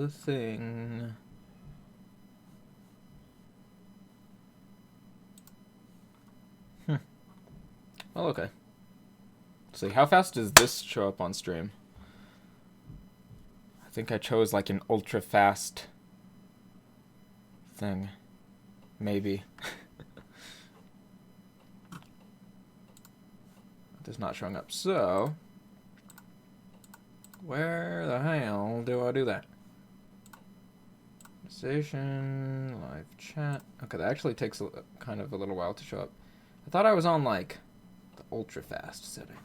the thing. Well, okay. Let's see, how fast does this show up on stream? I think I chose like an ultra fast thing. Maybe. It's not showing up, so where the hell do I do that? Station, live chat. Okay, that actually takes kind of a little while to show up. I thought I was on like the ultra fast setting.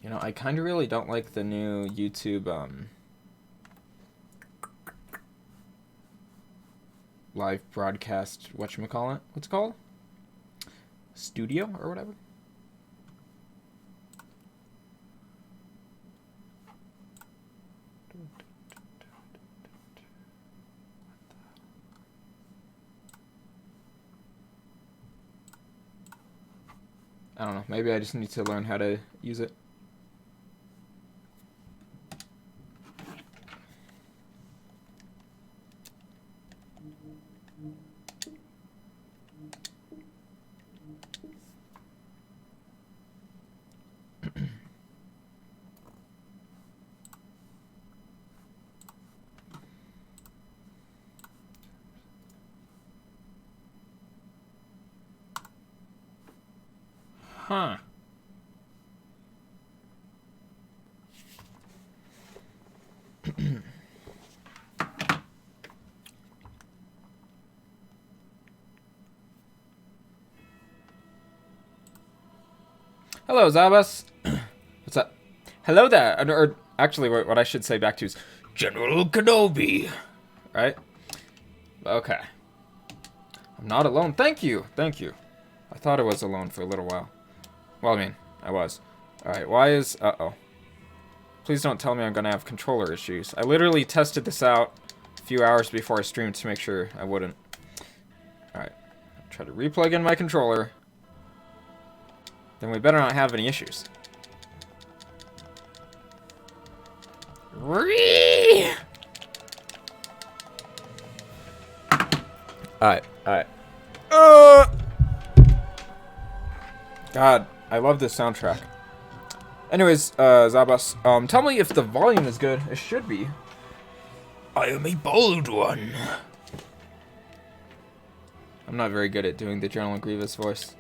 You know, I kind of really don't like the new YouTube live broadcast, whatchamacallit? What's it called? Studio or whatever? I don't know. Maybe I just need to learn how to use it. Huh. Hello, Zabas. What's up? Hello there. Or actually, what I should say back to is General Kenobi. Right? Okay. I'm not alone. Thank you. Thank you. I thought I was alone for a little while. Well, I mean, I was. Alright, why is... Uh-oh. Please don't tell me I'm gonna have controller issues. I literally tested this out a few hours before I streamed to make sure I wouldn't. Alright. Try to replug in my controller. Then we better not have any issues. Alright, alright. God, I love this soundtrack. Anyways, Zabas, tell me if the volume is good. It should be. I am a bold one. I'm not very good at doing the General Grievous voice.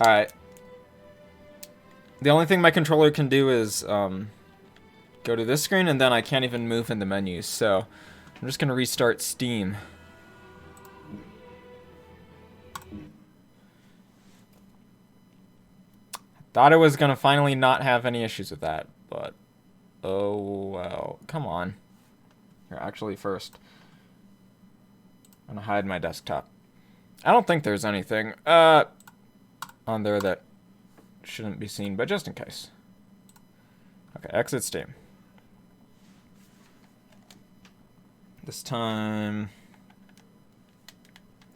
Alright. The only thing my controller can do is, go to this screen, and then I can't even move in the menus, so I'm just gonna restart Steam. Thought I was gonna finally not have any issues with that, but oh well. Come on. Here, actually first, I'm gonna hide my desktop. I don't think there's anything on there that shouldn't be seen, but just in case. Okay, exit Steam. This time,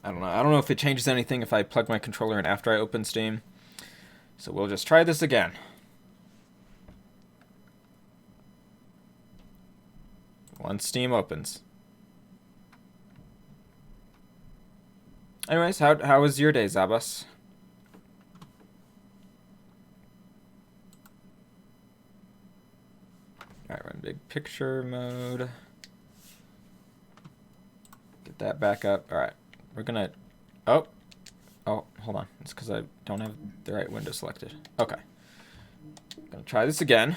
I don't know. I don't know if it changes anything if I plug my controller in after I open Steam. So we'll just try this again. Once Steam opens. Anyways, how was your day, Zabas? Alright, we're in big picture mode. Get that back up. Alright, we're gonna... Oh, hold on. It's because I don't have the right window selected. Okay. Gonna try this again.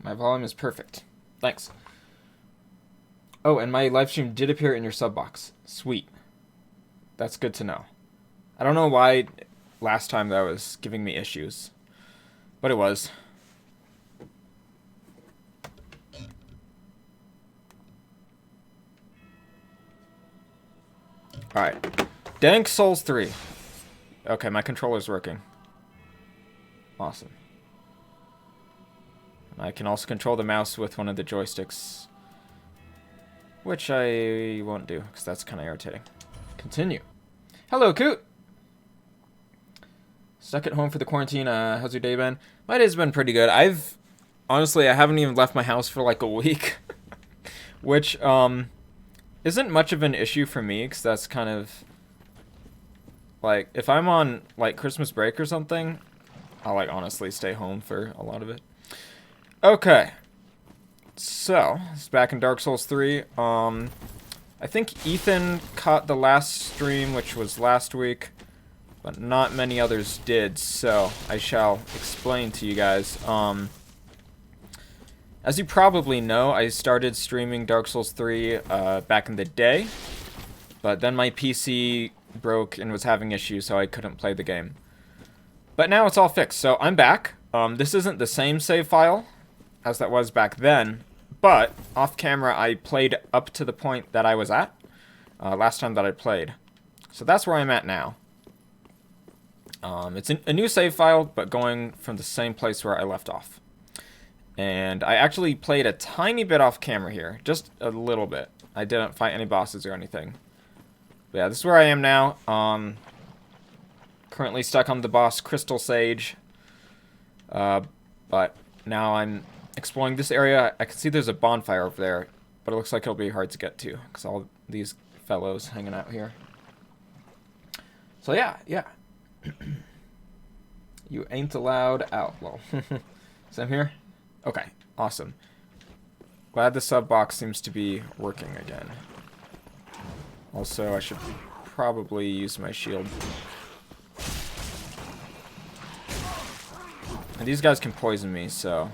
My volume is perfect. Thanks. Oh, and my live stream did appear in your sub box. Sweet. That's good to know. I don't know why last time that was giving me issues, but it was. Alright. Dank Souls 3. Okay, my controller's working. Awesome. I can also control the mouse with one of the joysticks, which I won't do, because that's kind of irritating. Continue. Hello, Coot! Stuck at home for the quarantine. How's your day been? My day's been pretty good. Honestly, I haven't even left my house for like a week. Which, isn't much of an issue for me, because that's kind of... Like, if I'm on, like, Christmas break or something, I'll, like, honestly stay home for a lot of it. Okay. So, it's back in Dark Souls 3. I think Ethan caught the last stream, which was last week, but not many others did, so I shall explain to you guys. As you probably know, I started streaming Dark Souls 3 back in the day, but then my PC broke and was having issues, so I couldn't play the game. But now it's all fixed, so I'm back. This isn't the same save file as that was back then, but off camera I played up to the point that I was at last time that I played. So that's where I'm at now. It's a new save file, but going from the same place where I left off. And I actually played a tiny bit off camera here, just a little bit. I didn't fight any bosses or anything. But yeah, this is where I am now. Currently stuck on the boss Crystal Sage. But now I'm exploring this area. I can see there's a bonfire over there, but it looks like it'll be hard to get to, because all these fellows hanging out here. So yeah. You ain't allowed out, lol. Sam here? Okay, awesome. Glad the sub box seems to be working again. Also, I should probably use my shield. And these guys can poison me, so...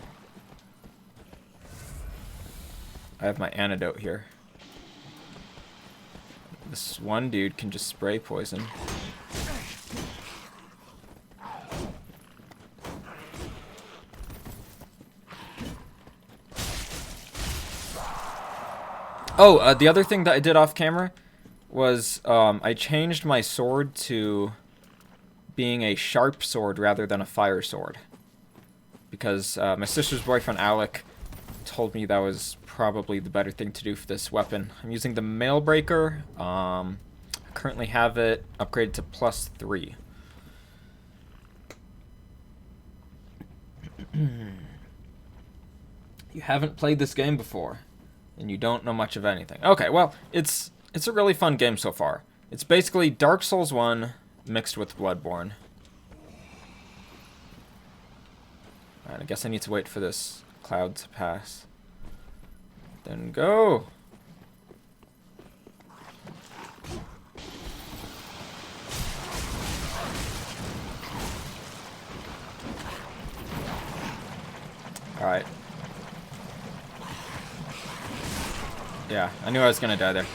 I have my antidote here. This one dude can just spray poison. Oh, the other thing that I did off camera was I changed my sword to being a sharp sword rather than a fire sword. Because my sister's boyfriend Alec told me that was probably the better thing to do for this weapon. I'm using the Mailbreaker. I currently have it upgraded to +3. You haven't played this game before, and you don't know much of anything. Okay, well, it's a really fun game so far. It's basically Dark Souls 1 mixed with Bloodborne. Alright, I guess I need to wait for this cloud to pass. Then go! Alright. Yeah, I knew I was gonna die there.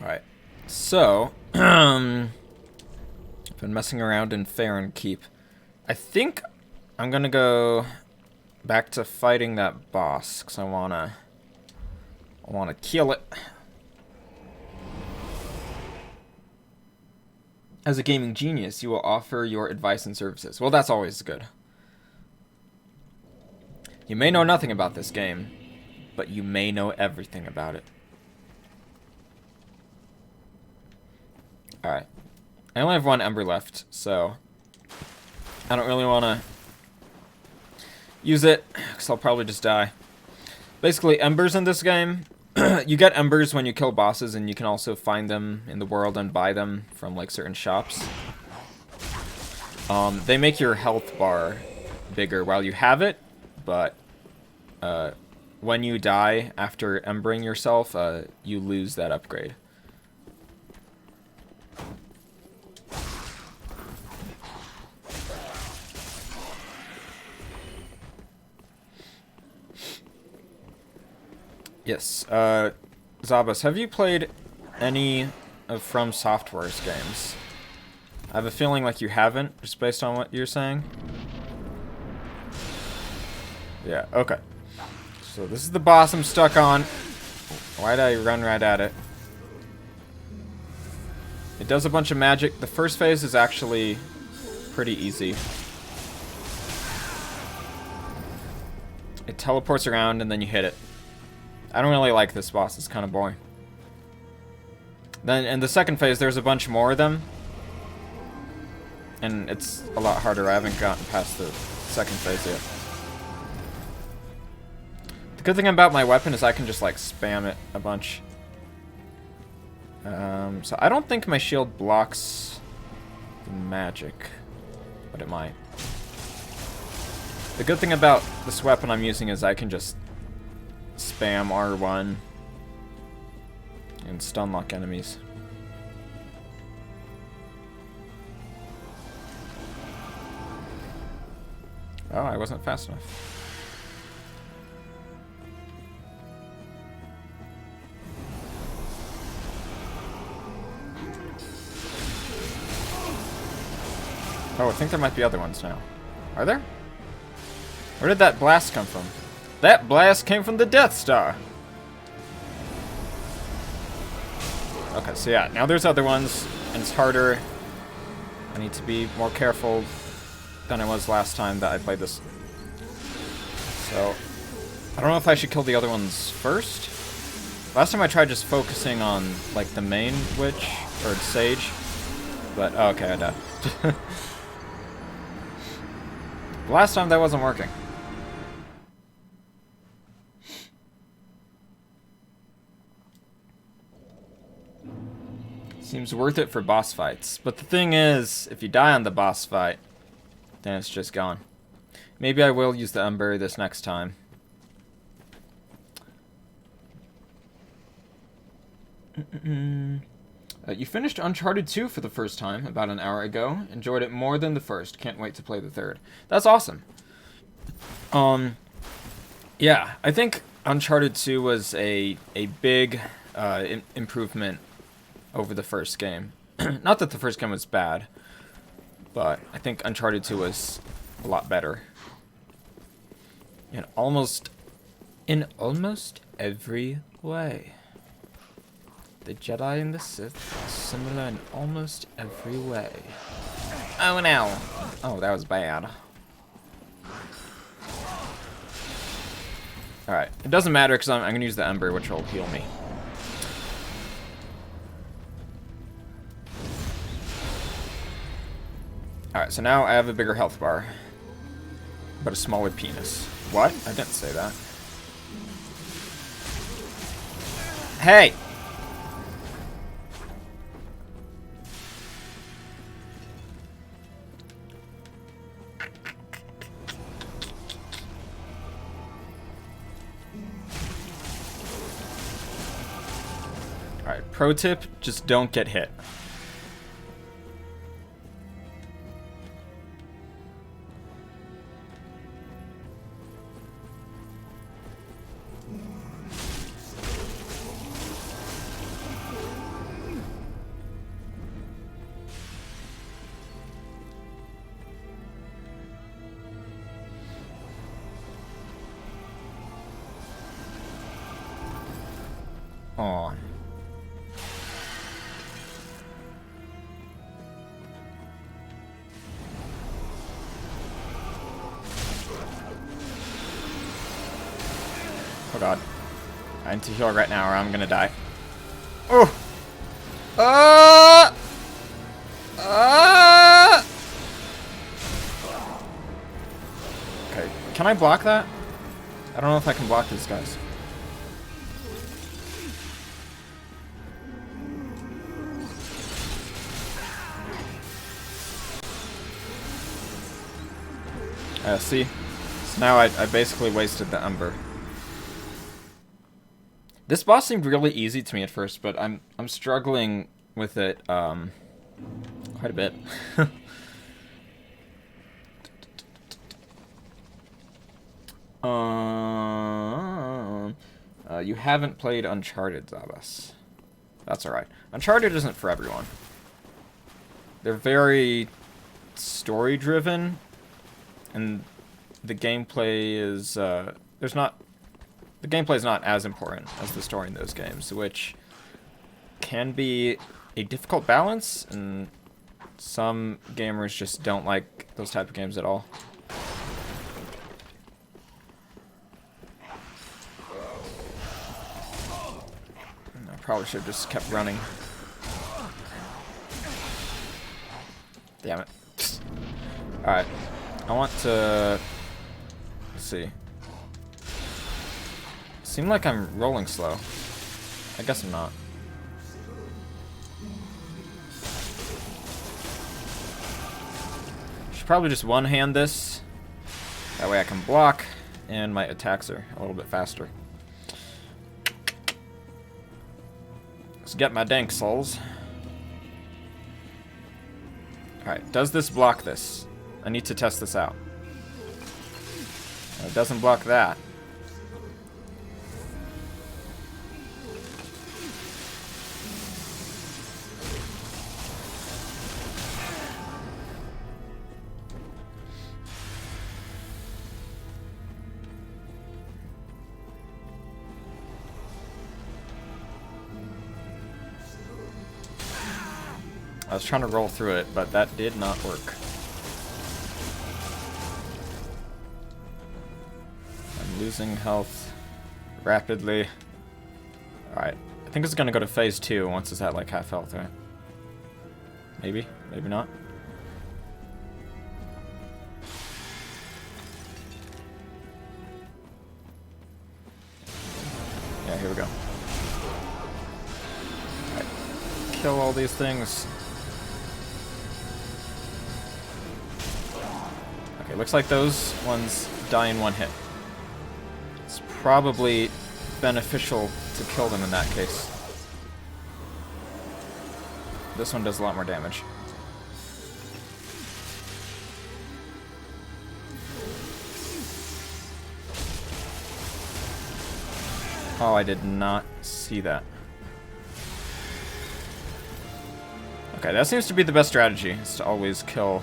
Alright. So, I've been messing around in Farron Keep. I think I'm gonna go back to fighting that boss, because I wanna kill it. As a gaming genius, you will offer your advice and services. Well, that's always good. You may know nothing about this game, but you may know everything about it. Alright. I only have 1 ember left, so I don't really want to use it, because I'll probably just die. Basically, embers in this game, you get embers when you kill bosses, and you can also find them in the world and buy them from like certain shops. They make your health bar bigger while you have it, but when you die after embering yourself, you lose that upgrade. Yes, Zabas, have you played any of From Software's games? I have a feeling like you haven't, just based on what you're saying. Yeah, okay. So this is the boss I'm stuck on. Why'd I run right at it? It does a bunch of magic. The first phase is actually pretty easy. It teleports around and then you hit it. I don't really like this boss. It's kind of boring. Then in the second phase, there's a bunch more of them. And it's a lot harder. I haven't gotten past the second phase yet. The good thing about my weapon is I can just like spam it a bunch. So I don't think my shield blocks the magic, but it might. The good thing about this weapon I'm using is I can just spam R1 and stun lock enemies. Oh, I wasn't fast enough. Oh, I think there might be other ones now. Are there? Where did that blast come from? That blast came from the Death Star. Okay, so yeah, now there's other ones, and it's harder. I need to be more careful than I was last time that I played this. So, I don't know if I should kill the other ones first. Last time I tried just focusing on, like, the main witch, or sage. But, oh, okay, I died. Last time that wasn't working. Seems worth it for boss fights. But the thing is, if you die on the boss fight, then it's just gone. Maybe I will use the Umber this next time. You finished Uncharted 2 for the first time about an hour ago. Enjoyed it more than the first. Can't wait to play the third. That's awesome. Yeah, I think Uncharted 2 was a big improvement over the first game. Not that the first game was bad, but I think Uncharted 2 was a lot better. In almost every way. The Jedi and the Sith are similar in almost every way. Oh no! Oh, that was bad. Alright, it doesn't matter because I'm going to use the Ember, which will heal me. Alright, so now I have a bigger health bar, but a smaller penis. What? I didn't say that. Hey! Alright, pro tip, just don't get hit. Aw. Oh god. I need to heal right now or I'm gonna die. Oh! Okay, can I block that? I don't know if I can block these guys. See? So now I basically wasted the Ember. This boss seemed really easy to me at first, but I'm struggling with it quite a bit. You haven't played Uncharted, Zabas. That's alright. Uncharted isn't for everyone. They're very story-driven, and the gameplay is, there's not the gameplay is not as important as the story in those games, which can be a difficult balance, and some gamers just don't like those type of games at all. I probably should have just kept running. Damn it. Alright. I want to... Let's see. Seem like I'm rolling slow. I guess I'm not. Should probably just one-hand this. That way I can block, and my attacks are a little bit faster. Let's get my Dank Souls. Alright, does this block this? I need to test this out. It doesn't block that. I was trying to roll through it, but that did not work. I'm losing health rapidly. Alright, I think it's gonna go to phase 2 once it's at like half health, right? Maybe, maybe not. Yeah, here we go. Alright, kill all these things. Okay, looks like those ones die in one hit. It's probably beneficial to kill them in that case. This one does a lot more damage. Oh, I did not see that. Okay, that seems to be the best strategy, is to always kill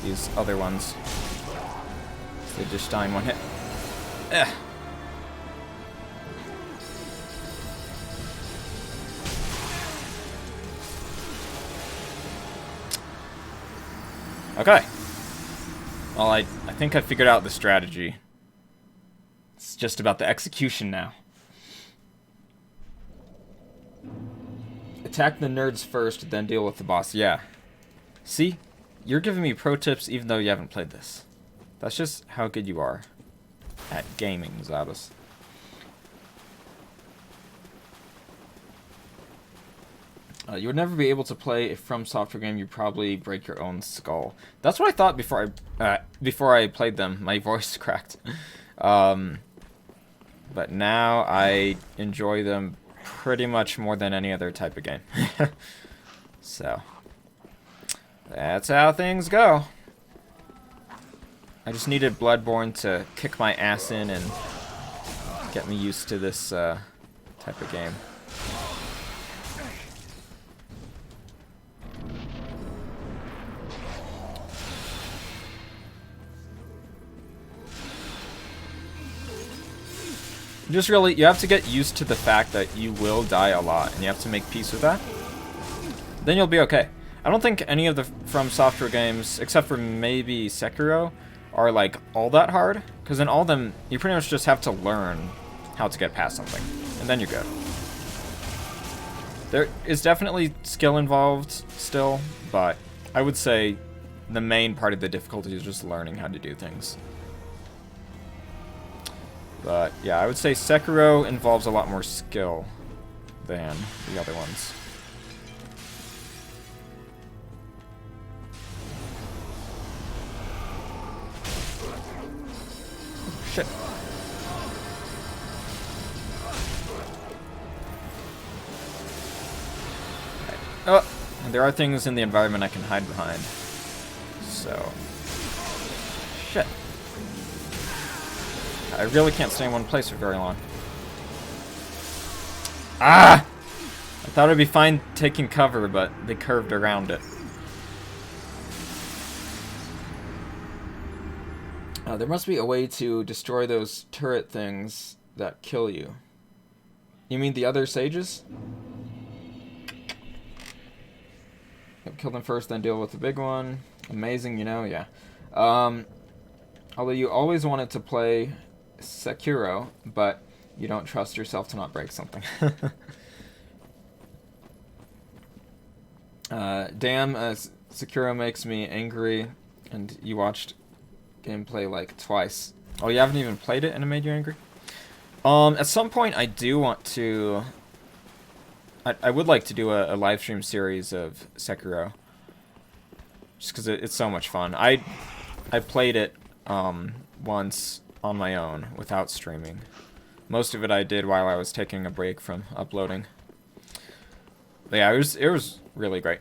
these other ones. They just die in one hit. Eh. Okay. Well, I think I figured out the strategy. It's just about the execution now. Attack the nerds first, then deal with the boss. Yeah. See? You're giving me pro tips even though you haven't played this. That's just how good you are at gaming, Zabas. You would never be able to play a From Software game. You'd probably break your own skull. That's what I thought before I played them. My voice cracked. But now I enjoy them pretty much more than any other type of game. So that's how things go. I just needed Bloodborne to kick my ass in and get me used to this type of game. Just really, you have to get used to the fact that you will die a lot, and you have to make peace with that. Then you'll be okay. I don't think any of the From Software games, except for maybe Sekiro, are like all that hard, because in all of them, you pretty much just have to learn how to get past something, and then you're good. There is definitely skill involved still, but I would say the main part of the difficulty is just learning how to do things. But yeah, I would say Sekiro involves a lot more skill than the other ones. Shit. Right. Oh, and there are things in the environment I can hide behind. So, shit. I really can't stay in one place for very long. Ah! I thought it'd be fine taking cover, but they curved around it. There must be a way to destroy those turret things that kill you. You mean the other sages? Kill them first, then deal with the big one. Amazing, you know, yeah. Although you always wanted to play Sekiro, but you don't trust yourself to not break something. Damn, Sekiro makes me angry, and you watched gameplay like twice. Oh, you haven't even played it and it made you angry? At some point I do want to... I would like to do a live stream series of Sekiro. Just because it's so much fun. I played it once on my own without streaming. Most of it I did while I was taking a break from uploading. But yeah, it was really great.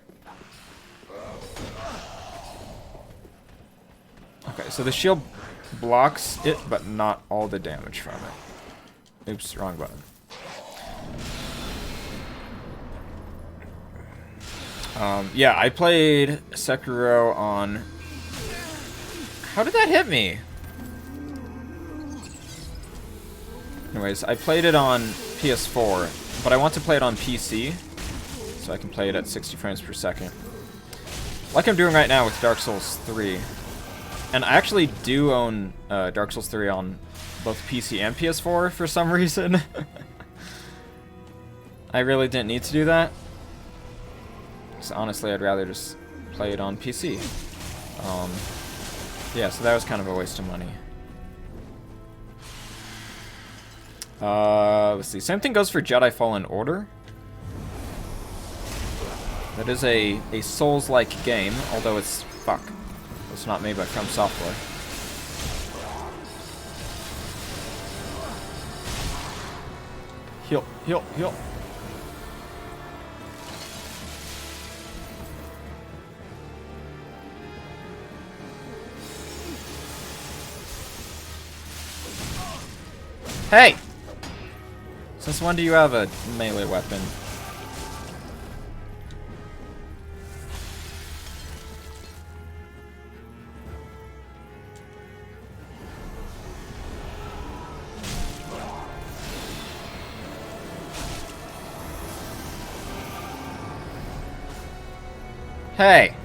Okay, so the shield blocks it, but not all the damage from it. Oops, wrong button. Yeah, I played Sekiro on... How did that hit me? Anyways, I played it on PS4, but I want to play it on PC, so I can play it at 60 frames per second. Like I'm doing right now with Dark Souls 3. And I actually do own Dark Souls 3 on both PC and PS4 for some reason. I really didn't need to do that. So honestly, I'd rather just play it on PC. Yeah, so that was kind of a waste of money. Let's see. Same thing goes for Jedi Fallen Order. That is a Souls-like game, although it's... Fuck. It's not made by From Software. Heal, heal, heal. Hey! Since when do you have a melee weapon? Hey!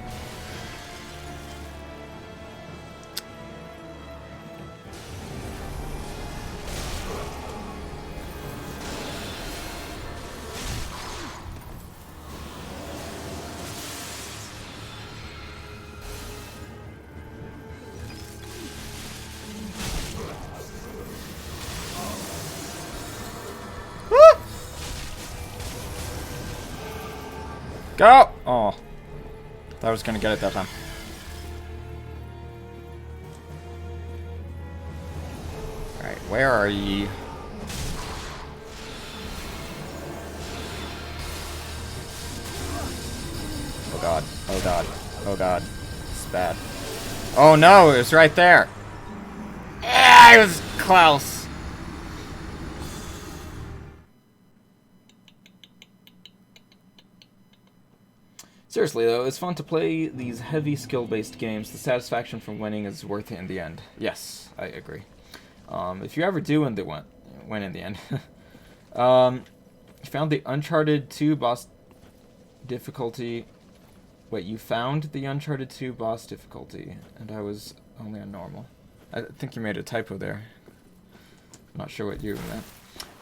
Go! Oh. Thought I was gonna get it that time. Alright, where are ye? Oh god, oh god, oh god. It's bad. Oh no, it was right there! Yeah, it was close! Seriously though, it's fun to play these heavy skill-based games. The satisfaction from winning is worth it in the end. Yes, I agree. If you ever do win in the end. You found the Uncharted 2 boss difficulty. Wait, you found the Uncharted 2 boss difficulty, and I was only on normal. I think you made a typo there. I'm not sure what you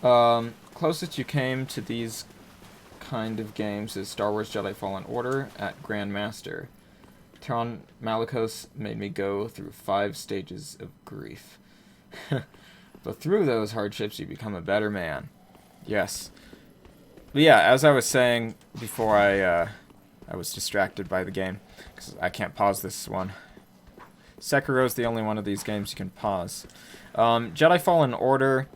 meant. Closest you came to these kind of games is Star Wars Jedi Fallen Order at Grandmaster. Teron Malicos made me go through 5 stages of grief. But through those hardships, you become a better man. Yes. But yeah, as I was saying before I was distracted by the game, because I can't pause this one. Sekiro's the only one of these games you can pause. Jedi Fallen Order...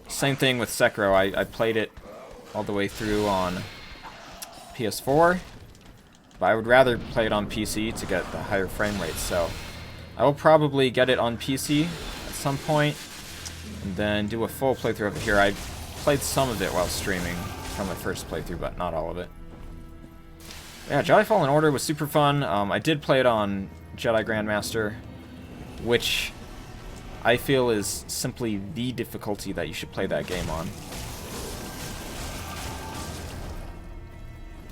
same thing with Sekiro. I played it all the way through on PS4, but I would rather play it on PC to get the higher frame rates, so I will probably get it on PC at some point, and then do a full playthrough of it here. I played some of it while streaming from my first playthrough, but not all of it. Yeah, Jedi Fallen Order was super fun. I did play it on Jedi Grandmaster, which I feel is simply the difficulty that you should play that game on.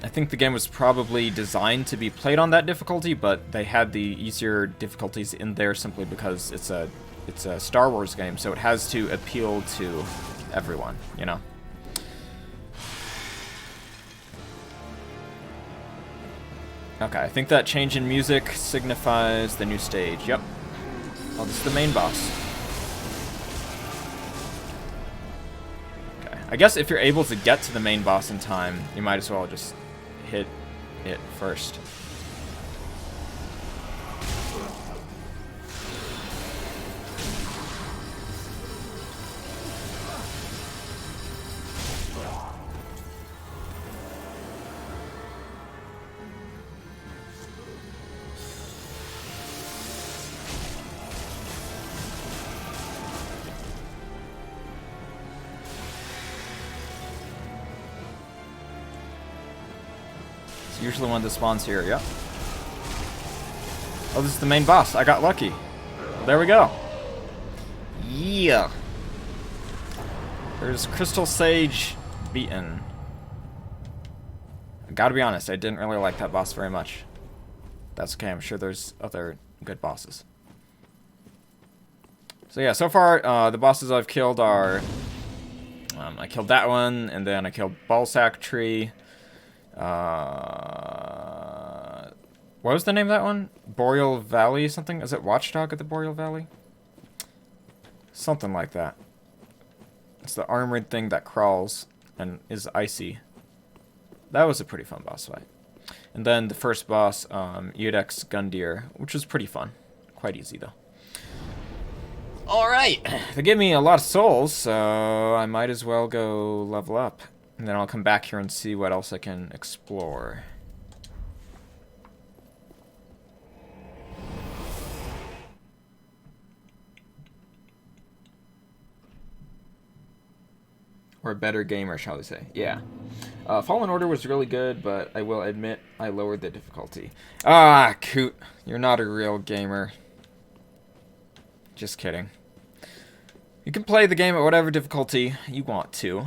I think the game was probably designed to be played on that difficulty, but they had the easier difficulties in there simply because it's a Star Wars game, so it has to appeal to everyone, you know? Okay, I think that change in music signifies the new stage. Yep. Oh, this is the main boss. Okay. I guess if you're able to get to the main boss in time, you might as well just hit it first. Usually one that spawns here, yep. Oh, this is the main boss. I got lucky. Well, there we go. Yeah. There's Crystal Sage beaten. I gotta be honest, I didn't really like that boss very much. That's okay, I'm sure there's other good bosses. So yeah, so far, the bosses I've killed are... I killed that one, and then I killed Ballsack Tree. What was the name of that one? Boreal Valley something? Is it Watchdog of the Boreal Valley? Something like that. It's the armored thing that crawls and is icy. That was a pretty fun boss fight. And then the first boss, Eudex Gundyr, which was pretty fun. Quite easy though. Alright! They give me a lot of souls, so I might as well go level up. And then I'll come back here and see what else I can explore. Or a better gamer, shall we say. Yeah. Fallen Order was really good, but I will admit I lowered the difficulty. Ah, Coot. You're not a real gamer. Just kidding. You can play the game at whatever difficulty you want to.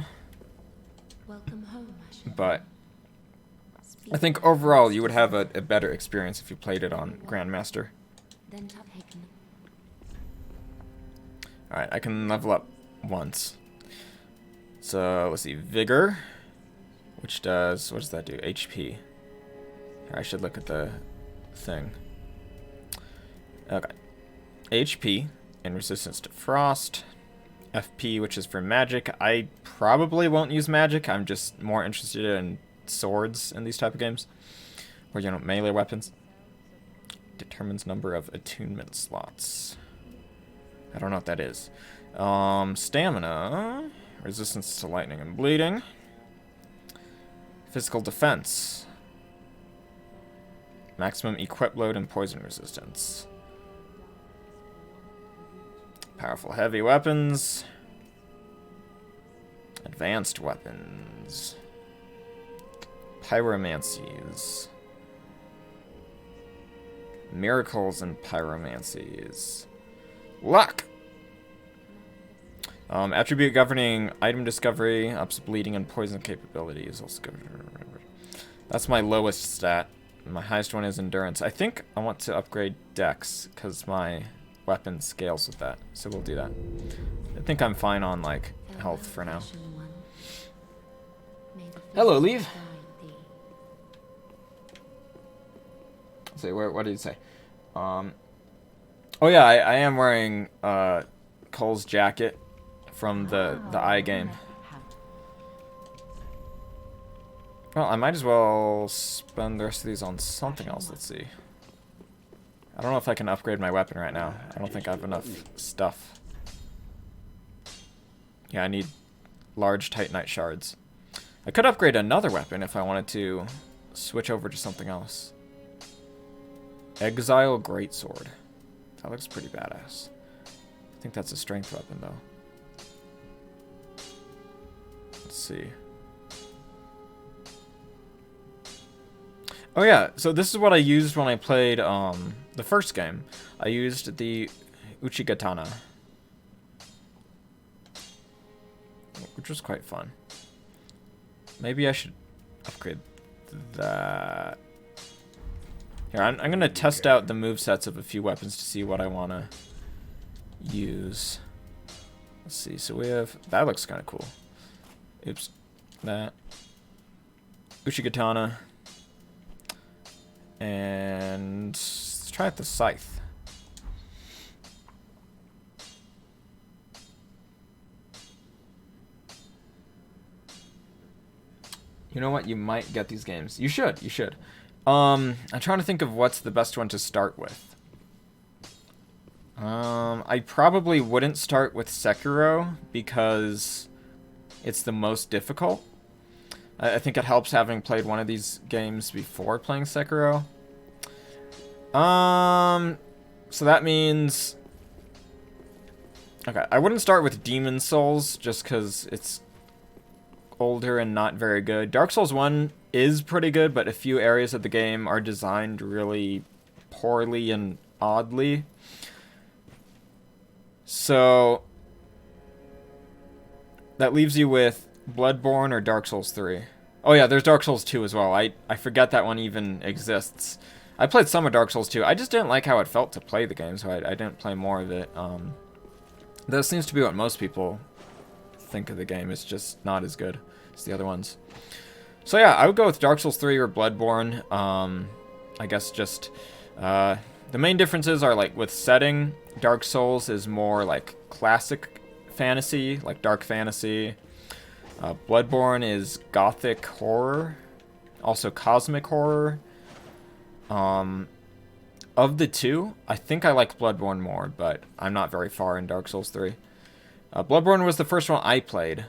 Welcome home, but I think overall you would have a better experience if you played it on Grandmaster. Alright, I can level up once. So, let's see, Vigor, which does, what does that do? HP. Here, I should look at the thing. Okay. HP, and resistance to frost. FP, which is for magic. I probably won't use magic. I'm just more interested in swords in these type of games. Or, you know, melee weapons. Determines number of attunement slots. I don't know what that is. Stamina. Resistance to lightning and bleeding. Physical defense. Maximum equip load and poison resistance. Powerful heavy weapons. Advanced weapons. Pyromancies. Miracles and pyromancies. Luck! Attribute governing item discovery, ups bleeding and poison capabilities. That's my lowest stat. My highest one is endurance. I think I want to upgrade dex, because my weapon scales with that. So we'll do that. I think I'm fine on, like, health for now. Hello, Leave. Let's see, what did you say? Oh yeah, I am wearing Cole's jacket from the eye game. Well, I might as well spend the rest of these on something else. Let's see. I don't know if I can upgrade my weapon right now. I don't think I have enough stuff. Yeah, I need large Titanite shards. I could upgrade another weapon if I wanted to switch over to something else. Exile Greatsword. That looks pretty badass. I think that's a strength weapon, though. Let's see. Oh yeah, so this is what I used when I played the first game. I used the Uchigatana. which was quite fun. Maybe I should upgrade that. Here, I'm going to test out the movesets of a few weapons to see what I want to use. Let's see. So we have... That looks kind of cool. Oops. That. Uchigatana. And let's try out the scythe. You know what? You might get these games. You should. You should. I'm trying to think of what's the best one to start with. I probably wouldn't start with Sekiro because it's the most difficult. I think it helps having played one of these games before playing Sekiro. So that means... Okay, I wouldn't start with Demon Souls just because it's older and not very good. Dark Souls 1 is pretty good, but a few areas of the game are designed really poorly and oddly. So that leaves you with Bloodborne or Dark Souls 3. Oh yeah, there's Dark Souls 2 as well. I forget that one even exists. I played some of Dark Souls 2. I just didn't like how it felt to play the game, so I didn't play more of it. That seems to be what most people think of the game. It's just not as good as the other ones. So yeah, I would go with Dark Souls 3 or Bloodborne. I guess just the main differences are like with setting. Dark Souls is more like classic fantasy, like dark fantasy. Bloodborne is gothic horror, also cosmic horror. Of the two, I think I like Bloodborne more, but I'm not very far in Dark Souls 3. Bloodborne was the first one I played.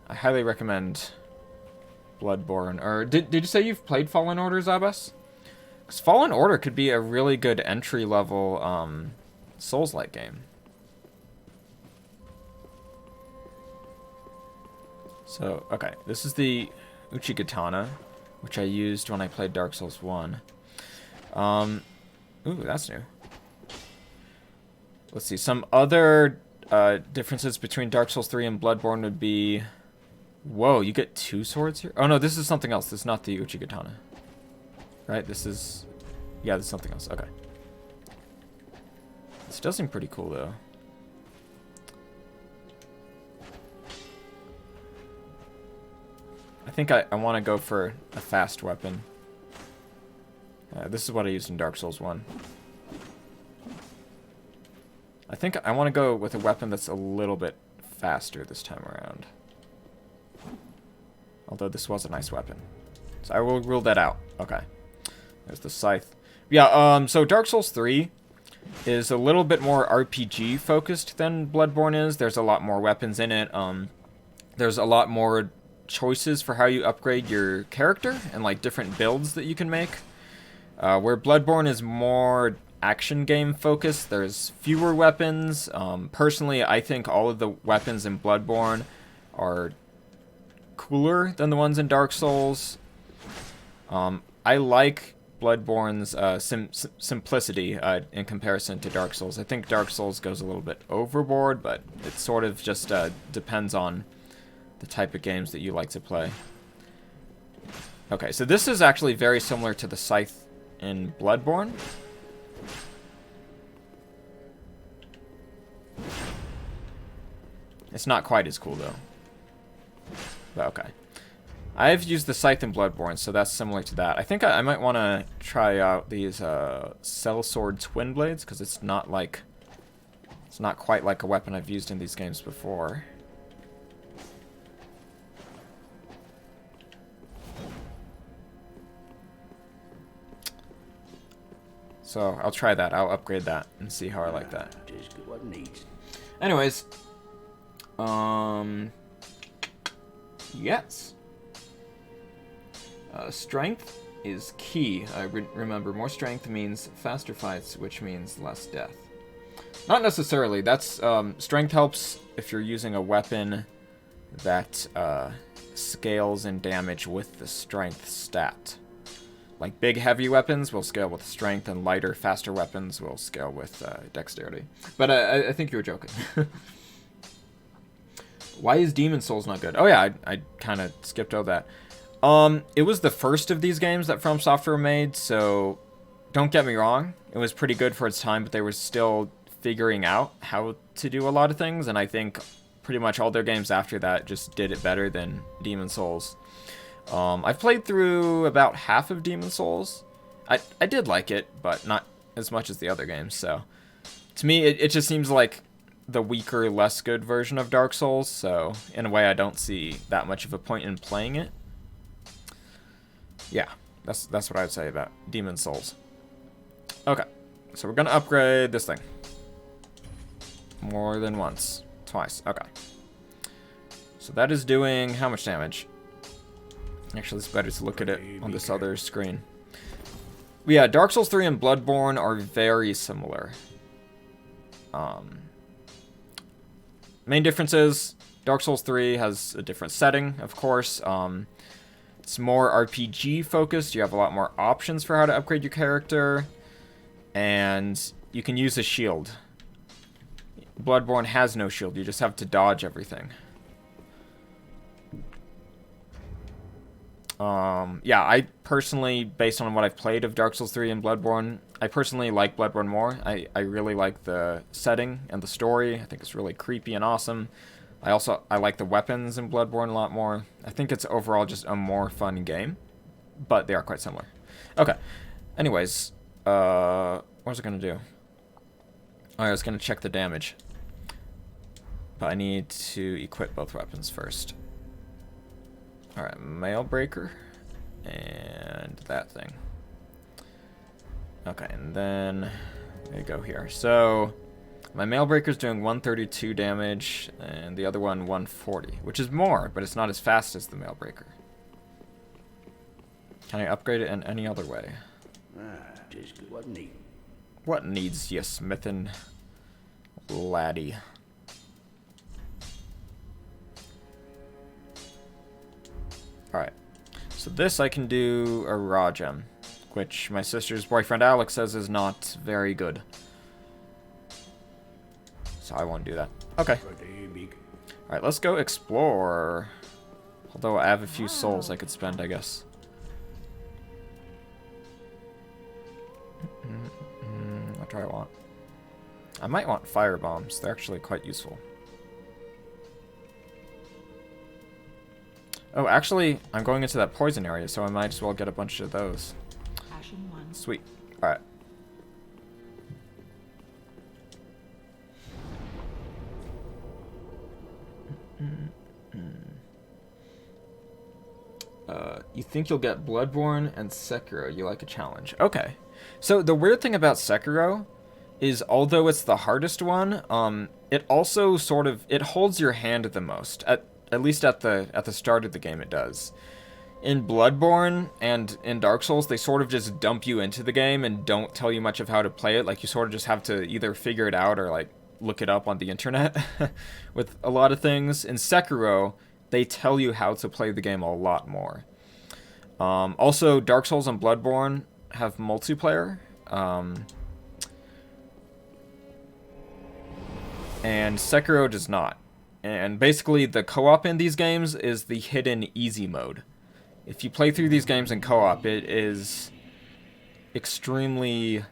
I highly recommend Bloodborne. Or did you say you've played Fallen Order, Zabas? Because Fallen Order could be a really good entry-level Souls-like game. So, okay, this is the Uchigatana, which I used when I played Dark Souls 1. Ooh, that's new. Let's see, some other differences between Dark Souls 3 and Bloodborne would be... Whoa, you get 2 swords here? Oh no, this is something else. This is not the Uchigatana. Right, this is... Yeah, this is something else. Okay. This does seem pretty cool, though. I think I want to go for a fast weapon. This is what I used in Dark Souls 1. I think I want to go with a weapon that's a little bit faster this time around. Although this was a nice weapon. So I will rule that out. Okay. There's the scythe. Yeah, so Dark Souls 3 is a little bit more RPG focused than Bloodborne is. There's a lot more weapons in it. There's a lot more choices for how you upgrade your character and like different builds that you can make. Where Bloodborne is more action game focused, there's fewer weapons. Personally, I think all of the weapons in Bloodborne are cooler than the ones in Dark Souls. I like Bloodborne's simplicity in comparison to Dark Souls. I think Dark Souls goes a little bit overboard, but it sort of just depends on the type of games that you like to play. Okay, so this is actually very similar to the scythe in Bloodborne. It's not quite as cool, though. But okay. I've used the scythe in Bloodborne, so that's similar to that. I think I might want to try out these Sellsword Twin Blades, because it's not quite like a weapon I've used in these games before. So I'll try that. I'll upgrade that and see how I like that. Anyways, yes. Strength is key. Remember, more strength means faster fights, which means less death. Not necessarily. That's strength helps if you're using a weapon that scales in damage with the strength stat. Like big, heavy weapons will scale with strength, and lighter, faster weapons will scale with dexterity. But I think you were joking. Why is Demon Souls not good? Oh yeah, I kind of skipped over that. It was the first of these games that From Software made, so don't get me wrong, it was pretty good for its time, but they were still figuring out how to do a lot of things, and I think pretty much all their games after that just did it better than Demon Souls. I've played through about half of Demon Souls. I did like it, but not as much as the other games, so to me it just seems like the weaker, less good version of Dark Souls, so in a way I don't see that much of a point in playing it. Yeah, that's what I'd say about Demon Souls. Okay, so we're gonna upgrade this thing. More than once. Twice, okay. So that is doing how much damage? Actually, it's better to look at it on this other screen. But yeah, Dark Souls 3 and Bloodborne are very similar. Main differences, Dark Souls 3 has a different setting, of course. It's more RPG focused. You have a lot more options for how to upgrade your character. And you can use a shield. Bloodborne has no shield. You just have to dodge everything. Yeah, I personally, based on what I've played of Dark Souls 3 and Bloodborne, I personally like Bloodborne more. I really like the setting and the story. I think it's really creepy and awesome. I like the weapons in Bloodborne a lot more. I think it's overall just a more fun game, but they are quite similar. Okay. Anyways, what was I going to do? Oh, I was going to check the damage. But I need to equip both weapons first. Alright, Mail Breaker. And that thing. Okay, and then we go here. So my Mail Breaker's doing 132 damage, and the other one 140, which is more, but it's not as fast as the Mail Breaker. Can I upgrade it in any other way? What needs you smithin', laddie? Alright, so this I can do a raw gem, which my sister's boyfriend Alex says is not very good. So I won't do that. Okay. Alright, let's go explore. Although I have a few souls I could spend, I guess. What do I want? I might want fire bombs. They're actually quite useful. Oh, actually, I'm going into that poison area, so I might as well get a bunch of those. Sweet. Alright. You think you'll get Bloodborne and Sekiro. You like a challenge. Okay. So the weird thing about Sekiro is, although it's the hardest one, it also sort of, it holds your hand the most. At least at the start of the game it does. In Bloodborne and in Dark Souls, they sort of just dump you into the game and don't tell you much of how to play it. Like, you sort of just have to either figure it out or, like, look it up on the internet with a lot of things. In Sekiro, they tell you how to play the game a lot more. Also, Dark Souls and Bloodborne have multiplayer. And Sekiro does not. And basically, the co-op in these games is the hidden easy mode. If you play through these games in co-op, it is extremely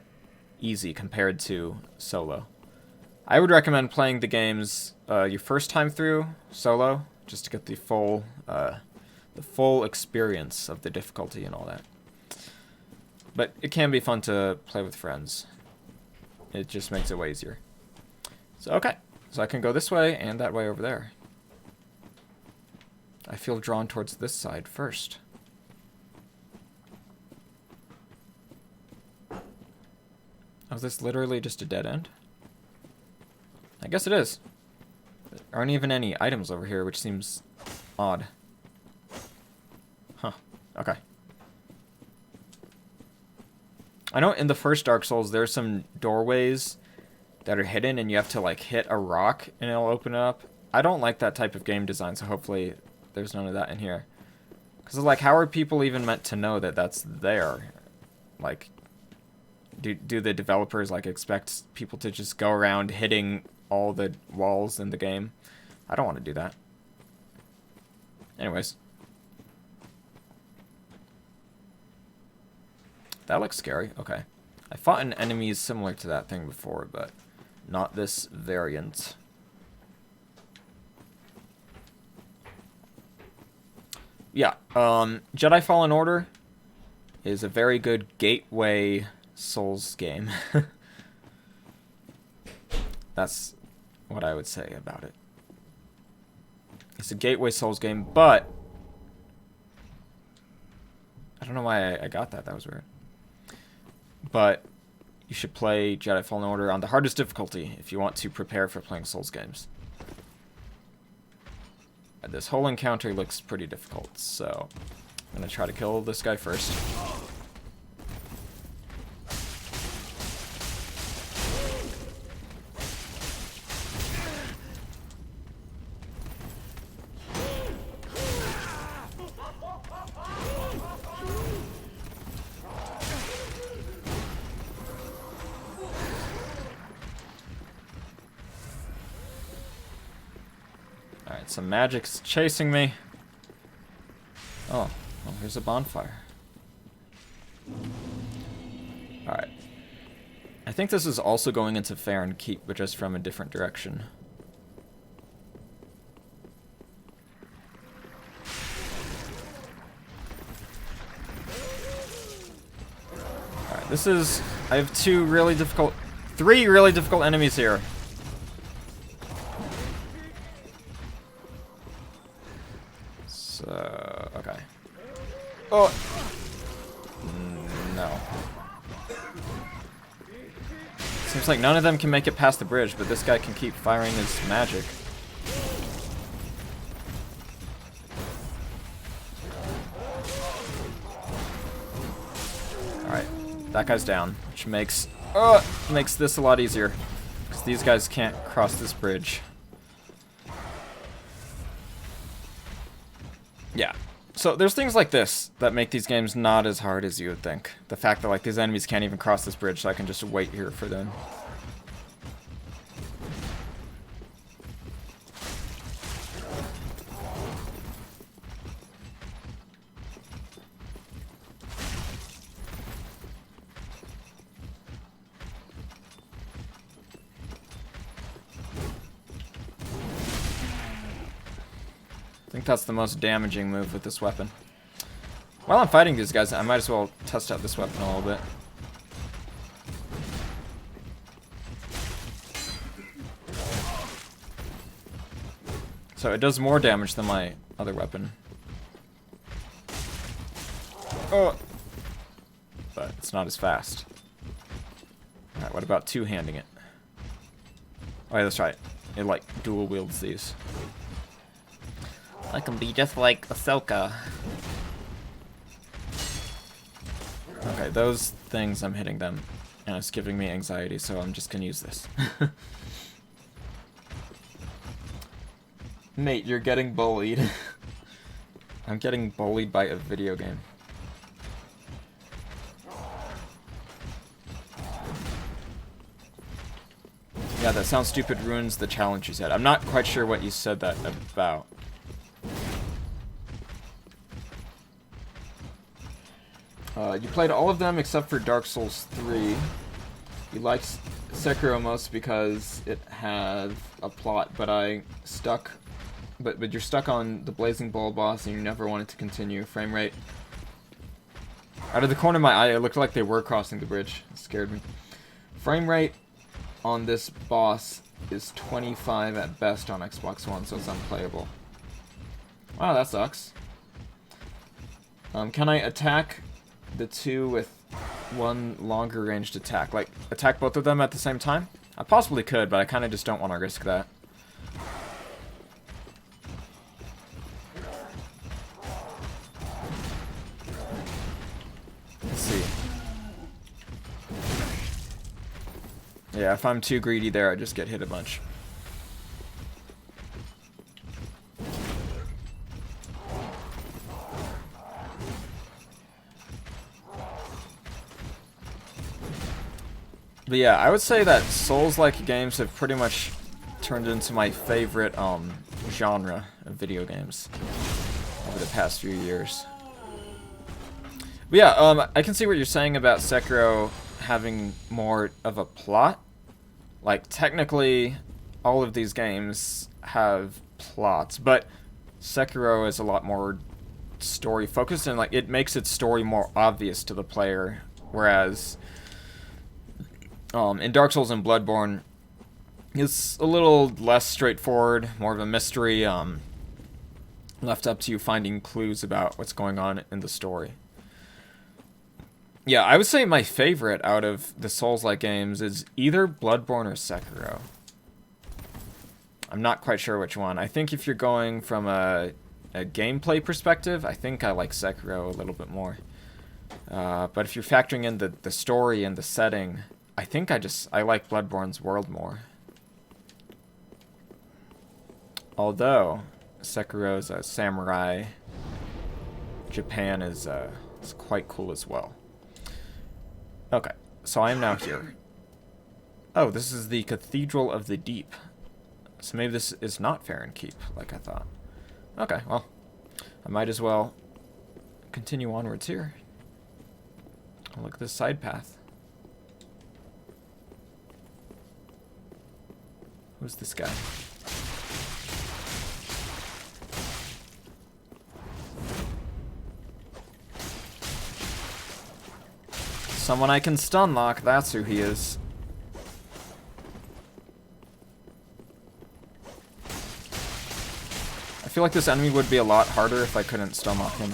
easy compared to solo. I would recommend playing the games your first time through solo, just to get the full experience of the difficulty and all that. But it can be fun to play with friends. It just makes it way easier. So, okay. So I can go this way and that way over there. I feel drawn towards this side first. Oh, is this literally just a dead end? I guess it is. There aren't even any items over here, which seems odd. Huh. Okay. I know in the first Dark Souls there's some doorways that are hidden and you have to, like, hit a rock and it'll open it up. I don't like that type of game design, so hopefully there's none of that in here. Because, like, how are people even meant to know that that's there? Like, do the developers, like, expect people to just go around hitting all the walls in the game? I don't want to do that. Anyways. That looks scary. Okay. I fought an enemy similar to that thing before, but not this variant. Yeah, Jedi Fallen Order is a very good gateway Souls game. That's what I would say about it. It's a gateway Souls game, but I don't know why I got that. That was weird. But you should play Jedi Fallen Order on the hardest difficulty if you want to prepare for playing Souls games. This whole encounter looks pretty difficult, so I'm going to try to kill this guy first. Alright, some magic's chasing me. Oh, well, here's a bonfire. Alright. I think this is also going into Fair and Keep, but just from a different direction. Alright, this is... I have three really difficult enemies here. Okay. Oh! No. Seems like none of them can make it past the bridge, but this guy can keep firing his magic. Alright. That guy's down, which makes this a lot easier. Because these guys can't cross this bridge. Yeah. So there's things like this that make these games not as hard as you would think. The fact that like these enemies can't even cross this bridge, so I can just wait here for them. I think that's the most damaging move with this weapon. While I'm fighting these guys, I might as well test out this weapon a little bit. So it does more damage than my other weapon. Oh! But it's not as fast. Alright, what about two-handing it? Oh yeah, that's right. It like dual wields these. I can be just like Ahsoka. Okay, those things, I'm hitting them. And it's giving me anxiety, so I'm just gonna use this. Nate, you're getting bullied. I'm getting bullied by a video game. Yeah, that sounds stupid ruins the challenge you said. I'm not quite sure what you said that about. You played all of them except for Dark Souls 3. You liked Sekiro most because it had a plot, but you're stuck on the Blazing Ball boss and you never wanted to continue. Frame rate. Out of the corner of my eye, it looked like they were crossing the bridge. It scared me. Frame rate on this boss is 25 at best on Xbox One, so it's unplayable. Wow, that sucks. Can I attack the two with one longer ranged attack? Like, attack both of them at the same time? I possibly could, but I kind of just don't want to risk that. Let's see. Yeah, if I'm too greedy there, I just get hit a bunch. But yeah, I would say that Souls-like games have pretty much turned into my favorite genre of video games. over the past few years. But yeah, I can see what you're saying about Sekiro having more of a plot. Like, technically, all of these games have plots, but Sekiro is a lot more story focused, and like it makes its story more obvious to the player, whereas in Dark Souls and Bloodborne it's a little less straightforward, more of a mystery, left up to you finding clues about what's going on in the story. Yeah, I would say my favorite out of the Souls-like games is either Bloodborne or Sekiro. I'm not quite sure which one. I think if you're going from a gameplay perspective, I think I like Sekiro a little bit more. But if you're factoring in the story and the setting, I think I like Bloodborne's world more. Although Sekiro's samurai Japan is quite cool as well. Okay, so I am now here. Oh, this is the Cathedral of the Deep. So maybe this is not Fair Keep, like I thought. Okay, well, I might as well continue onwards here. Oh, look at this side path. Who's this guy? Someone I can stun lock, that's who he is. I feel like this enemy would be a lot harder if I couldn't stun lock him.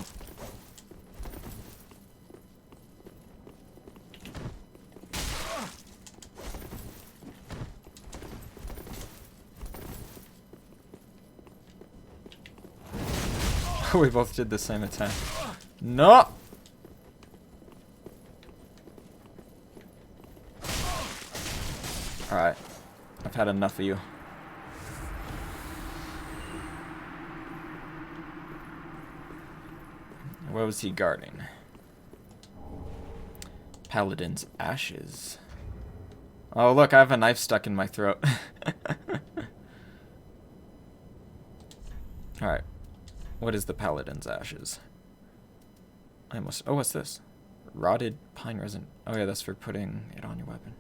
We both did the same attack. No! Alright. I've had enough of you. What was he guarding? Paladin's ashes. Oh, look, I have a knife stuck in my throat. Alright. What is the Paladin's ashes? I must... Oh, what's this? Rotted pine resin. Oh, yeah, that's for putting it on your weapon.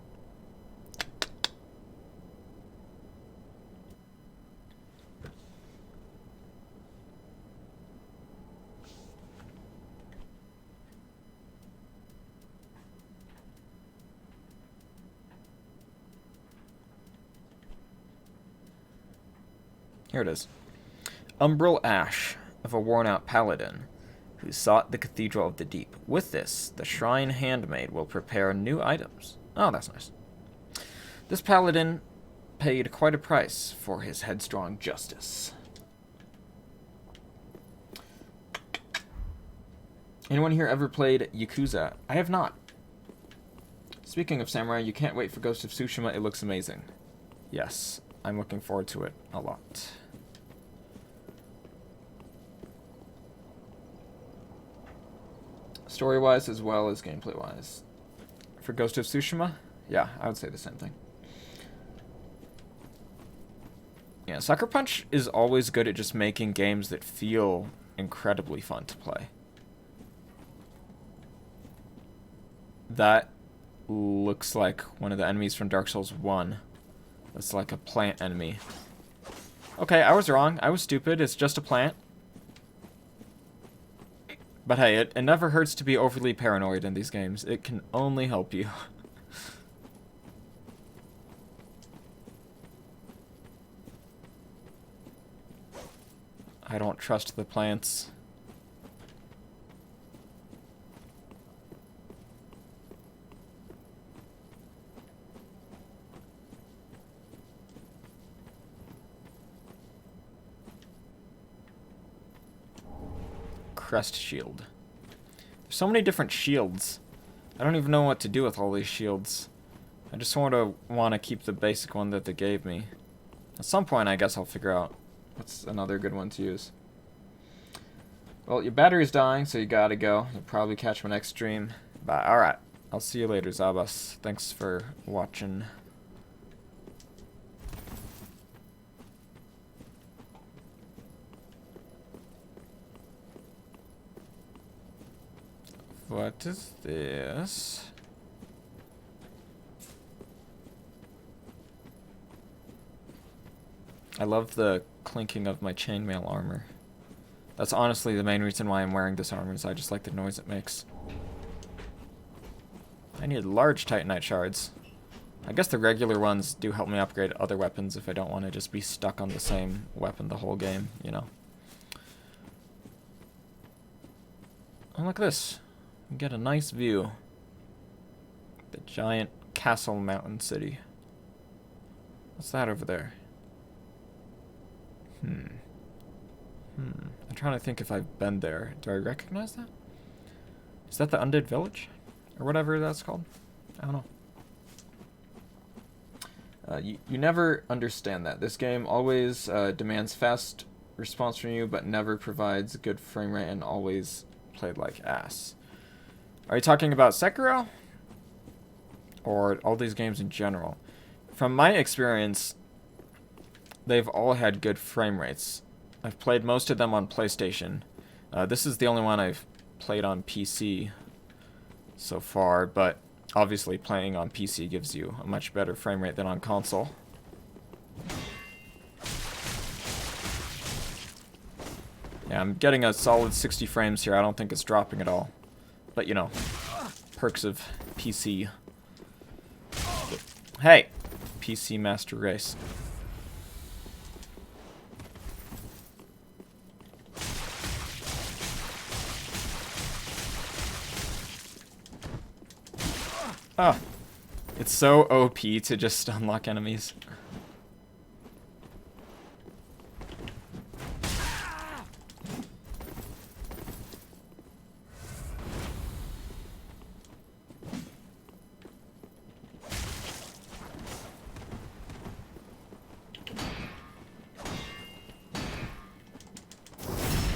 Here it is. Umbral Ash of a worn-out paladin who sought the Cathedral of the Deep. With this, the shrine handmaid will prepare new items. Oh, that's nice. This paladin paid quite a price for his headstrong justice. Anyone here ever played Yakuza? I have not. Speaking of samurai, you can't wait for Ghost of Tsushima. It looks amazing. Yes, I'm looking forward to it a lot. Story-wise as well as gameplay-wise. For Ghost of Tsushima, yeah, I would say the same thing. Yeah, Sucker Punch is always good at just making games that feel incredibly fun to play. That looks like one of the enemies from Dark Souls 1. That's like a plant enemy. Okay, I was wrong. I was stupid. It's just a plant. But hey, it never hurts to be overly paranoid in these games. It can only help you. I don't trust the plants. Crest shield. There's so many different shields. I don't even know what to do with all these shields. I just want to keep the basic one that they gave me. At some point, I guess I'll figure out what's another good one to use. Well, your battery's dying, so you gotta go. You'll probably catch my next stream. Bye. Alright. I'll see you later, Zabas. Thanks for watching. What is this? I love the clinking of my chainmail armor. That's honestly the main reason why I'm wearing this armor, is I just like the noise it makes. I need large titanite shards. I guess the regular ones do help me upgrade other weapons if I don't want to just be stuck on the same weapon the whole game, you know. Oh, look at this. We get a nice view. The giant castle mountain city. What's that over there? I'm trying to think if I've been there. Do I recognize that? Is that the Undead Village? Or whatever that's called? I don't know. You never understand that. This game always demands fast response from you, but never provides good frame rate and always played like ass. Are you talking about Sekiro? Or all these games in general? From my experience, they've all had good frame rates. I've played most of them on PlayStation. This is the only one I've played on PC so far, but obviously playing on PC gives you a much better frame rate than on console. Yeah, I'm getting a solid 60 frames here. I don't think it's dropping at all. But, you know, perks of PC. Hey! PC Master Race. Oh, it's so OP to just unlock enemies.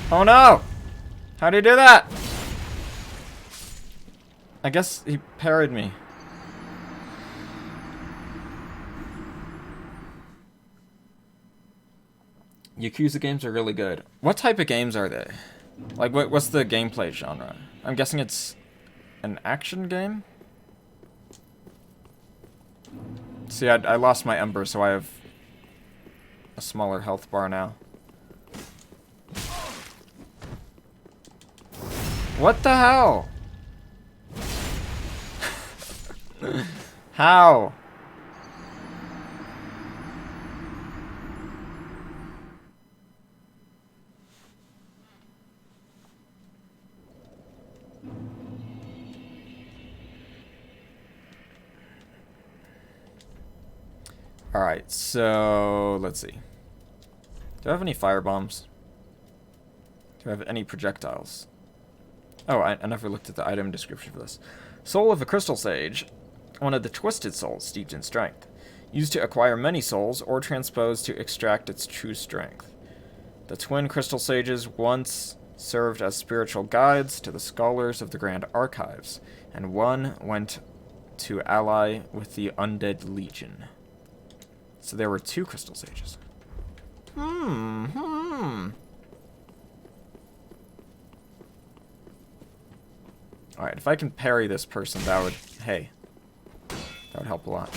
Oh no! How'd he do that? I guess he parried me. Yakuza games are really good. What type of games are they? Like, what's the gameplay genre? I'm guessing it's an action game? See, I lost my ember, so I have a smaller health bar now. What the hell? How? Alright, so let's see. Do I have any fire bombs? Do I have any projectiles? Oh, I never looked at the item description for this. Soul of a Crystal Sage. One of the twisted souls steeped in strength. Used to acquire many souls or transpose to extract its true strength. The twin Crystal Sages once served as spiritual guides to the scholars of the Grand Archives, and one went to ally with the Undead Legion. So there were two Crystal Sages. Alright, if I can parry this person, that would... Hey. That would help a lot.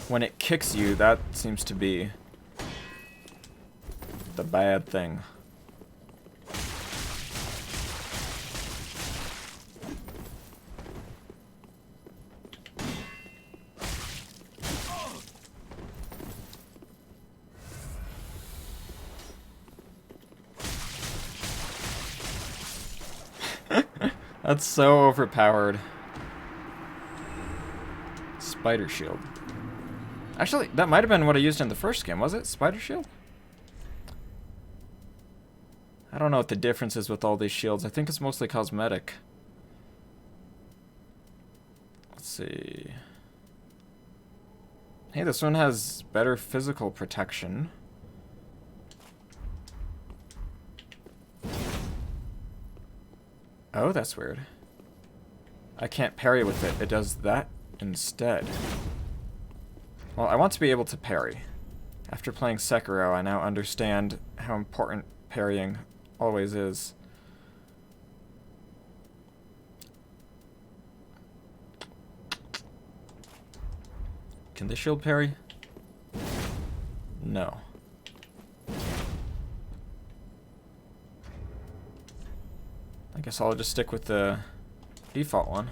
When it kicks you, that seems to be the bad thing. That's so overpowered. Spider shield. Actually, that might have been what I used in the first game, was it? Spider shield? I don't know what the difference is with all these shields. I think it's mostly cosmetic. Let's see. Hey, this one has better physical protection. Oh, that's weird. I can't parry with it. It does that instead. Well, I want to be able to parry. After playing Sekiro, I now understand how important parrying always is. Can the shield parry? No. I guess I'll just stick with the default one.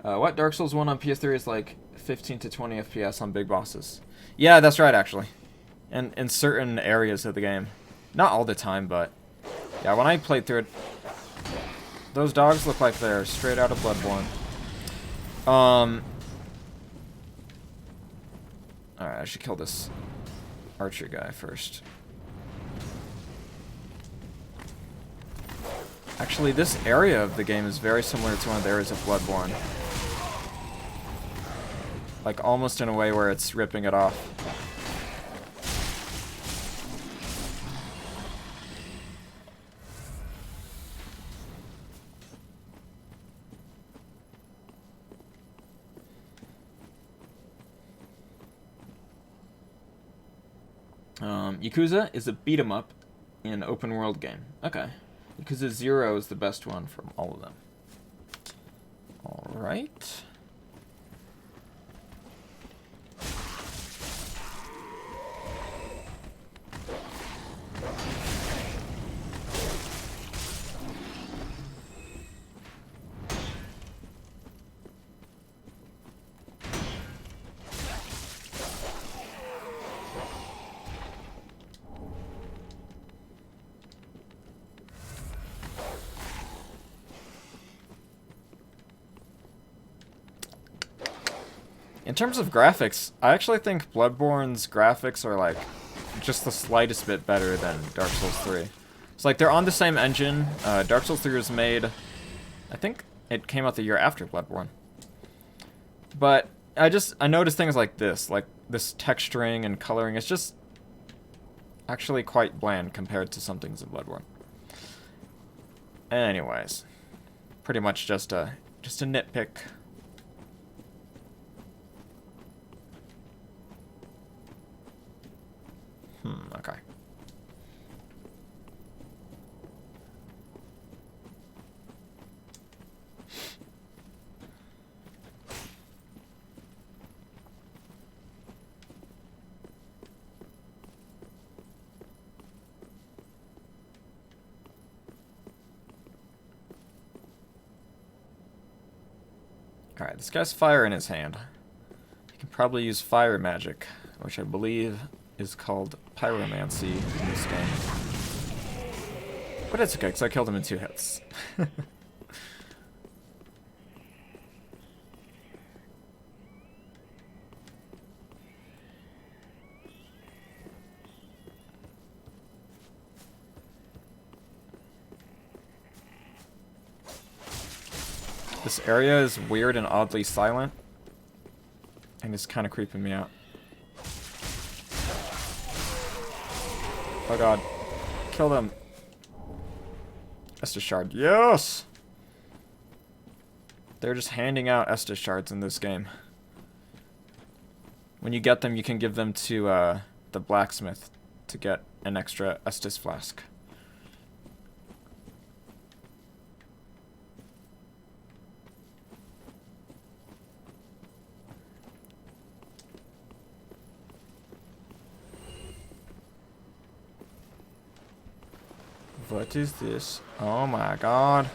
What? Dark Souls 1 on PS3 is like 15 to 20 FPS on big bosses. Yeah, that's right, actually. And in certain areas of the game. Not all the time, but... yeah, when I played through it... those dogs look like they're straight out of Bloodborne. Alright, I should kill this archer guy first. Actually, this area of the game is very similar to one of the areas of Bloodborne. Like, almost in a way where it's ripping it off. Yakuza is a beat-em-up in an open-world game. Okay. Yakuza 0 is the best one from all of them. Alright. In terms of graphics, I actually think Bloodborne's graphics are like just the slightest bit better than Dark Souls 3. It's like they're on the same engine. Dark Souls 3 was made, I think it came out the year after Bloodborne. But I noticed things like this texturing and coloring. It's just actually quite bland compared to some things in Bloodborne. Anyways, pretty much just a nitpick. Okay. Alright, this guy's fire in his hand. He can probably use fire magic, which I believe is called pyromancy in this game. But it's okay, because I killed him in 2 hits. This area is weird and oddly silent, and it's kind of creeping me out. Oh god. Kill them. Estus Shard. Yes! They're just handing out Estus Shards in this game. When you get them, you can give them to the blacksmith to get an extra Estus flask. What is this? Oh my god.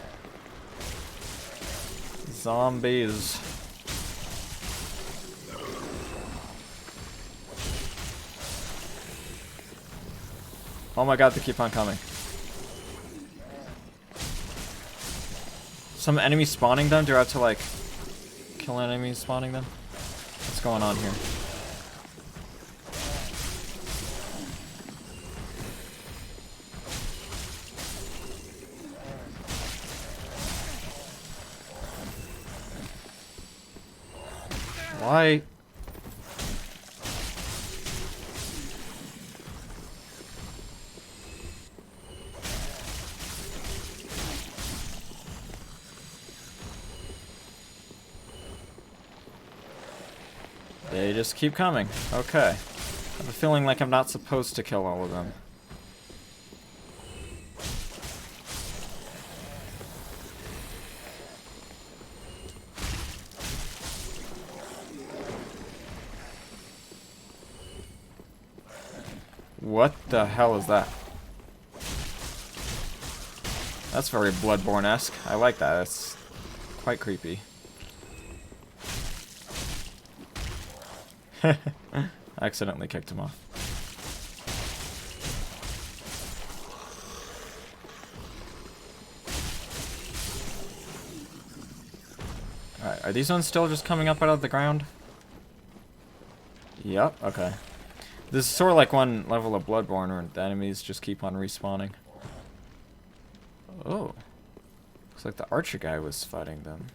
Zombies. Oh my god, they keep on coming. Some enemies spawning them? Do I have to like kill enemies spawning them? What's going on here? Why? They just keep coming. Okay. I have a feeling like I'm not supposed to kill all of them. What the hell is that? That's very Bloodborne-esque. I like that. It's quite creepy. I accidentally kicked him off. Alright, are these ones still just coming up out of the ground? Yep, okay. This is sort of like one level of Bloodborne where the enemies just keep on respawning. Oh. Looks like the archer guy was fighting them.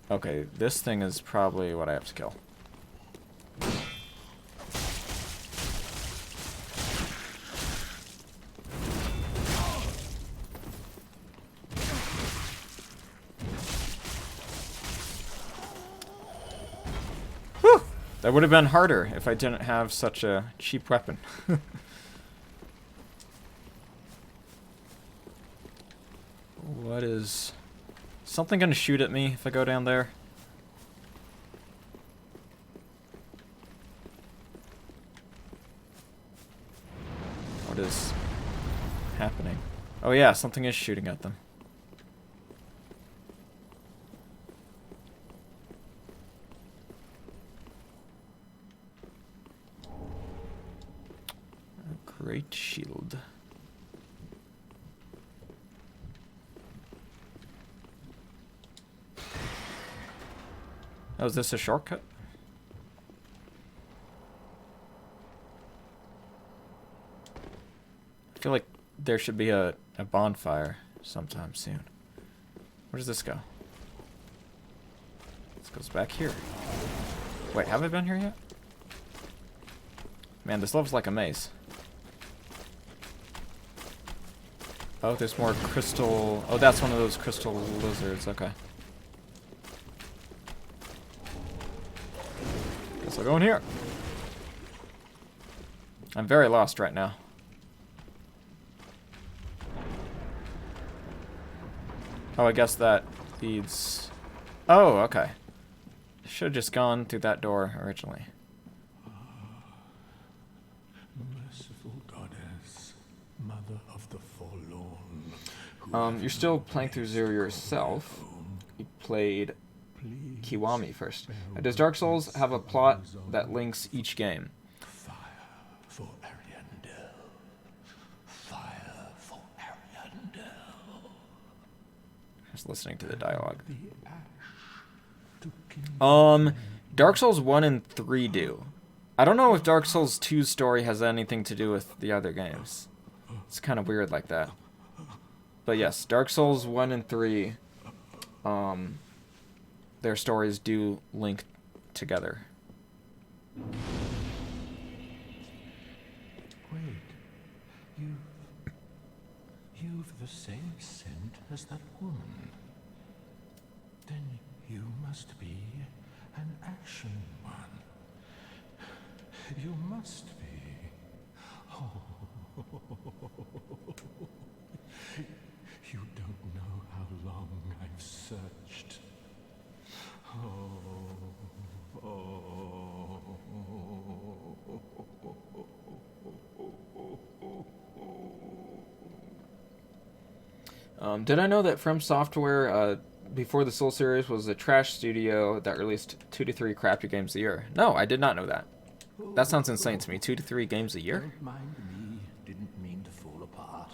Okay, this thing is probably what I have to kill. Whew! That would have been harder if I didn't have such a cheap weapon. What is... something gonna shoot at me if I go down there? What is happening? Oh yeah, something is shooting at them. A great shield. Oh, is this a shortcut? I feel like there should be a bonfire sometime soon. Where does this go? This goes back here. Wait, have I been here yet? Man, this level's like a maze. Oh, there's more crystal... oh, that's one of those crystal lizards. Okay. Guess I'll go in here. I'm very lost right now. Oh, I guess that leads... oh, okay. Should have just gone through that door originally. Merciful goddess, mother of the forlorn. You're still playing through Zero yourself. You played Kiwami first. Does Dark Souls have a plot that links each game? Fire for Ariandel. Fire for Ariandel. Just listening to the dialogue. The ash to kindle. Dark Souls 1 and 3 do. I don't know if Dark Souls 2's story has anything to do with the other games. It's kind of weird like that. But yes, Dark Souls 1 and 3, their stories do link together. Wait, you've the same scent as that woman. Then you must be an ashen one. You must be. Oh. You don't know how long I've searched. Did I know that From Software, before the Soul series, was a trash studio that released 2 to 3 crappy games a year? No, I did not know that. That sounds insane to me. 2 to 3 games a year? Don't mind me. Didn't mean to fall apart.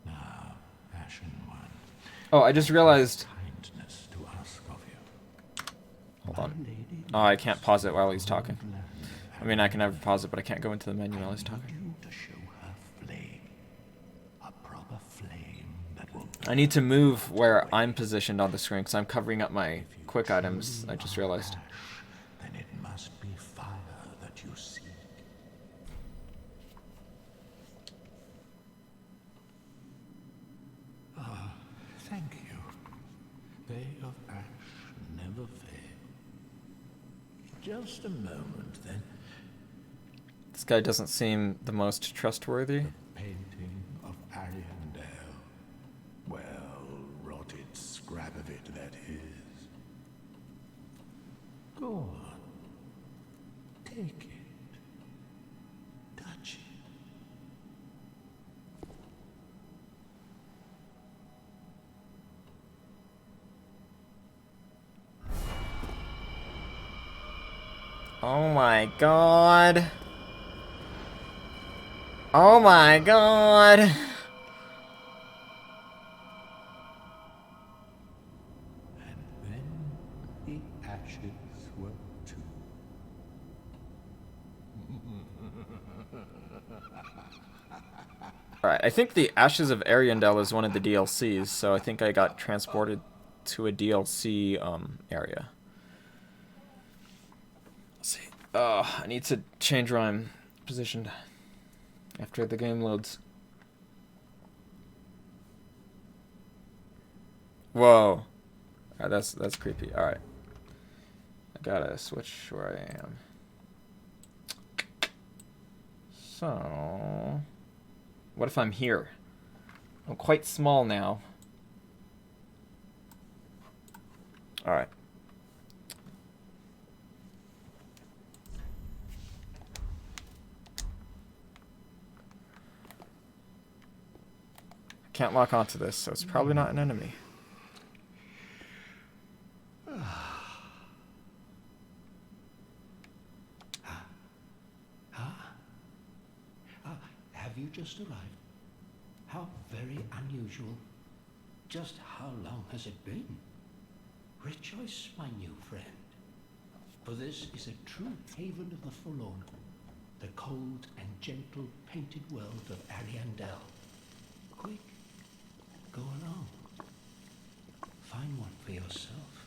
Now, Ashen One. Oh, I just realized... Kindness to ask of you. hold on. Oh, I can't pause it while he's talking. I mean, I can never pause it, but I can't go into the menu while he's talking. You to show her flame. A proper flame that will... I need to move where I'm positioned on the screen because I'm covering up my quick items, I just realized. Then it must be fire that you seek. Ah, thank you. They of ash never fail. Just a moment, then. This guy doesn't seem the most trustworthy. Painting of Ariandel. Well, rotted scrap of it, that is. Go on. Take it. Touch it. Oh my god. Oh my god. And then the ashes were too. Alright, I think the Ashes of Ariandel is one of the DLCs, so I think I got transported to a DLC area. Let's see. I need to change where I'm positioned after the game loads. Whoa. Alright, that's creepy. Alright. I gotta switch where I am. So... what if I'm here? I'm quite small now. Alright. Can't lock onto this, so it's probably not an enemy. Have you just arrived? How very unusual. Just how long has it been? Rejoice, my new friend. For this is a true haven of the forlorn, the cold and gentle painted world of Ariandel. Quick, go along. Find one for yourself.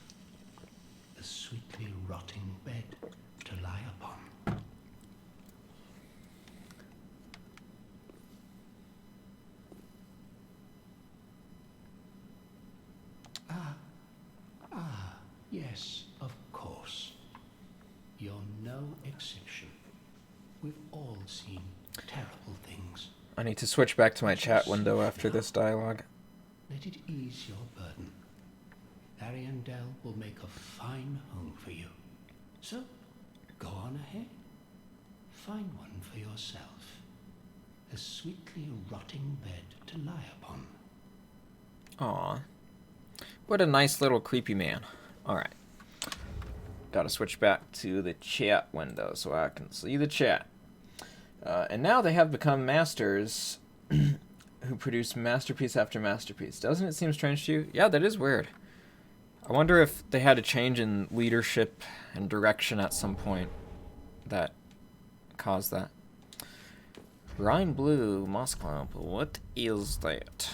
A sweetly rotting bed to lie upon. Yes, of course. You're no exception. We've all seen terrible things. I need to switch back to my chat window after this dialogue. Let it ease your burden. Ariandel will make a fine home for you. So, go on ahead. Find one for yourself. A sweetly rotting bed to lie upon. Aw. What a nice little creepy man. Alright. Gotta switch back to the chat window so I can see the chat. And now they have become masters who produce masterpiece after masterpiece. Doesn't it seem strange to you? Yeah, that is weird. I wonder if they had a change in leadership and direction at some point that caused that. Brine blue, moss clump. What is that?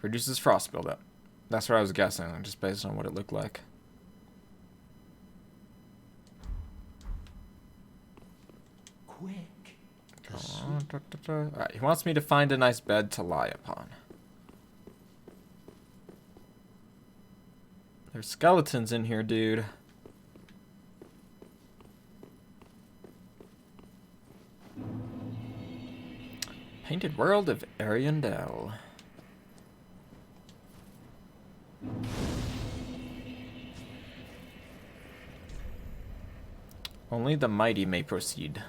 Reduces frost buildup. That's what I was guessing, just based on what it looked like. Quick. Alright, he wants me to find a nice bed to lie upon. There's skeletons in here, dude. Painted World of Ariandel. Only the mighty may proceed.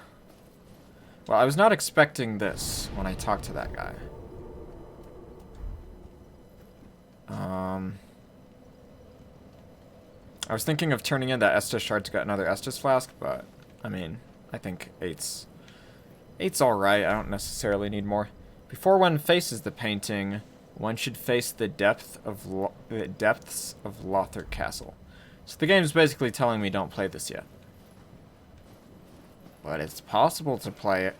Well, I was not expecting this when I talked to that guy. I was thinking of turning in that Estus shard to get another Estus flask, but, I mean, I think 8's alright. I don't necessarily need more. Before one faces the painting, one should face the depths of Lothar Castle. So the game's basically telling me don't play this yet. But it's possible to play it.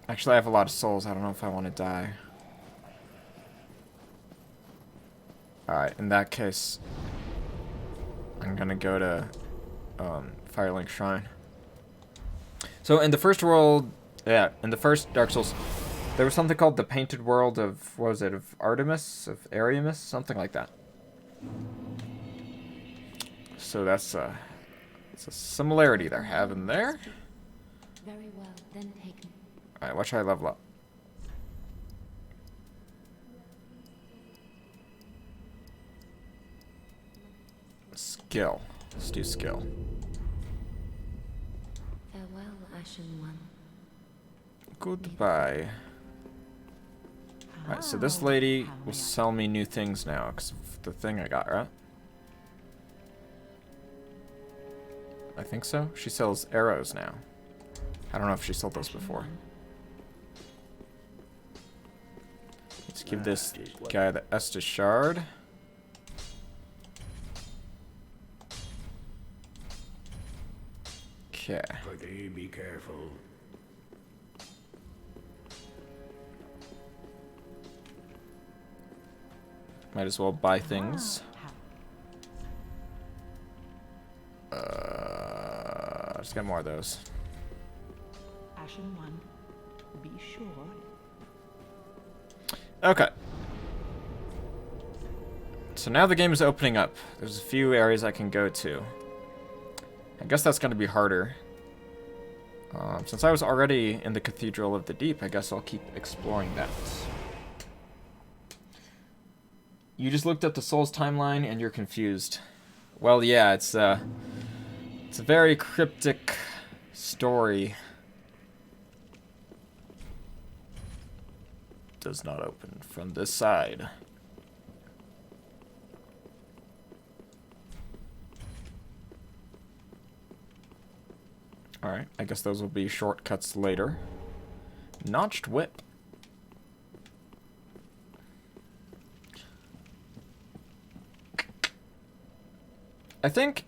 Actually, I have a lot of souls. I don't know if I want to die. Alright, in that case, I'm gonna go to Firelink Shrine. So in the first world, yeah, in the first Dark Souls, there was something called the Painted World of, what was it, of Artemis? Of Ariamis? Something like that. So that's it's a similarity they're having there. Very well, then taken. Alright, what should I level up? Skill. Let's do skill. Farewell, Ashen One. Goodbye. Alright, so this lady will sell me new things now because of the thing I got, right? I think so. She sells arrows now. I don't know if she sold those before. Let's give this guy the Estus Shard. Okay. Be careful. Might as well buy things. Let's get more of those. Ashen One, be sure. Okay. So now the game is opening up. There's a few areas I can go to. I guess that's going to be harder. Since I was already in the Cathedral of the Deep, I guess I'll keep exploring that. You just looked up the Souls timeline and you're confused. Well, yeah, it's a very cryptic story. Does not open from this side. Alright, I guess those will be shortcuts later. Notched whip. I think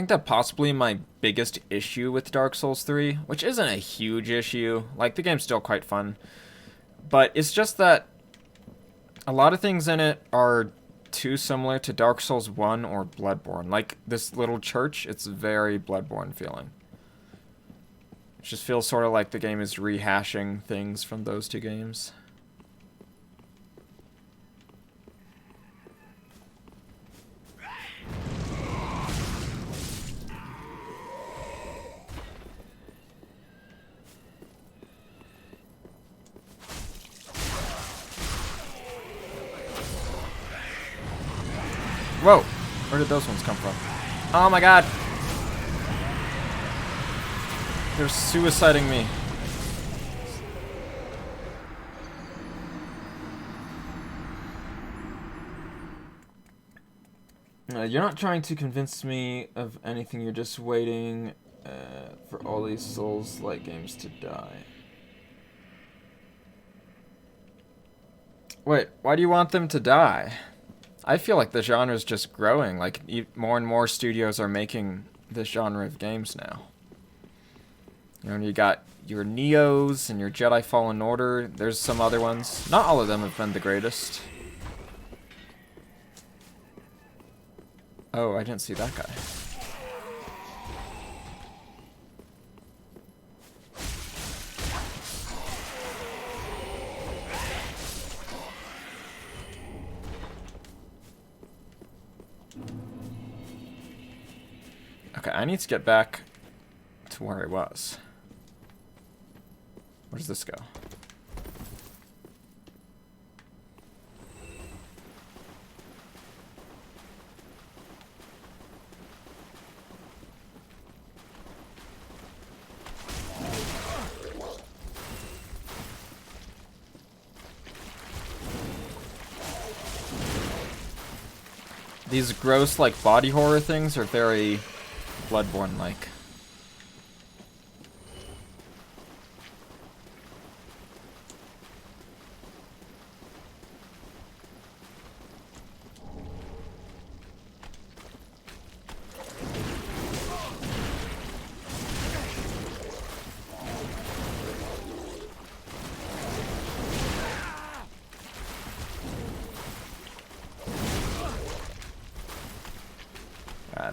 that possibly my biggest issue with Dark Souls 3, which isn't a huge issue, like the game's still quite fun, but it's just that a lot of things in it are too similar to Dark Souls 1 or Bloodborne. Like this little church, it's very Bloodborne feeling. It just feels sort of like the game is rehashing things from those two games. Whoa! Where did those ones come from? Oh my god! They're suiciding me. You're not trying to convince me of anything, you're just waiting for all these Souls-like games to die. Wait, why do you want them to die? I feel like the genre is just growing. Like, more and more studios are making this genre of games now. You know, you got your Neos and your Jedi Fallen Order. There's some other ones. Not all of them have been the greatest. Oh, I didn't see that guy. Okay, I need to get back to where I was. Where does this go? These gross, like, body horror things are very Bloodborne-like.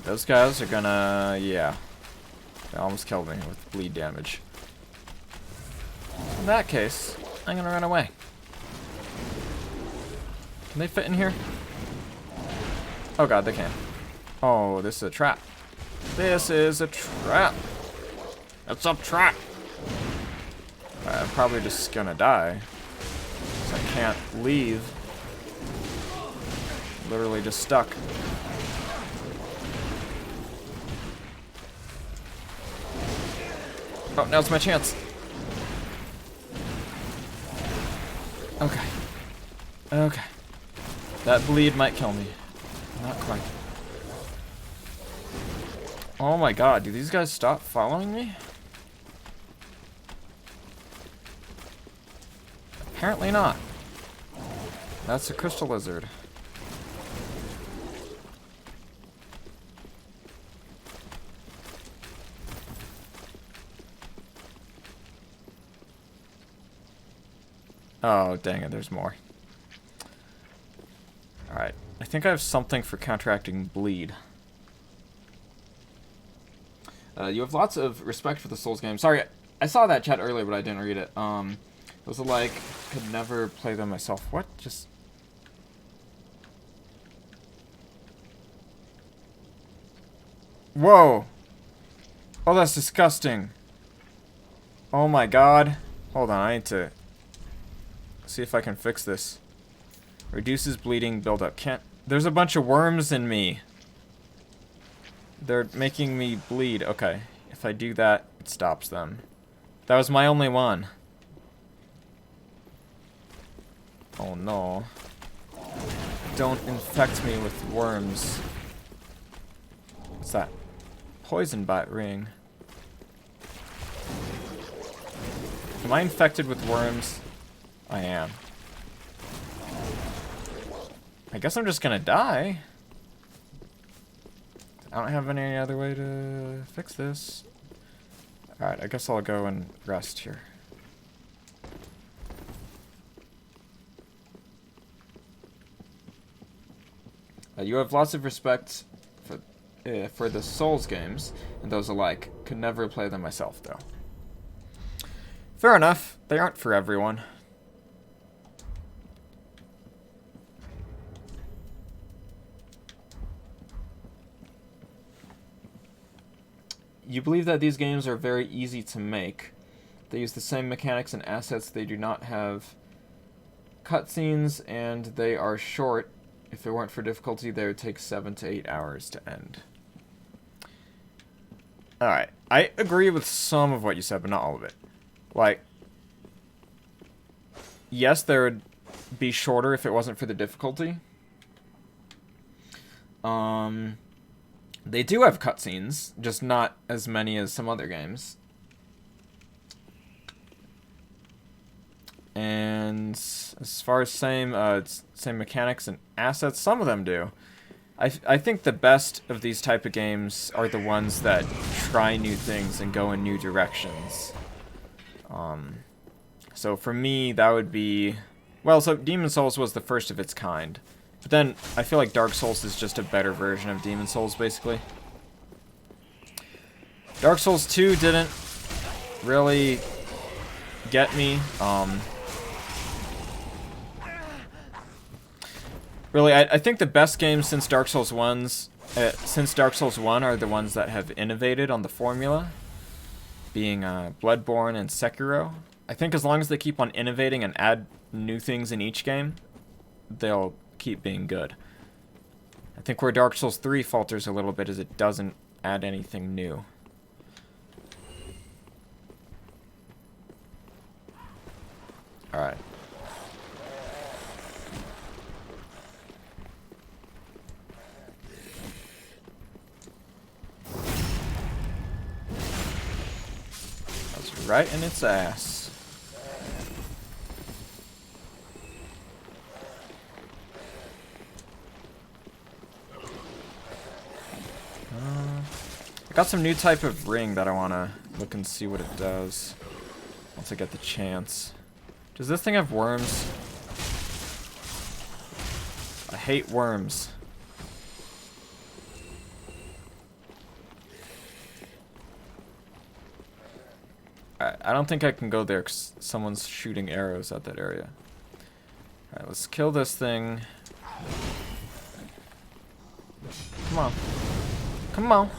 Those guys are gonna, yeah. They almost killed me with bleed damage. In that case, I'm gonna run away. Can they fit in here? Oh god, they can. Oh, this is a trap. This is a trap. It's a trap. I'm probably just gonna die. 'Cause I can't leave. Literally just stuck. Oh, now's my chance. Okay. Okay. That bleed might kill me. Not quite. Oh my god, do these guys stop following me? Apparently not. That's a crystal lizard. Oh, dang it, there's more. Alright, I think I have something for counteracting bleed. You have lots of respect for the Souls game. Sorry, I saw that chat earlier, but I didn't read it. Was it like, could never play them myself? What? Just... Whoa! Oh, that's disgusting. Oh my god. Hold on, I need to see if I can fix this. Reduces bleeding buildup. Can't... There's a bunch of worms in me. They're making me bleed. Okay. If I do that, it stops them. That was my only one. Oh no. Don't infect me with worms. What's that? Poison bite ring. Am I infected with worms? I am. I guess I'm just gonna die. I don't have any other way to fix this. Alright, I guess I'll go and rest here. You have lots of respect for the Souls games, and those alike. Could never play them myself, though. Fair enough. They aren't for everyone. You believe that these games are very easy to make. They use the same mechanics and assets. They do not have cutscenes, and they are short. If it weren't for difficulty, they would take 7 to 8 hours to end. Alright, I agree with some of what you said, but not all of it. Like, yes, there would be shorter if it wasn't for the difficulty. They do have cutscenes, just not as many as some other games. And as far as same mechanics and assets, some of them do. I think the best of these type of games are the ones that try new things and go in new directions. So for me, that would be... Well, so Demon Souls was the first of its kind. But then, I feel like Dark Souls is just a better version of Demon Souls, basically. Dark Souls 2 didn't really get me. Really, I think the best games since Dark Souls 1 are the ones that have innovated on the formula, being Bloodborne and Sekiro. I think as long as they keep on innovating and add new things in each game, they'll keep being good. I think where Dark Souls 3 falters a little bit is it doesn't add anything new. Alright. That's right in its ass. I got some new type of ring that I want to look and see what it does once I get the chance. Does this thing have worms? I hate worms. I don't think I can go there because someone's shooting arrows at that area. Alright, let's kill this thing. Come on. Come on.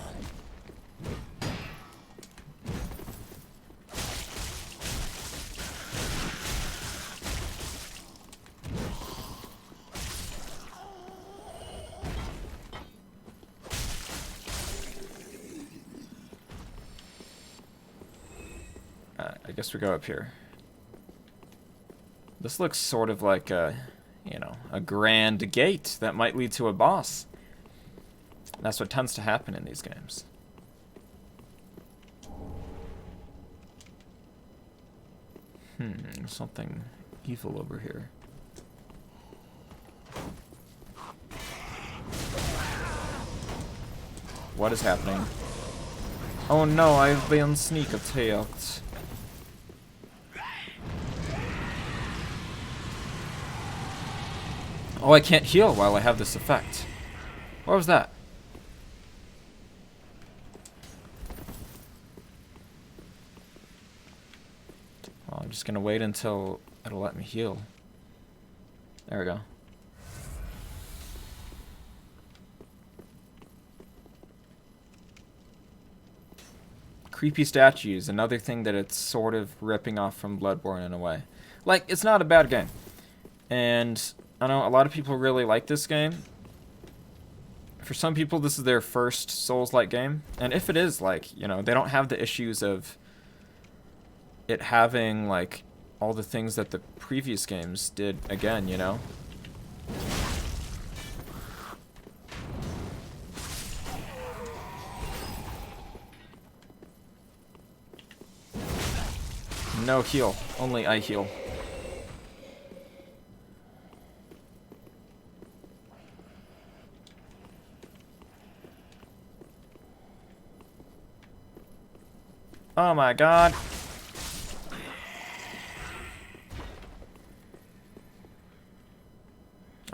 I guess we go up here. This looks sort of like a, you know, a grand gate that might lead to a boss. That's what tends to happen in these games. Something evil over here. What is happening? Oh no, I've been sneak attacked. Oh, I can't heal while I have this effect. What was that? Well, I'm just gonna wait until it'll let me heal. There we go. Creepy statues, another thing that it's sort of ripping off from Bloodborne in a way. Like, it's not a bad game. And I know a lot of people really like this game. For some people, this is their first Souls-like game. And if it is, like, you know, they don't have the issues of it having, like, all the things that the previous games did again, you know? No heal. Only I heal. Oh my god.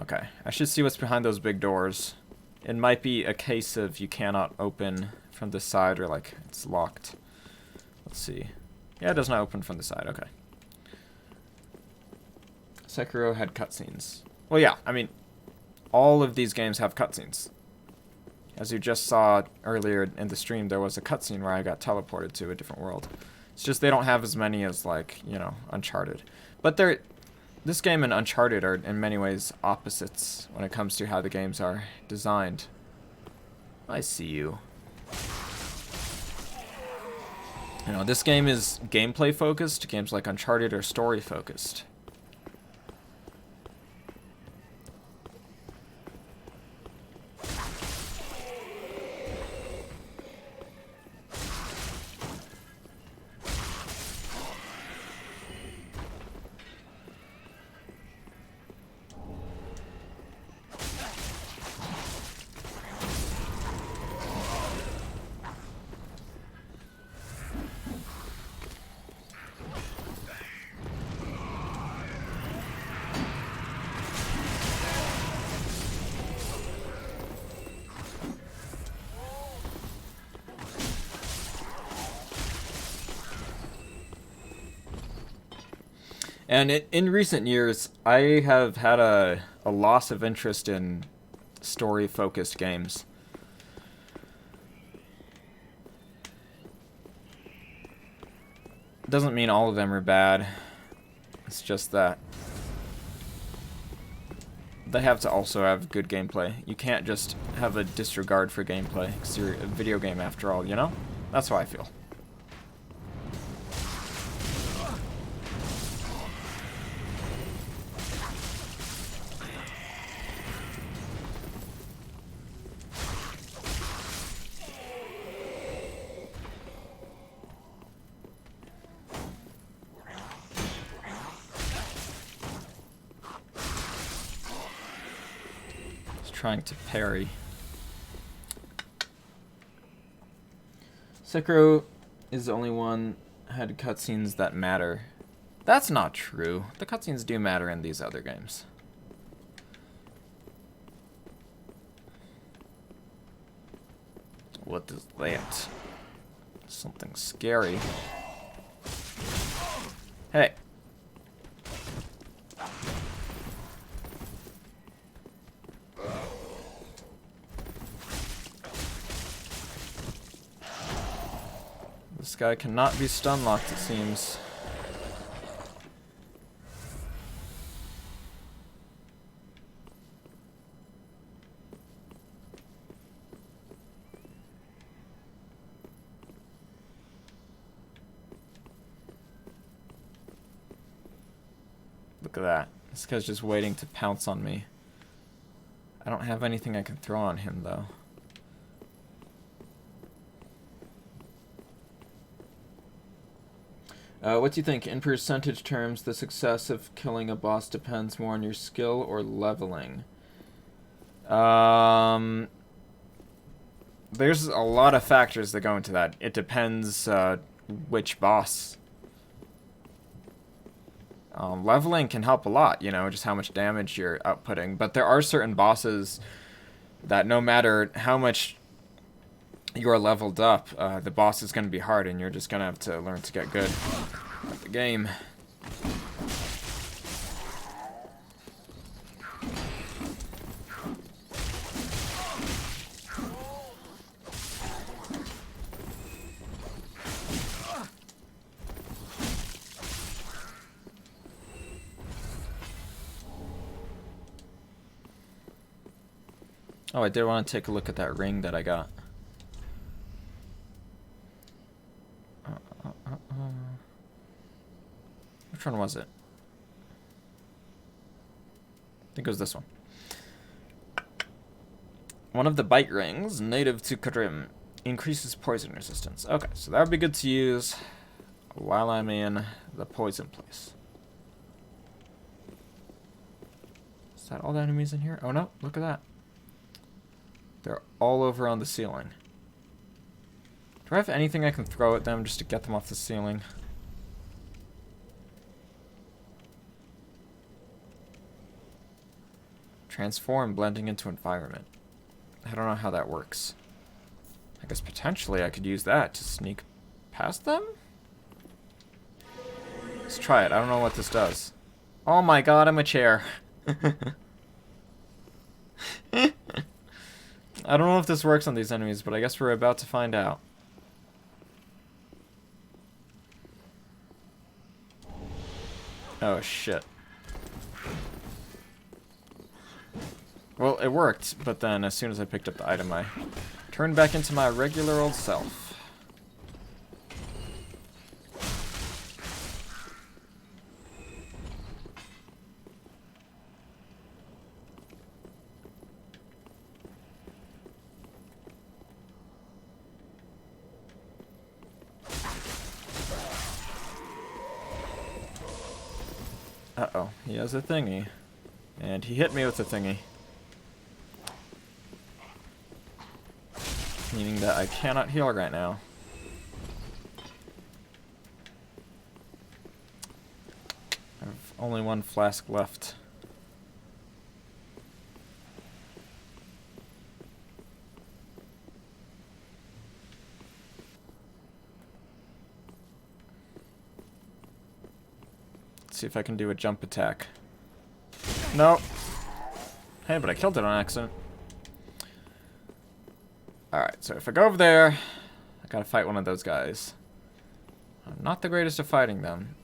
Okay, I should see what's behind those big doors. It might be a case of you cannot open from the side or like it's locked. Let's see. Yeah, it does not open from the side. Okay. Sekiro had cutscenes. Well, yeah, I mean, all of these games have cutscenes. As you just saw earlier in the stream, there was a cutscene where I got teleported to a different world. It's just they don't have as many as, like, you know, Uncharted. But this game and Uncharted are in many ways opposites when it comes to how the games are designed. I see you. You know, this game is gameplay focused. Games like Uncharted are story focused. And in recent years, I have had a loss of interest in story-focused games. Doesn't mean all of them are bad. It's just that they have to also have good gameplay. You can't just have a disregard for gameplay, because you're a video game after all, you know? That's how I feel. Trying to parry. Sekiro is the only one had cutscenes that matter. That's not true. The cutscenes do matter in these other games. What is that? Something scary. Hey. guy cannot be stun locked, it seems. Look at that. This guy's just waiting to pounce on me. I don't have anything I can throw on him, though. What do you think? In percentage terms, the success of killing a boss depends more on your skill or leveling. There's a lot of factors that go into that. It depends which boss. Leveling can help a lot, you know, just how much damage you're outputting. But there are certain bosses that no matter how much you're leveled up, the boss is going to be hard, and you're just going to have to learn to get good at the game. Oh, I did want to take a look at that ring that I got. Which one was it? I think it was this one. One of the bite rings, native to Krim, increases poison resistance. Okay, so that would be good to use while I'm in the poison place. Is that all the enemies in here? Oh no, look at that. They're all over on the ceiling. Do I have anything I can throw at them just to get them off the ceiling? Transform, blending into environment. I don't know how that works. I guess potentially I could use that to sneak past them? Let's try it. I don't know what this does. Oh my god, I'm a chair. I don't know if this works on these enemies, but I guess we're about to find out. Oh shit. Well, it worked, but then as soon as I picked up the item, I turned back into my regular old self. Uh-oh, he has a thingy. And he hit me with a thingy. Meaning that I cannot heal right now. I have only one flask left. See if I can do a jump attack. No. Hey, but I killed it on accident. Alright, so if I go over there, I gotta fight one of those guys. I'm not the greatest at fighting them.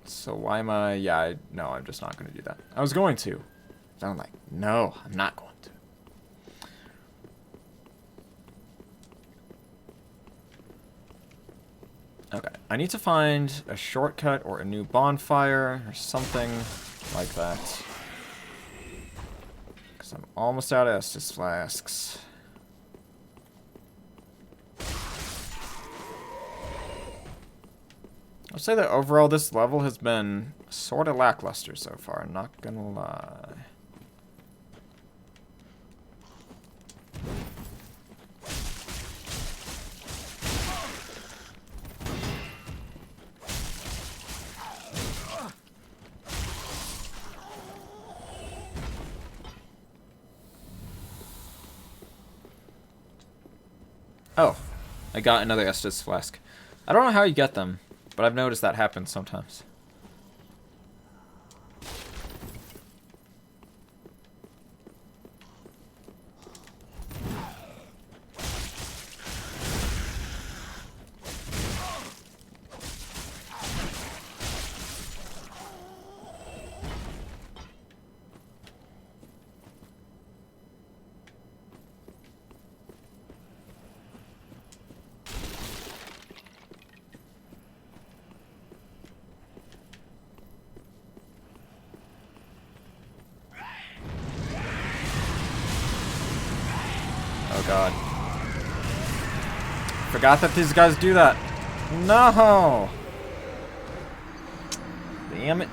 So why am I... Yeah, no, I'm just not going to do that. I was going to. So I'm like, no, I'm not going to. Okay, I need to find a shortcut or a new bonfire or something like that. Because I'm almost out of Estus flasks. I'll say that overall this level has been sort of lackluster so far, not gonna lie. Oh, I got another Estus flask. I don't know how you get them, but I've noticed that happens sometimes. Oh god. Forgot that these guys do that. No! Damn it.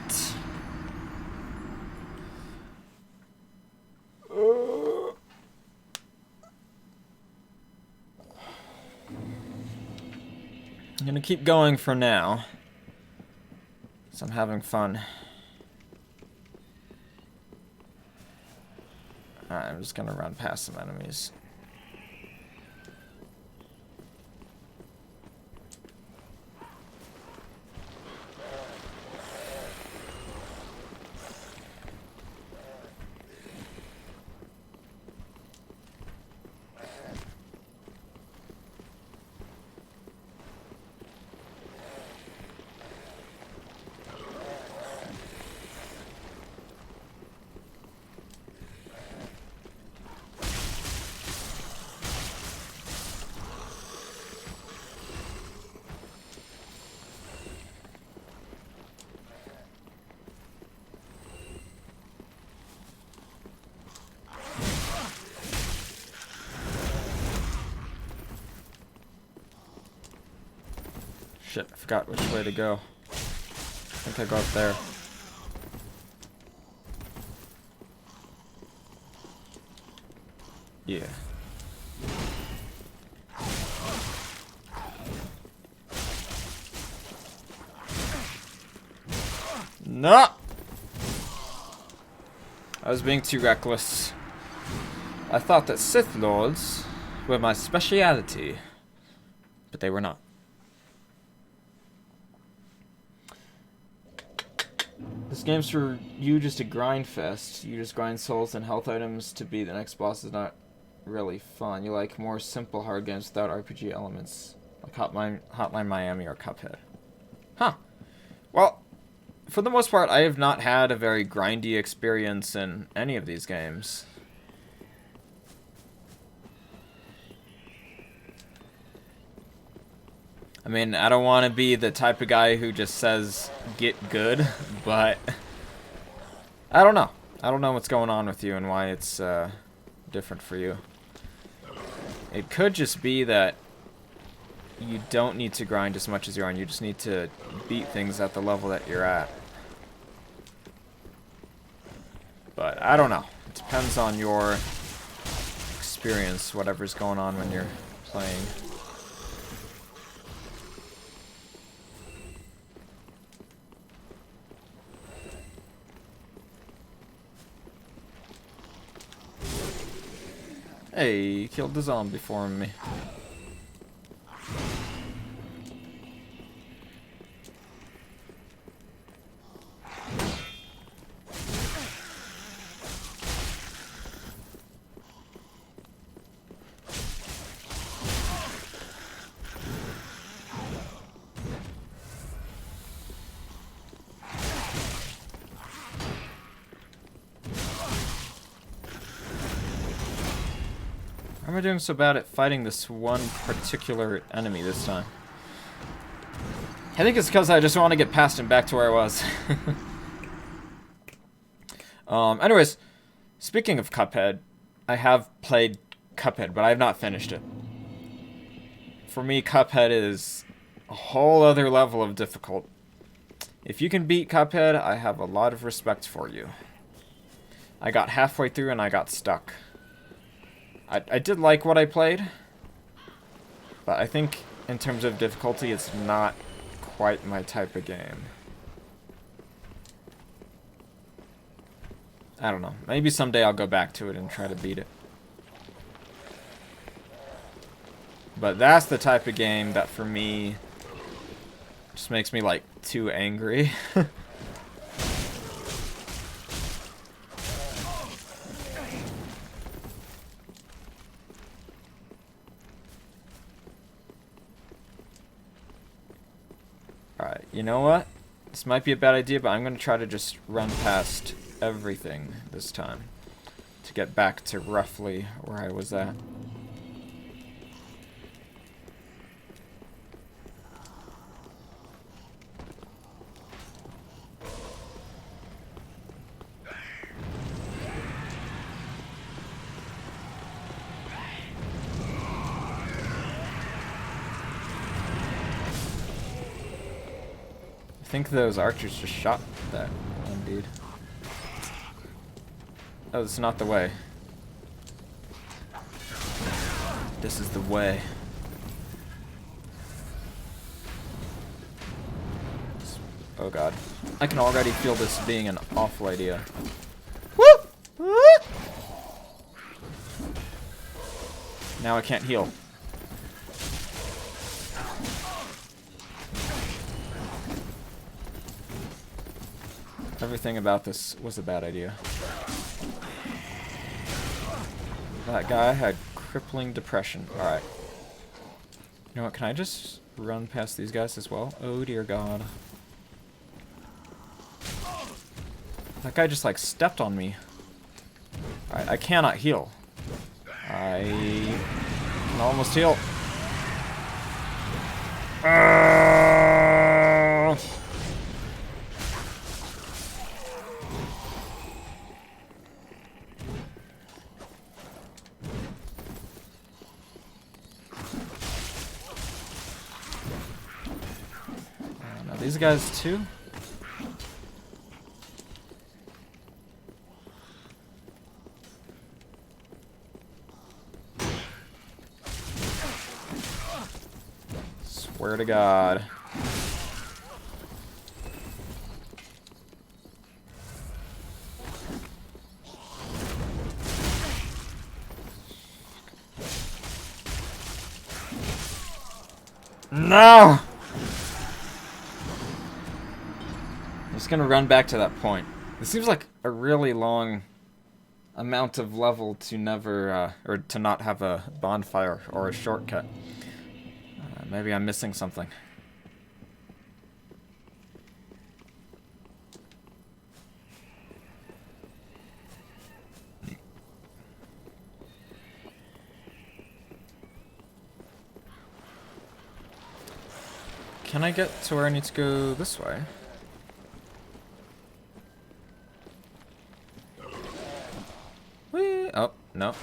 I'm gonna keep going for now. So I'm having fun. Alright, I'm just gonna run past some enemies. Shit, I forgot which way to go. I think I go up there. Yeah. No! I was being too reckless. I thought that Sith Lords were my speciality, but they were not. This game's for you just a grind fest. You just grind souls and health items to beat the next boss is not really fun. You like more simple hard games without RPG elements, like Hotline Miami or Cuphead. Huh. Well, for the most part, I have not had a very grindy experience in any of these games. I mean, I don't want to be the type of guy who just says, get good, but I don't know. I don't know what's going on with you and why it's different for you. It could just be that you don't need to grind as much as you're on. You just need to beat things at the level that you're at. But I don't know. It depends on your experience, whatever's going on when you're playing. Hey, you killed the zombie for me. How am I doing so bad at fighting this one particular enemy this time? I think it's because I just want to get past him back to where I was. Anyways, speaking of Cuphead, I have played Cuphead, but I have not finished it. For me, Cuphead is a whole other level of difficult. If you can beat Cuphead, I have a lot of respect for you. I got halfway through and I got stuck. I did like what I played, but I think in terms of difficulty, it's not quite my type of game. I don't know. Maybe someday I'll go back to it and try to beat it. But that's the type of game that for me just makes me like too angry. Alright, you know what? This might be a bad idea, but I'm going to try to just run past everything this time to get back to roughly where I was at. I think those archers just shot that one dude. Oh, this is not the way. This is the way. Oh god. I can already feel this being an awful idea. Woo! Woo! Now I can't heal. Everything about this was a bad idea. That guy had crippling depression. Alright. You know what, can I just run past these guys as well? Oh dear god. That guy just like stepped on me. Alright, I cannot heal. I can almost heal. Now these guys too? Swear to God. No! I'm just gonna run back to that point. This seems like a really long amount of level to never, or to not have a bonfire or a shortcut. Maybe I'm missing something. Can I get to where I need to go this way? Whee! Oh, no.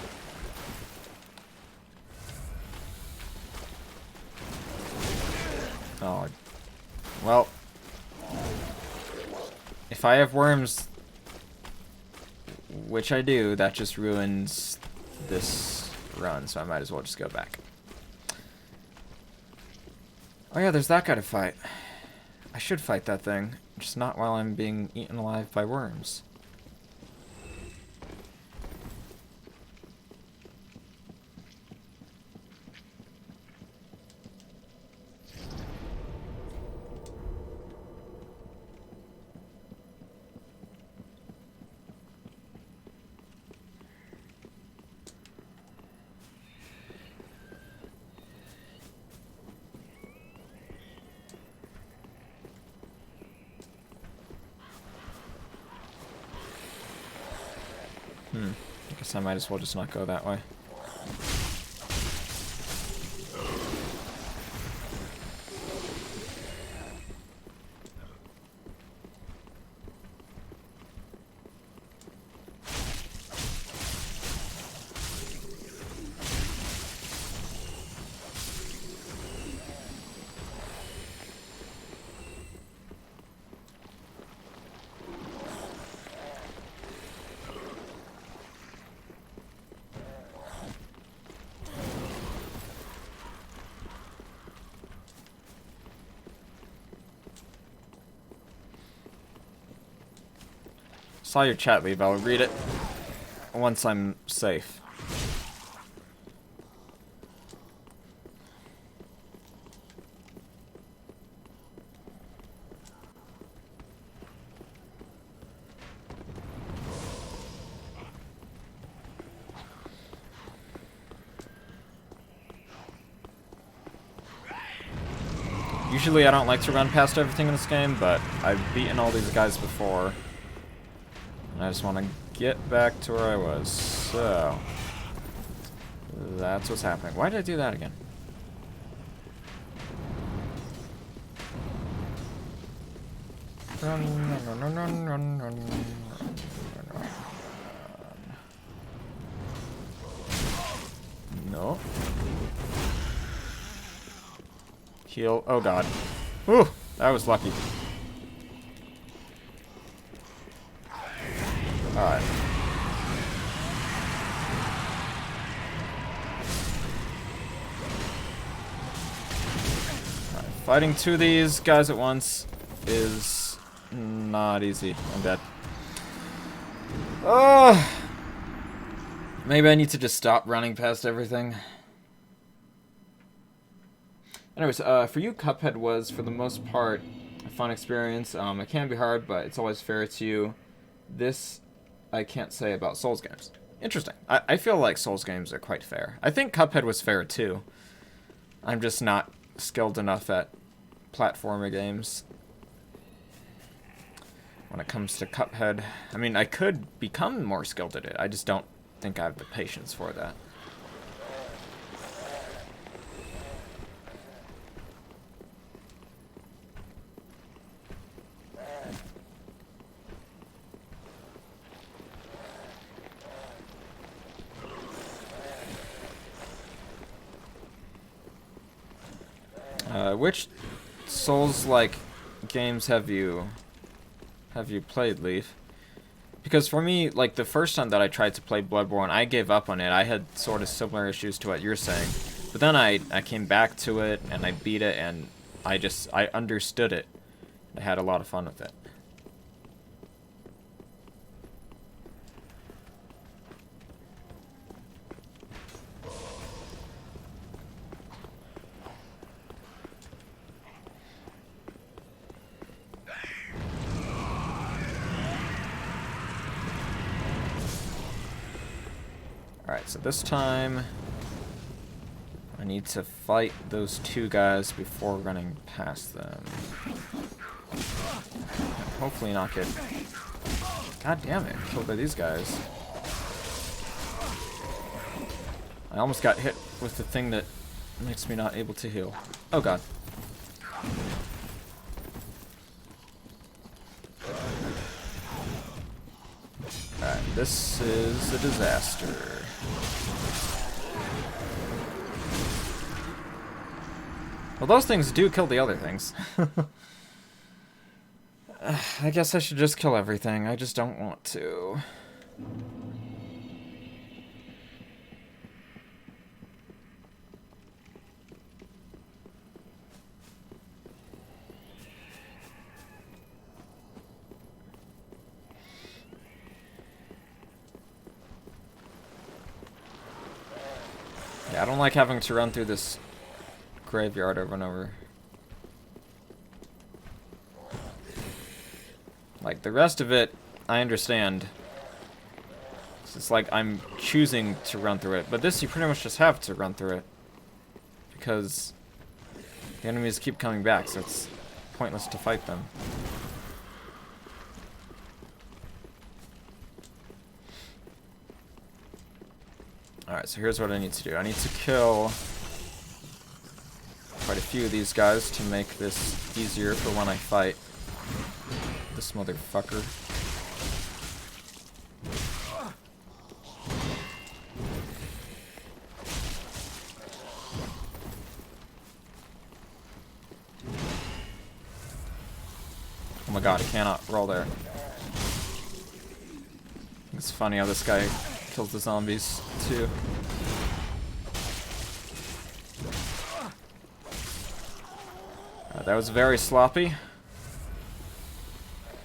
Oh, well, if I have worms, which I do, that just ruins this run, so I might as well just go back. Oh yeah, there's that guy to fight. I should fight that thing, just not while I'm being eaten alive by worms. I guess I might as well just not go that way. Saw your chat, Leave. I'll read it once I'm safe. Usually I don't like to run past everything in this game, but I've beaten all these guys before. And I just want to get back to where I was. So, that's what's happening. Why did I do that again? Run, run, run, run, run, run, run. No. Heal. Oh god. Ooh, that was lucky. Alright. Fighting two of these guys at once is not easy. I'm dead. Maybe I need to just stop running past everything. Anyways, for you, Cuphead was, for the most part, a fun experience. It can be hard, but it's always fair to you. This, I can't say about Souls games. Interesting. I feel like Souls games are quite fair. I think Cuphead was fair, too. I'm just not skilled enough at platformer games when it comes to Cuphead. I mean, I could become more skilled at it. I just don't think I have the patience for that. Which Souls-like games have you played, Leaf? Because for me, like, the first time that I tried to play Bloodborne, I gave up on it. I had sort of similar issues to what you're saying. But then I came back to it, and I beat it, and I understood it. I had a lot of fun with it. Alright, so this time I need to fight those two guys before running past them. Hopefully not get... God damn it, killed by these guys. I almost got hit with the thing that makes me not able to heal. Oh god. Alright, this is a disaster. Well, those things do kill the other things. I guess I should just kill everything. I just don't want to. Yeah, I don't like having to run through this graveyard over and over. Like, the rest of it, I understand. It's like I'm choosing to run through it. But this, you pretty much just have to run through it. Because the enemies keep coming back, so it's pointless to fight them. Alright, so here's what I need to do. I need to kill quite a few of these guys to make this easier for when I fight this motherfucker. Oh my god, I cannot roll there. It's funny how this guy kills the zombies too. That was very sloppy,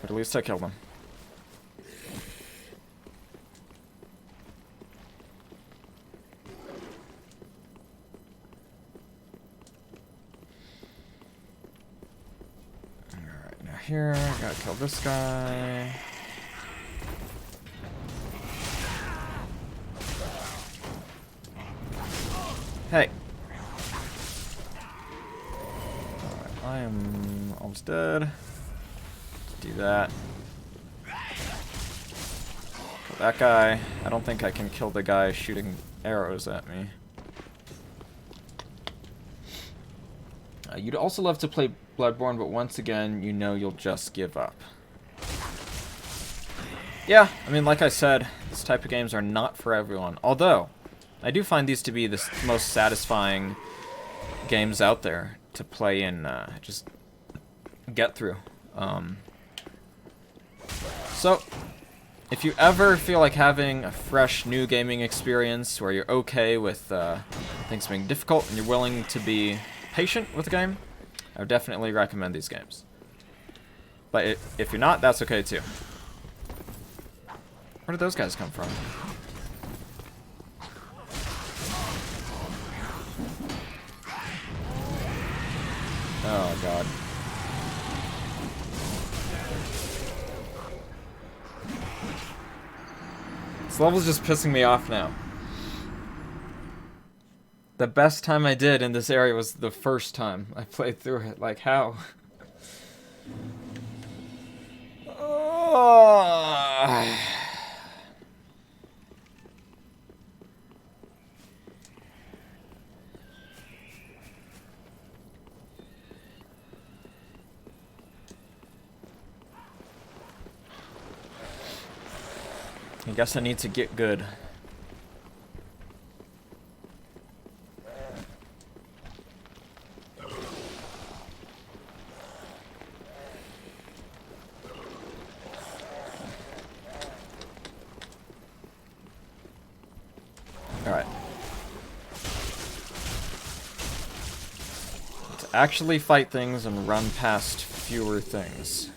but at least I killed him. Alright, now here, I gotta kill this guy. Hey! I am almost dead. Let's do that. Kill that guy. I don't think I can kill the guy shooting arrows at me. You'd also love to play Bloodborne, but once again, you know you'll just give up. Yeah, I mean, like I said, this type of games are not for everyone. Although, I do find these to be the most satisfying games out there to play and just get through. So, if you ever feel like having a fresh new gaming experience where you're okay with things being difficult and you're willing to be patient with the game, I would definitely recommend these games. But if you're not, that's okay too. Where did those guys come from? Oh god. This level's just pissing me off now. The best time I did in this area was the first time I played through it. Like, how? Oh. I guess I need to get good. Alright. To actually fight things and run past fewer things.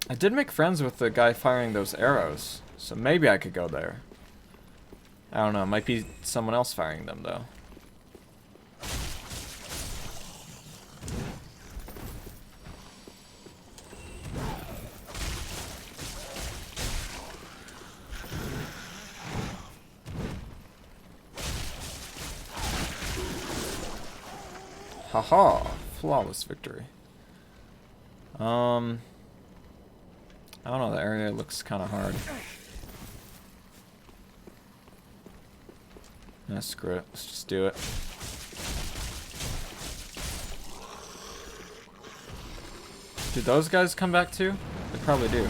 I did make friends with the guy firing those arrows, so maybe I could go there. I don't know, it might be someone else firing them though. Haha, flawless victory. I don't know, the area looks kind of hard. Nah, screw it. Let's just do it. Do those guys come back too? They probably do.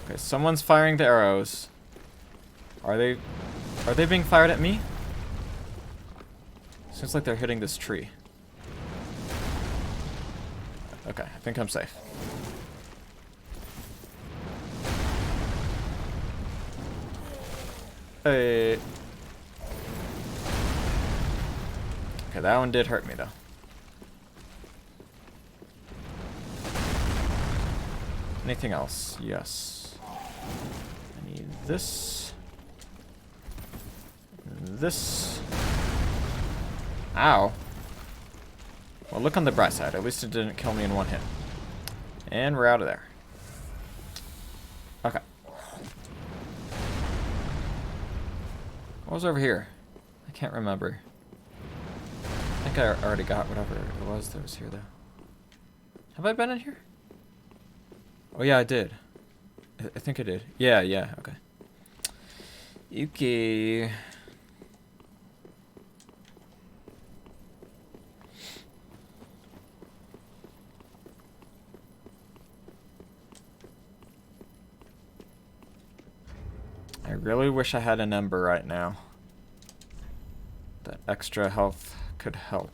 Okay, someone's firing the arrows. Are they being fired at me? Seems like they're hitting this tree. Okay, I think I'm safe. Hey. Okay, that one did hurt me though. Anything else? Yes. I need this. This. Ow. Well, look on the bright side. At least it didn't kill me in one hit. And we're out of there. Okay. What was over here? I can't remember. I think I already got whatever it was that was here, though. Have I been in here? Oh, yeah, I did. I think I did. Yeah, okay. Okay. I really wish I had an ember right now. That extra health could help.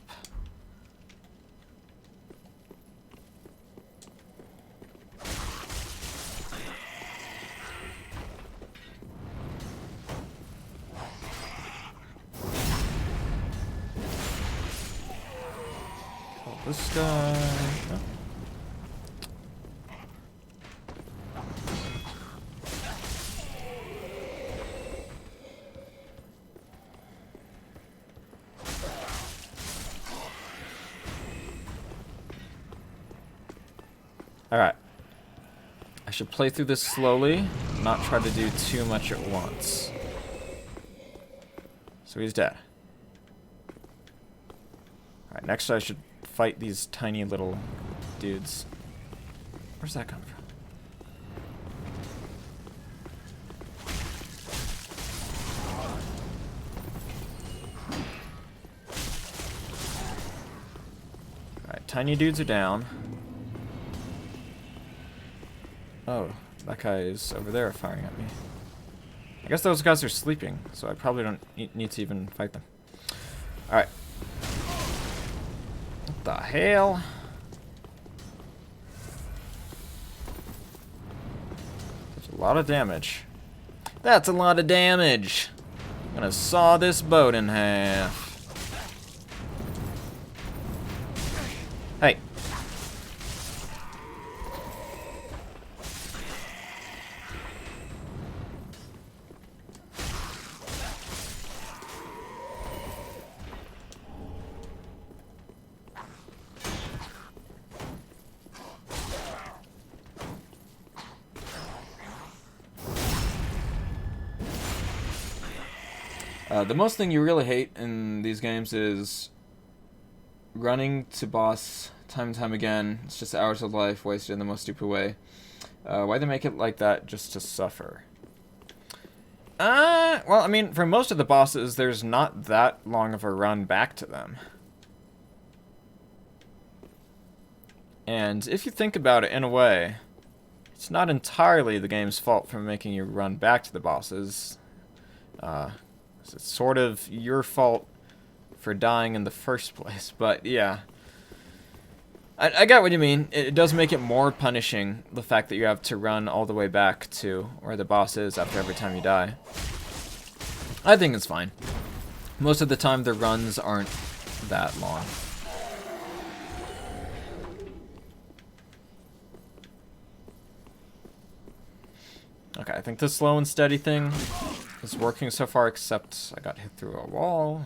Oh, this guy. No. Alright. I should play through this slowly, not try to do too much at once. So he's dead. Alright, next I should fight these tiny little dudes. Where's that coming from? Alright, tiny dudes are down. Oh, that guy is over there firing at me. I guess those guys are sleeping, so I probably don't need to even fight them. Alright. What the hell? That's a lot of damage. That's a lot of damage. I'm gonna saw this boat in half. Hey. The most thing you really hate in these games is running to boss time and time again. It's just hours of life wasted in the most stupid way. Why they make it like that just to suffer? Well, I mean, for most of the bosses, there's not that long of a run back to them. And if you think about it in a way, it's not entirely the game's fault for making you run back to the bosses. It's sort of your fault for dying in the first place, but yeah. I got what you mean. It does make it more punishing, the fact that you have to run all the way back to where the boss is after every time you die. I think it's fine. Most of the time the runs aren't that long. Okay, I think the slow and steady thing is working so far, except I got hit through a wall.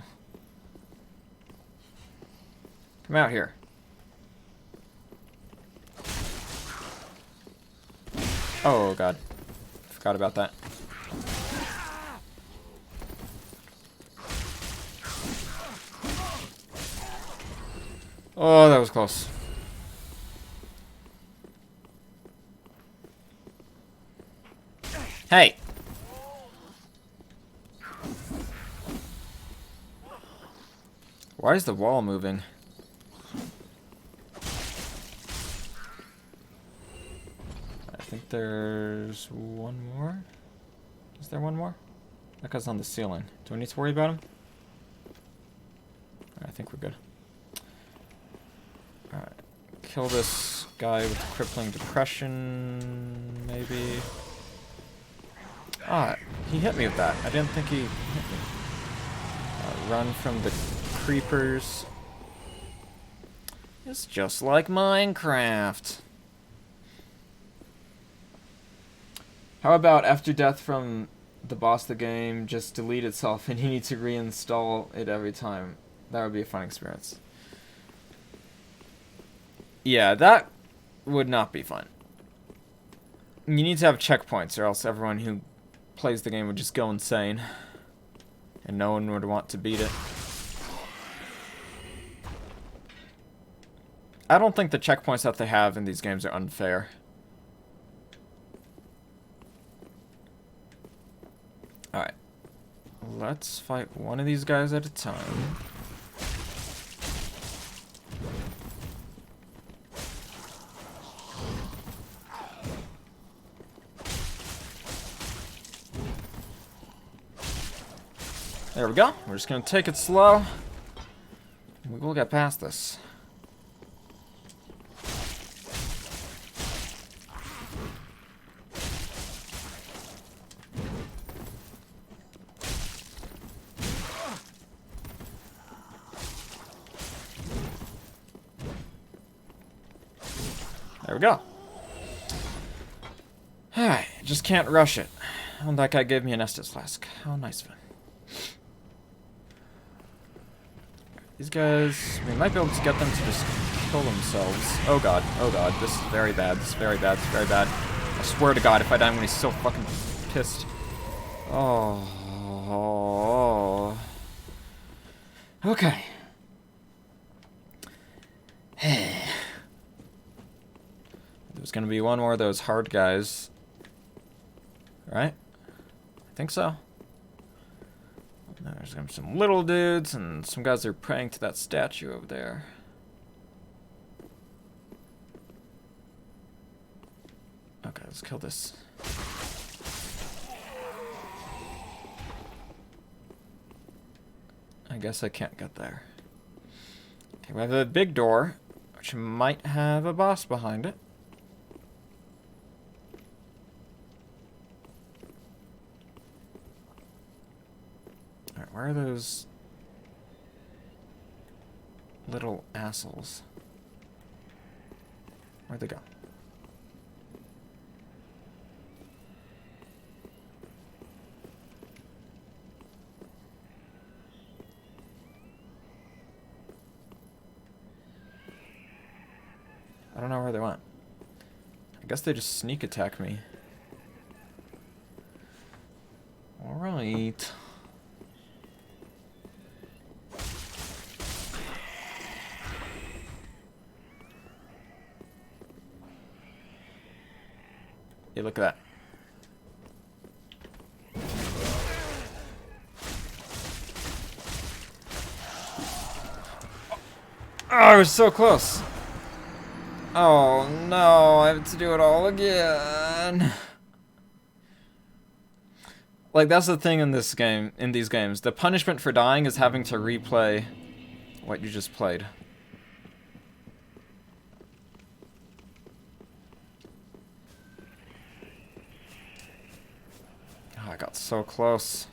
Come out here. Oh, God. Forgot about that. Oh, that was close. Hey! Why is the wall moving? I think there's one more. Is there one more? That guy's on the ceiling. Do I need to worry about him? I think we're good. Alright. Kill this guy with crippling depression, maybe. Ah, he hit me with that. I didn't think he hit me. Run from the creepers. It's just like Minecraft. How about after death from the boss of the game, just delete itself and you need to reinstall it every time? That would be a fun experience. Yeah, that would not be fun. You need to have checkpoints or else everyone who plays the game would just go insane. And no one would want to beat it. I don't think the checkpoints that they have in these games are unfair. Alright. Let's fight one of these guys at a time. There we go. We're just going to take it slow. We will get past this. There we go. Alright, just can't rush it. Oh, that guy gave me an Estus flask. How nice of him. These guys, we might be able to get them to just kill themselves. Oh god, this is very bad, this is very bad, this is very bad. I swear to god, if I die I'm gonna be so fucking pissed. Oh. Okay. There's gonna be one more of those hard guys. Right? I think so. There's gonna be some little dudes and some guys that are praying to that statue over there. Okay, let's kill this. I guess I can't get there. Okay, we have a big door, which might have a boss behind it. Where are those little assholes? Where'd they go? I don't know where they went. I guess they just sneak attack me. Alright. Hey, look at that. Oh, I was so close. Oh no, I have to do it all again. Like, that's the thing in this game, in these games. The punishment for dying is having to replay what you just played. Oh, I got so close.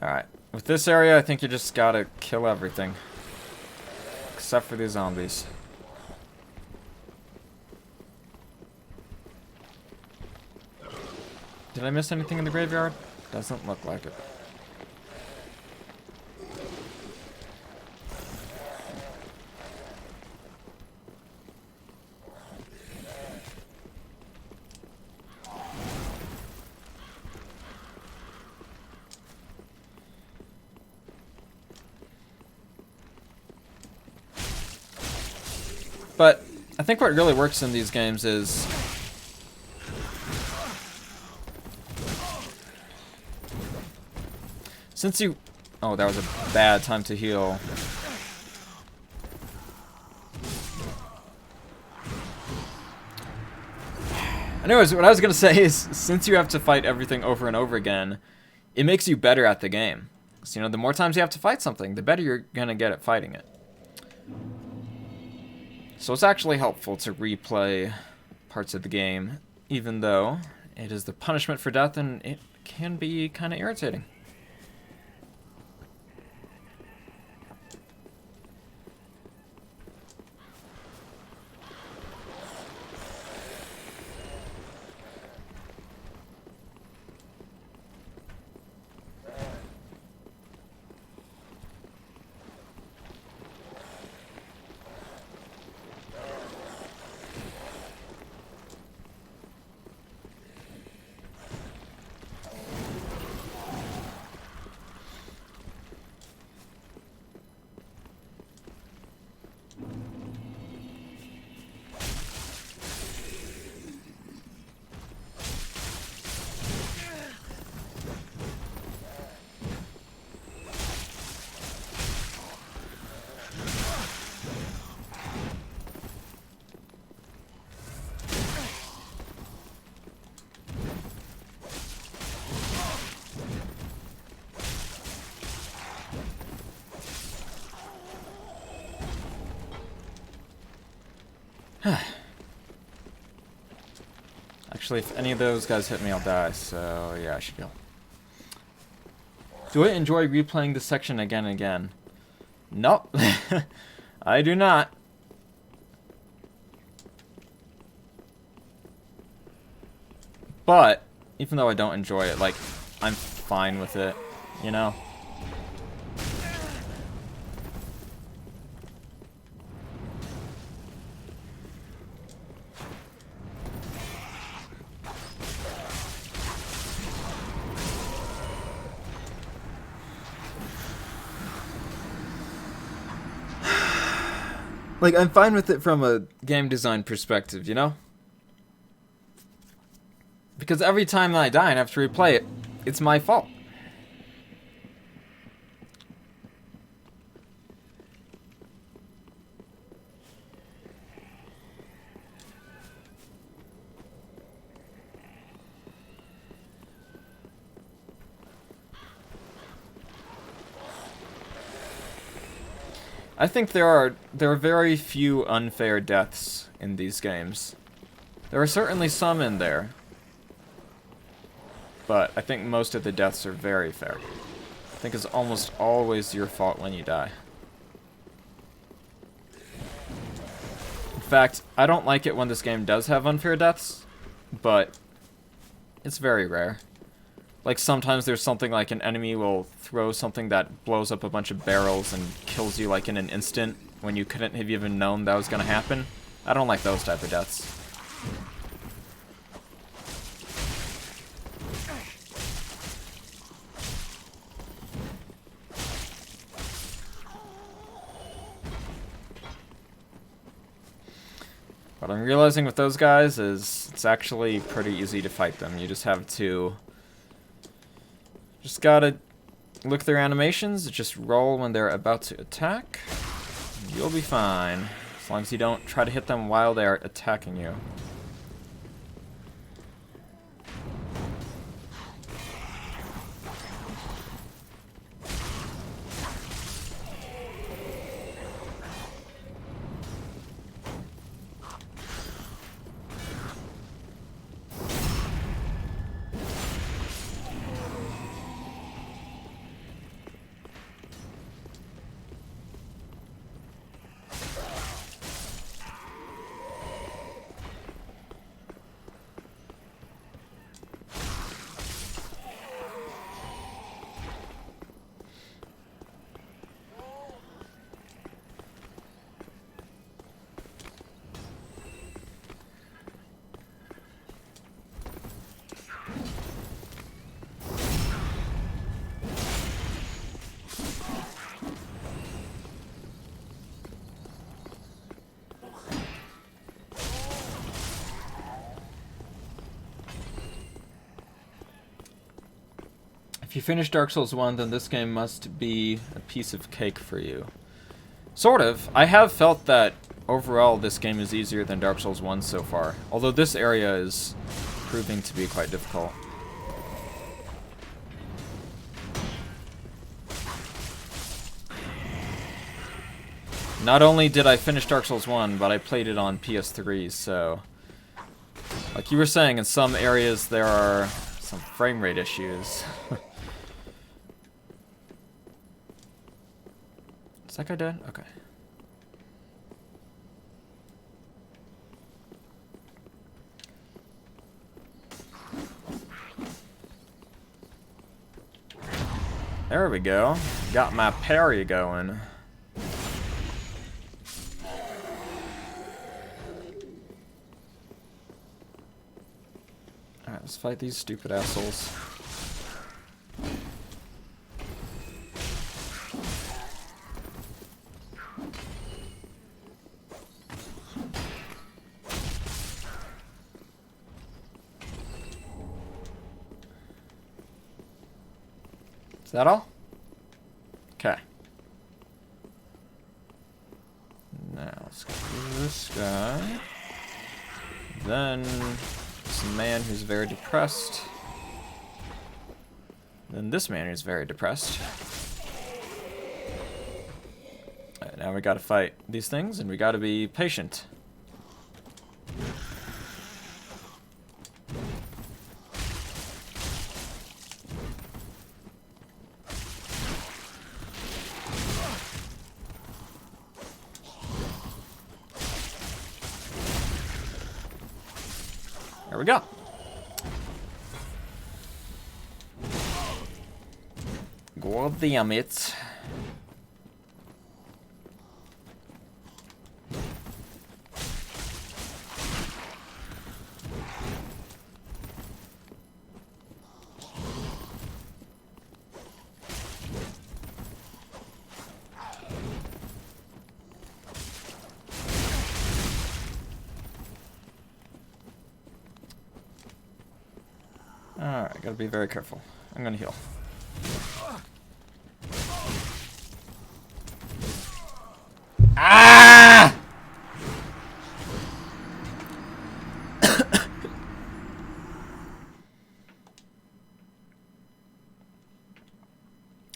Alright. With this area, I think you just gotta kill everything. Except for these zombies. Did I miss anything in the graveyard? Doesn't look like it. But I think what really works in these games is since you... Oh, that was a bad time to heal. Anyways, what I was going to say is, since you have to fight everything over and over again, it makes you better at the game. So, you know, the more times you have to fight something, the better you're going to get at fighting it. So it's actually helpful to replay parts of the game, even though it is the punishment for death and it can be kind of irritating. Actually, if any of those guys hit me, I'll die, so yeah, I should go. Do I enjoy replaying this section again and again? Nope. I do not. But, even though I don't enjoy it, like, I'm fine with it, you know? Like, I'm fine with it from a game design perspective, you know? Because every time I die and have to replay it, it's my fault. I think there are very few unfair deaths in these games. There are certainly some in there. but I think most of the deaths are very fair. I think it's almost always your fault when you die. In fact, I don't like it when this game does have unfair deaths, but it's very rare. Like, sometimes there's something like an enemy will throw something that blows up a bunch of barrels and kills you, like, in an instant when you couldn't have even known that was going to happen. I don't like those type of deaths. What I'm realizing with those guys is it's actually pretty easy to fight them. You just have to... just gotta look their animations, just roll when they're about to attack. You'll be fine. As long as you don't try to hit them while they're attacking you. If you finish Dark Souls 1, then this game must be a piece of cake for you. Sort of. I have felt that overall this game is easier than Dark Souls 1 so far, although this area is proving to be quite difficult. Not only did I finish Dark Souls 1, but I played it on PS3, so... like you were saying, in some areas there are some frame rate issues. Is that guy dead? Okay. There we go. Got my parry going. Alright, let's fight these stupid assholes. Is that all? Okay. Now, let's go through this guy. Then, this man who's very depressed. Then this man who's very depressed. Alright, now we gotta fight these things, and we gotta be patient. There we go. God damn it. Alright, gotta be very careful. I'm gonna heal. Ah!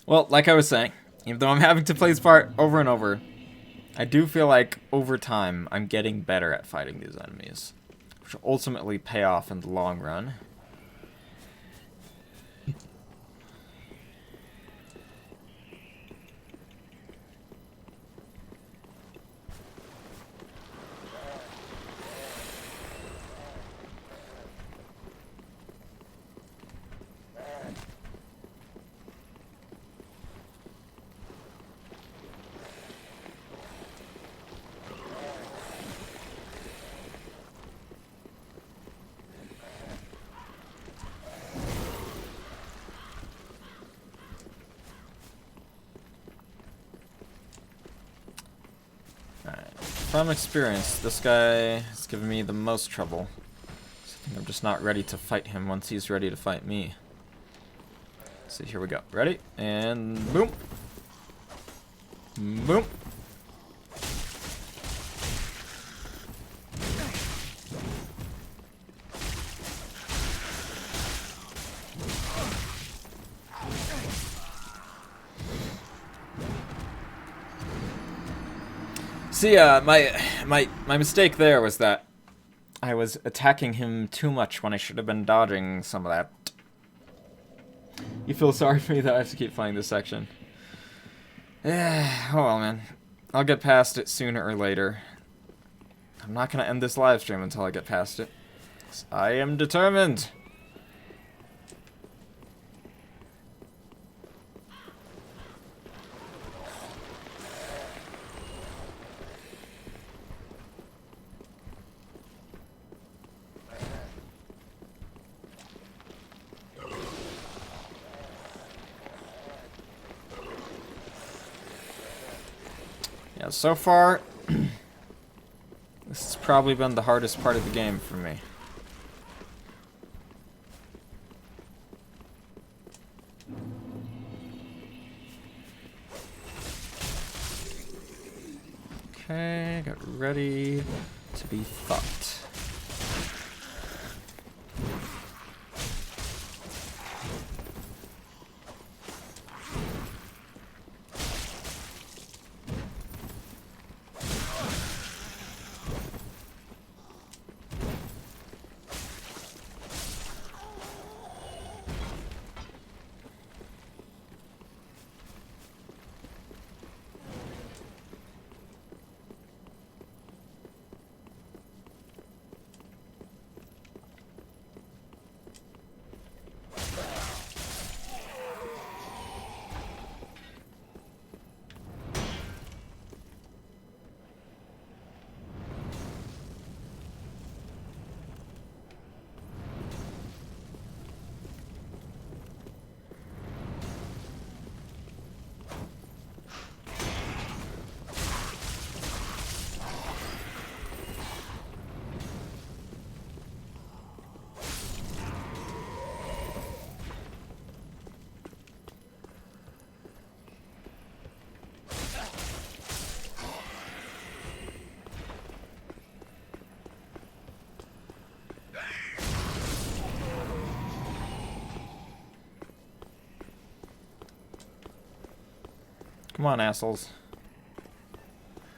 Well, like I was saying, even though I'm having to play this part over and over, I do feel like over time I'm getting better at fighting these enemies, which will ultimately pay off in the long run. from experience, this guy has given me the most trouble. So I think I'm just not ready to fight him once he's ready to fight me. So here we go. Ready? And boom. Boom. See, my mistake there was that I was attacking him too much when I should have been dodging some of that. You feel sorry for me that I have to keep playing this section. Yeah, oh well, man. I'll get past it sooner or later. I'm not gonna end this live stream until I get past it. I am determined. Yeah, so far, this has probably been the hardest part of the game for me. Okay, got ready to be fucked. Come on, assholes.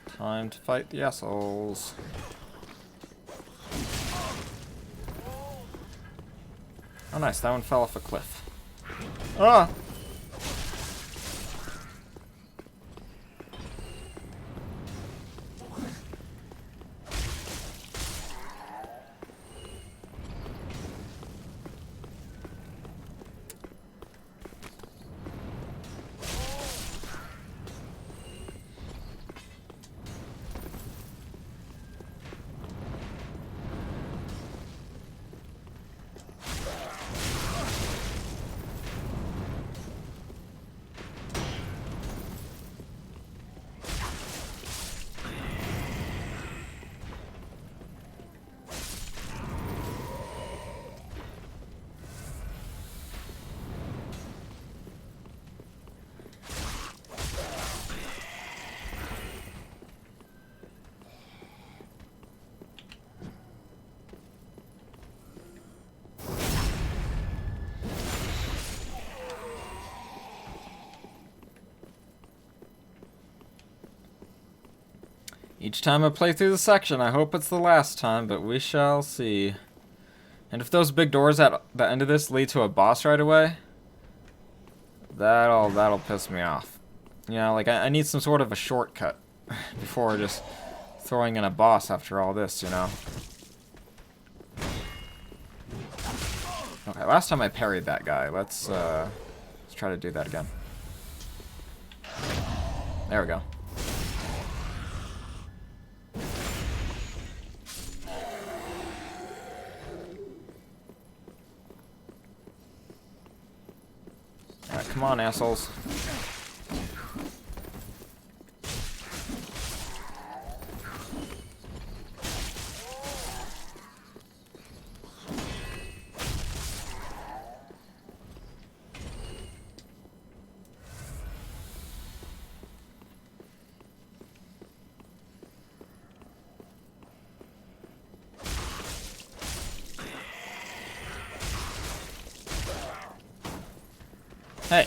Time to fight the assholes. Oh nice, that one fell off a cliff. Ah! Each time I play through the section, I hope it's the last time, but we shall see. And if those big doors at the end of this lead to a boss right away, that'll piss me off. You know, like I need some sort of a shortcut before just throwing in a boss after all this, you know. Okay, last time I parried that guy. Let's try to do that again. There we go. Alright, come on, assholes. Hey,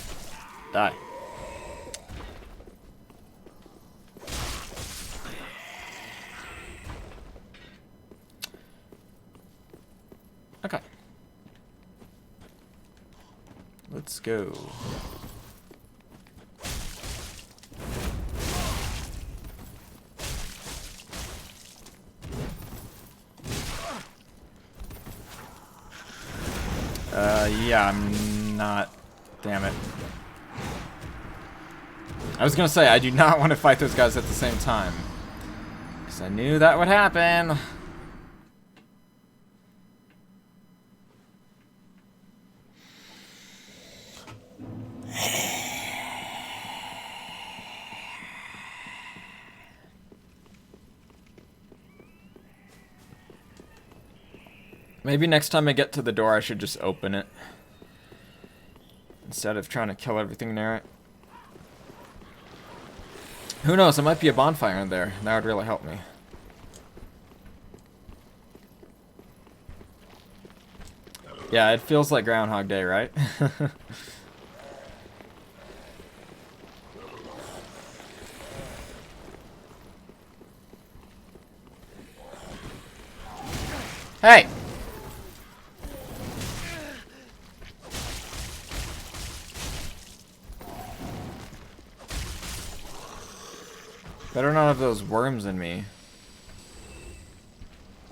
die. Okay. Let's go. Yeah, I'm not. Damn it. I was gonna say, I do not want to fight those guys at the same time. Because I knew that would happen. Maybe next time I get to the door, I should just open it. Instead of trying to kill everything near it. Who knows, there might be a bonfire in there. That would really help me. Yeah, it feels like Groundhog Day, right? Hey! Better not have those worms in me.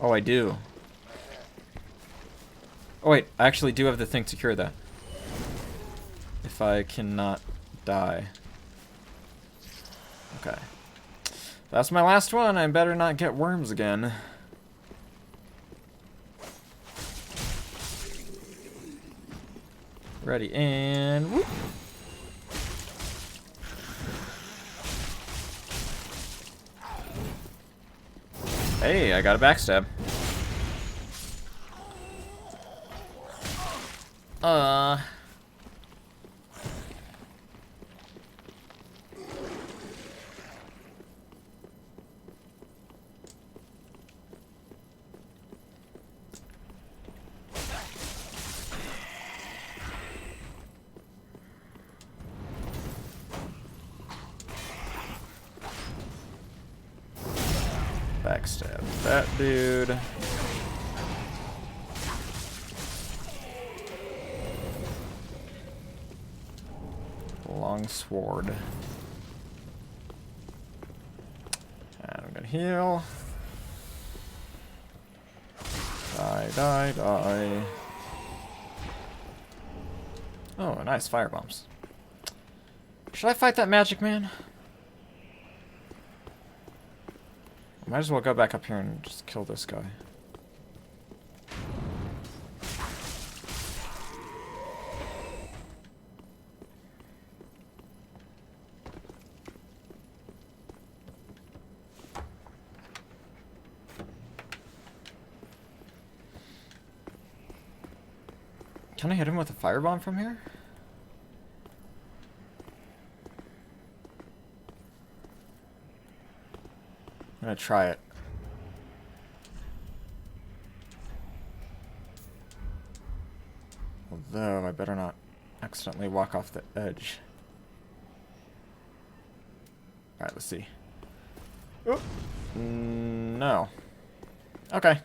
Oh, I do. Oh wait, I actually do have the thing to cure that. If I cannot die. Okay. That's my last one. I better not get worms again. Ready, and whoop. Hey, I got a backstab. Backstab that dude. Long sword. And I'm gonna heal. Die, die, die. Oh, nice fire bombs. Should I fight that magic man? Might as well go back up here and just kill this guy. Can I hit him with a firebomb from here? I'm gonna try it. Although, I better not accidentally walk off the edge. Alright, let's see. Oop. No. Okay.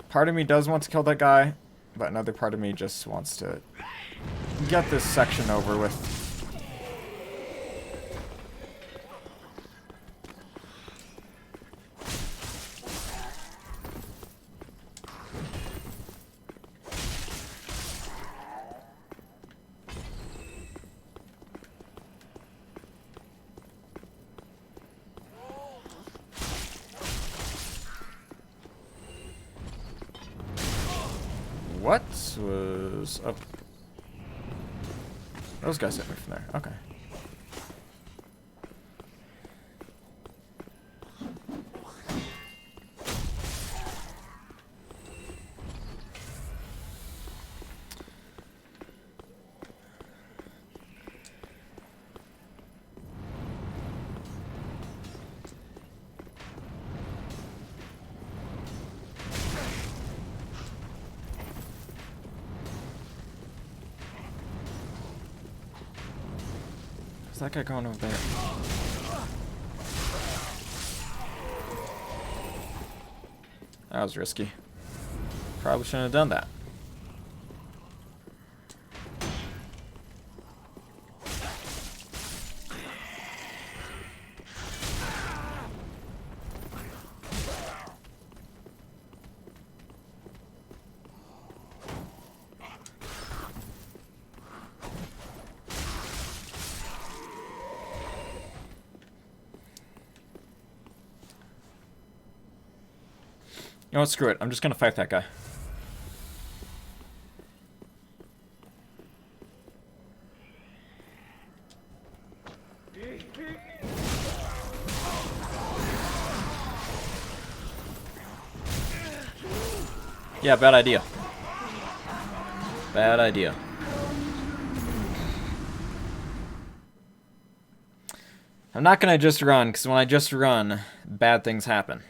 Part of me does want to kill that guy, but another part of me just wants to get this section over with. What was up? Those guys hit me from there. Okay. that guy going over there? That was risky. Probably shouldn't have done that. You know what, screw it. I'm just gonna fight that guy. Yeah, bad idea. Bad idea. I'm not gonna just run, because when I just run, bad things happen.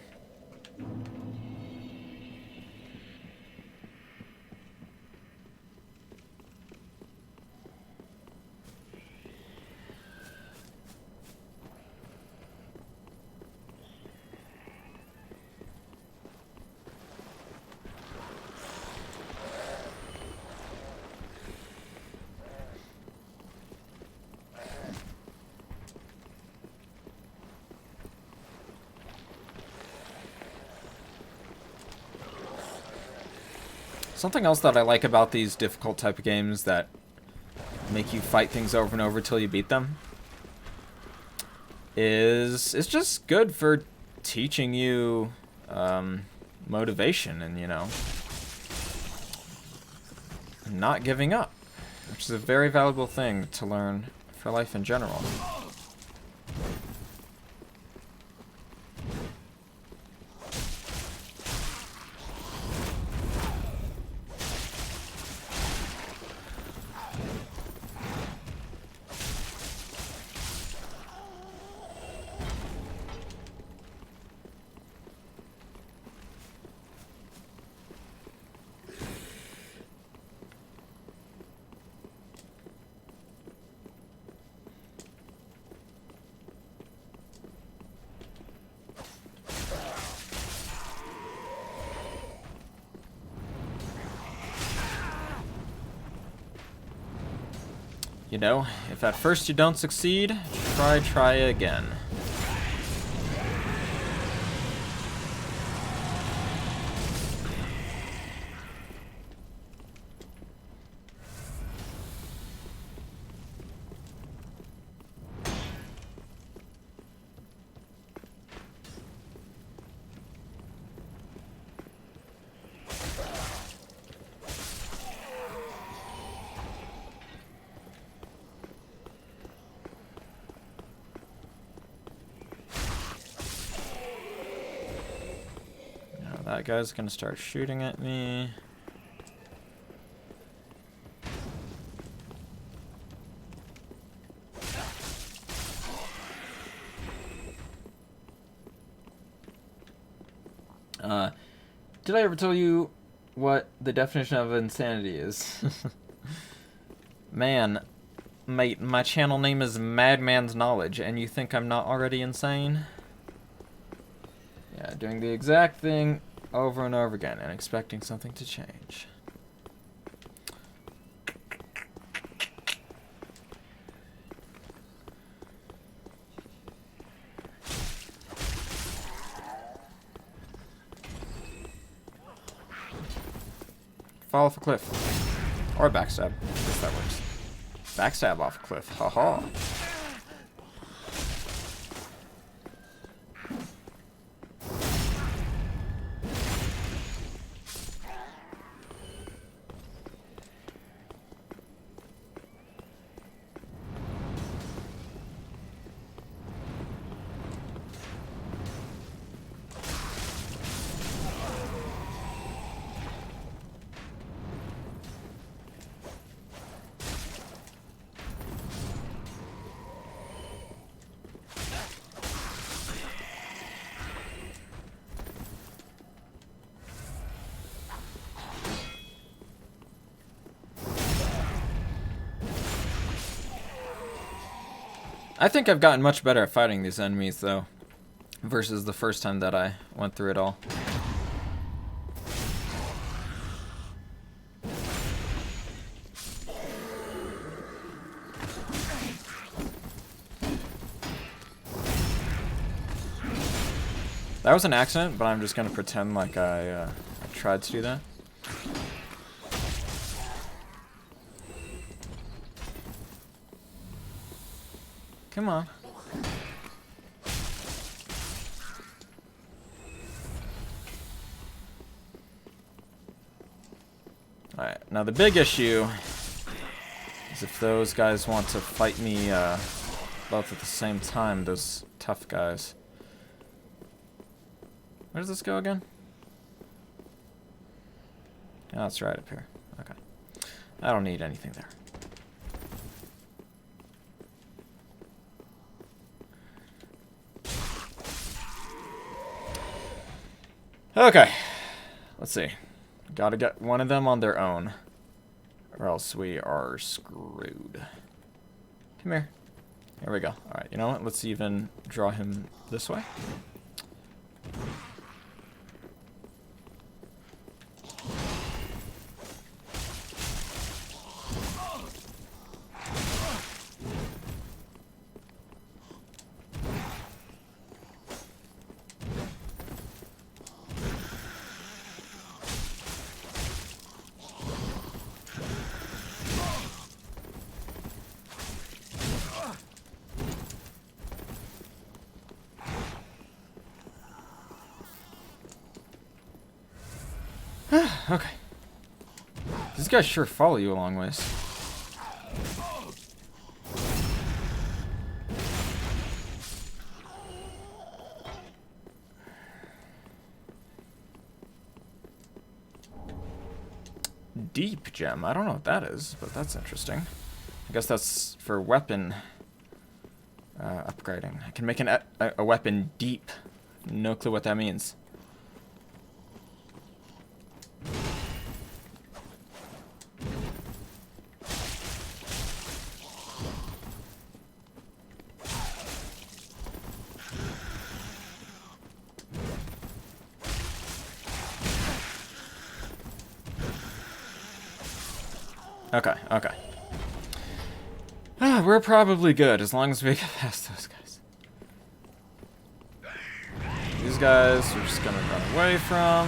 Something else that I like about these difficult type of games that make you fight things over and over till you beat them is it's just good for teaching you motivation and, you know, not giving up, which is a very valuable thing to learn for life in general. You know, if at first you don't succeed, try again. That guy's gonna start shooting at me. Did I ever tell you what the definition of insanity is? Man, mate, my channel name is Madman's Knowledge, and you think I'm not already insane? Yeah, doing the exact thing over and over again and expecting something to change. Fall off a cliff. Or backstab, if that works. Backstab off a cliff, haha. I think I've gotten much better at fighting these enemies, though, versus the first time that I went through it all. That was an accident, but I'm just gonna pretend like I tried to do that. Come on. Alright, now the big issue is if those guys want to fight me both at the same time, those tough guys. Where does this go again? Oh, it's right up here. Okay. I don't need anything there. Okay. Let's see. Gotta get one of them on their own, or else we are screwed. Come here. Here we go. Alright, you know what? Let's even draw him this way. Okay. These guys sure follow you a long ways. Deep gem. I don't know what that is, but that's interesting. I guess that's for weapon upgrading. I can make a weapon deep. No clue what that means. Okay, okay. We're probably good as long as we get past those guys. These guys we're just gonna run away from.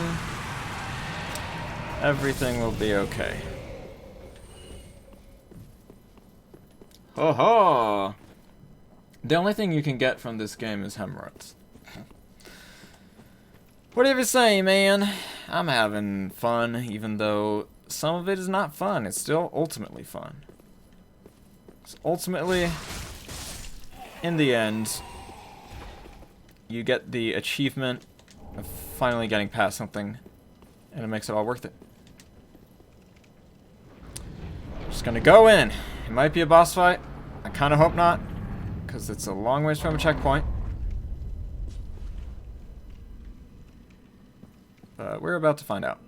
Everything will be okay. Ho ho! The only thing you can get from this game is hemorrhoids. Whatever you say, man. I'm having fun, even though some of it is not fun. It's still ultimately fun. So ultimately, in the end, you get the achievement of finally getting past something, and it makes it all worth it. Just gonna go in. It might be a boss fight. I kind of hope not, because it's a long ways from a checkpoint. But we're about to find out.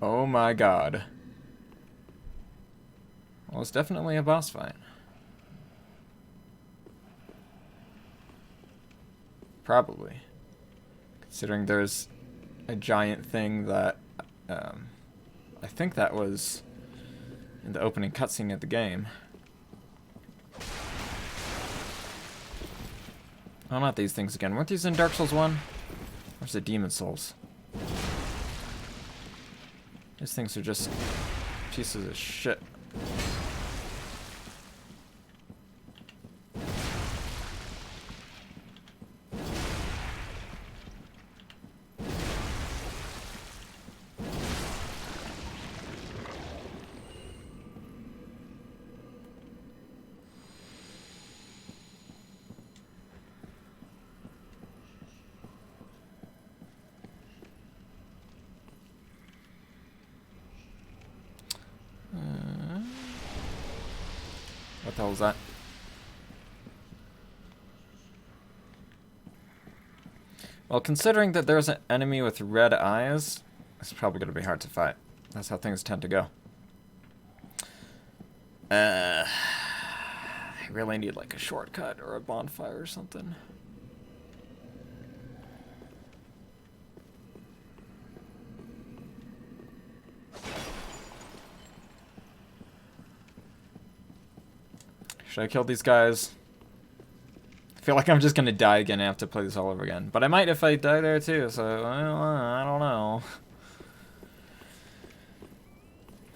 Oh my god. Well, it's definitely a boss fight. Probably. Considering there's a giant thing that, I think that was in the opening cutscene of the game. Oh, not these things again. Weren't these in Dark Souls 1? Or is it Demon Souls? These things are just pieces of shit. What the hell was that? Well, considering that there's an enemy with red eyes, it's probably going to be hard to fight. That's how things tend to go. I really need like a shortcut or a bonfire or something. Should I kill these guys? I feel like I'm just gonna die again and have to play this all over again. But I might if I die there too, so I don't know.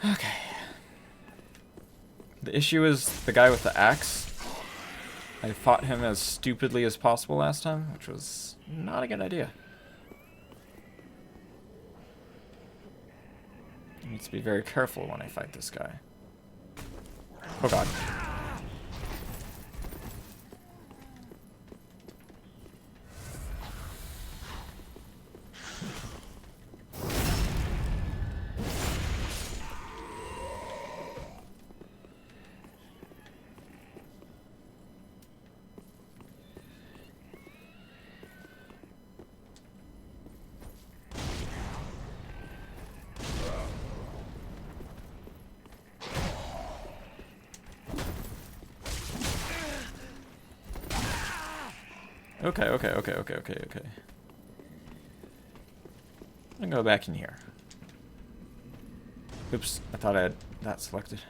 Okay. The issue is the guy with the axe. I fought him as stupidly as possible last time, which was not a good idea. I need to be very careful when I fight this guy. Oh god. Okay. I'm gonna go back in here. Oops, I thought I had that selected.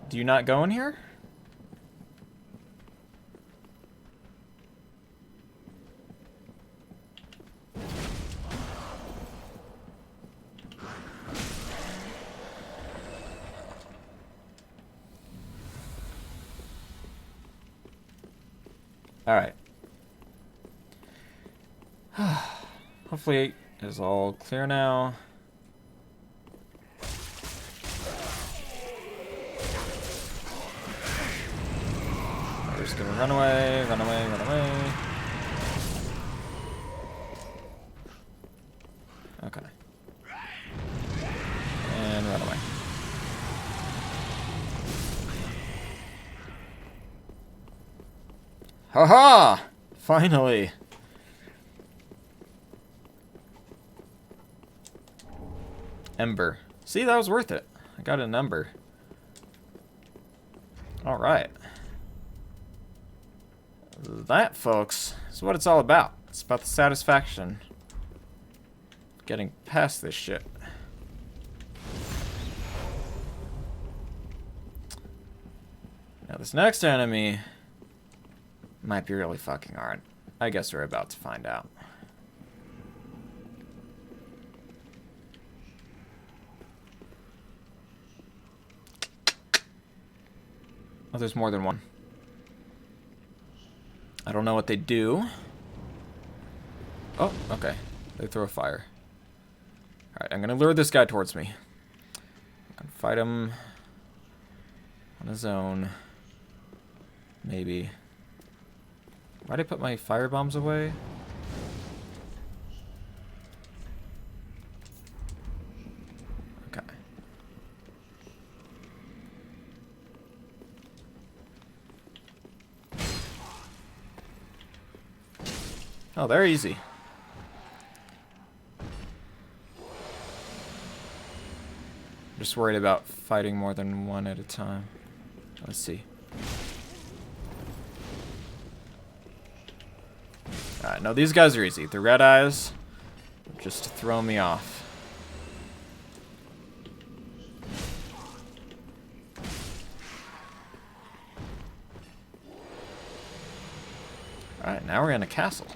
Do you not go in here? Alright. Hopefully it's all clear now. We're just gonna run away, run away, run away. Okay. And run away. Haha! Finally! Ember. See, that was worth it. I got an ember. Alright. That, folks, is what it's all about. It's about the satisfaction of getting past this shit. Now, this next enemy might be really fucking hard. I guess we're about to find out. Oh, there's more than one. I don't know what they do. Oh, okay. They throw fire. Alright, I'm gonna lure this guy towards me. I can fight him on his own. Maybe. Why'd I put my fire bombs away? Okay. Oh, they're easy. I'm just worried about fighting more than one at a time. Let's see. Alright, no, these guys are easy. The red eyes, just to throw me off. Alright, now we're in a castle.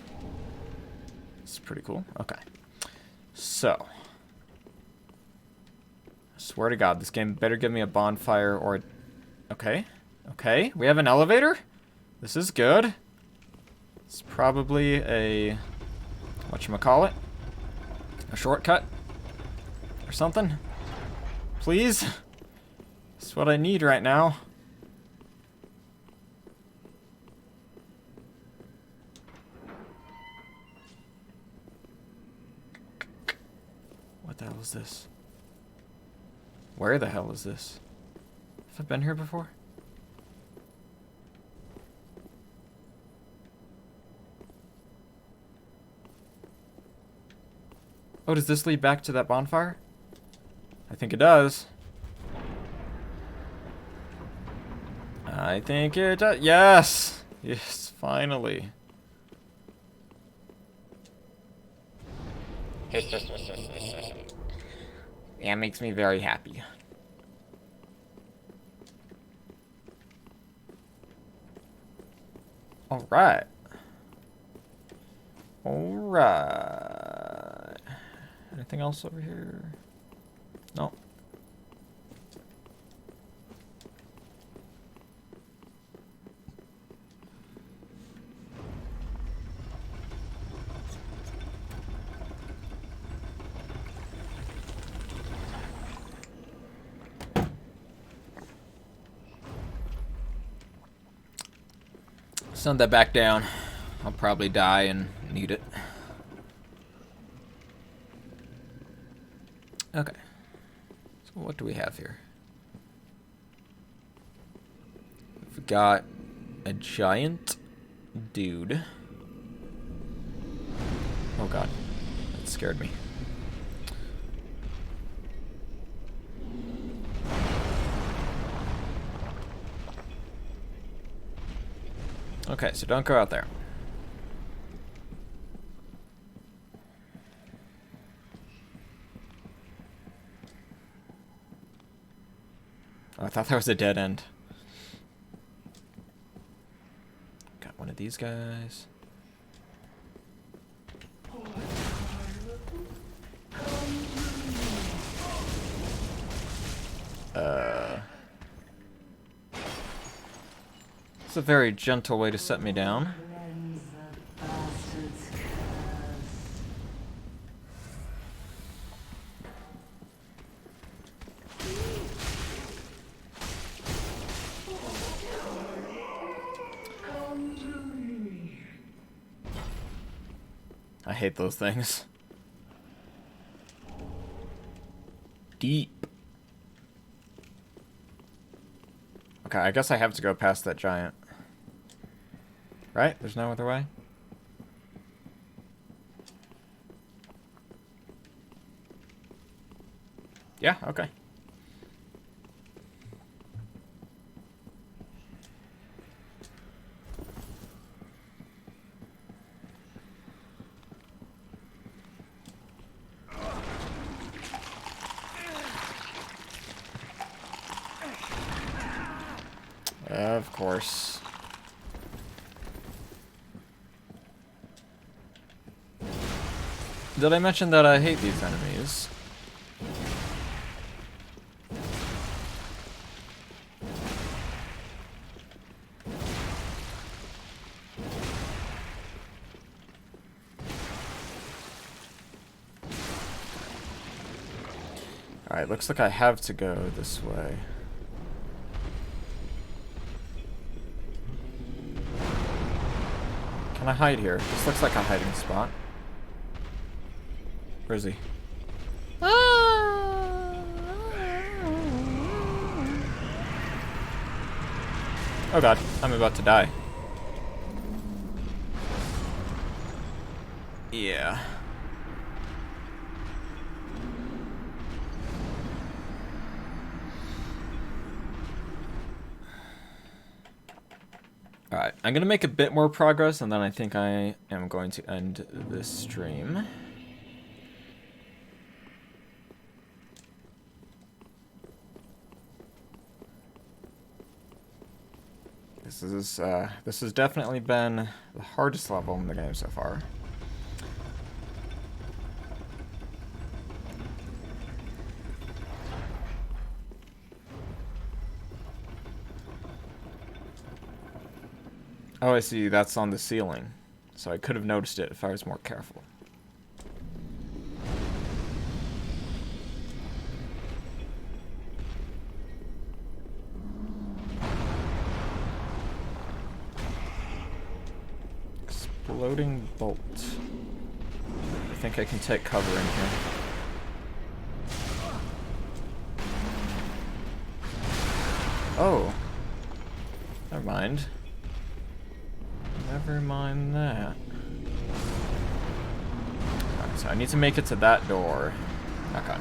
This is pretty cool. Okay. So. I swear to God, this game better give me a bonfire or... Okay. Okay, we have an elevator? This is good. It's probably a... whatchamacallit? A shortcut? Or something? Please? This is what I need right now. is this? Where the hell is this? Have I been here before? Oh, does this lead back to that bonfire? I think it does. I think it does. Yes! Yes, finally. That makes me very happy. Alright. Alright. Anything else over here? No. Send that back down. I'll probably die and need it. Okay. So what do we have here? We've got a giant dude. Oh god. That scared me. Okay, so don't go out there. Oh, I thought that was a dead end. Got one of these guys. It's a very gentle way to set me down. I hate those things. Deep. Okay, I guess I have to go past that giant. Right? There's no other way? Yeah, okay. Of course. Did I mention that I hate these enemies? Alright, looks like I have to go this way. Can I hide here? This looks like a hiding spot. Where is he? Oh god, I'm about to die. Yeah. Alright, I'm gonna make a bit more progress and then I think I am going to end this stream. This has definitely been the hardest level in the game so far. Oh, I see. That's on the ceiling. So I could have noticed it if I was more careful. Exploding bolt. I think I can take cover in here. Oh. Never mind. Never mind that. Alright, so I need to make it to that door. Okay.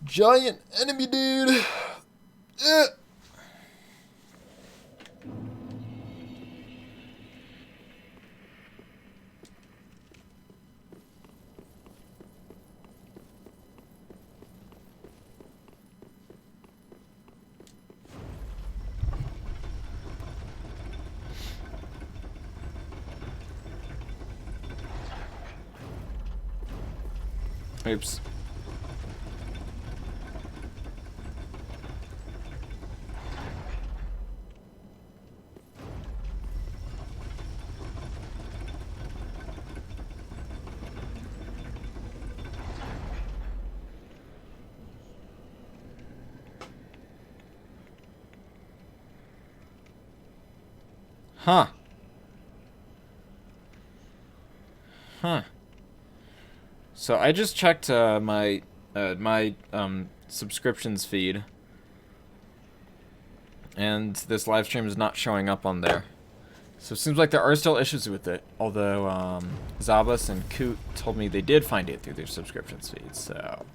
Giant enemy, dude! Oops. Huh. Huh. So I just checked my subscriptions feed, and this live stream is not showing up on there. So it seems like there are still issues with it. Although Zabas and Coot told me they did find it through their subscriptions feed. So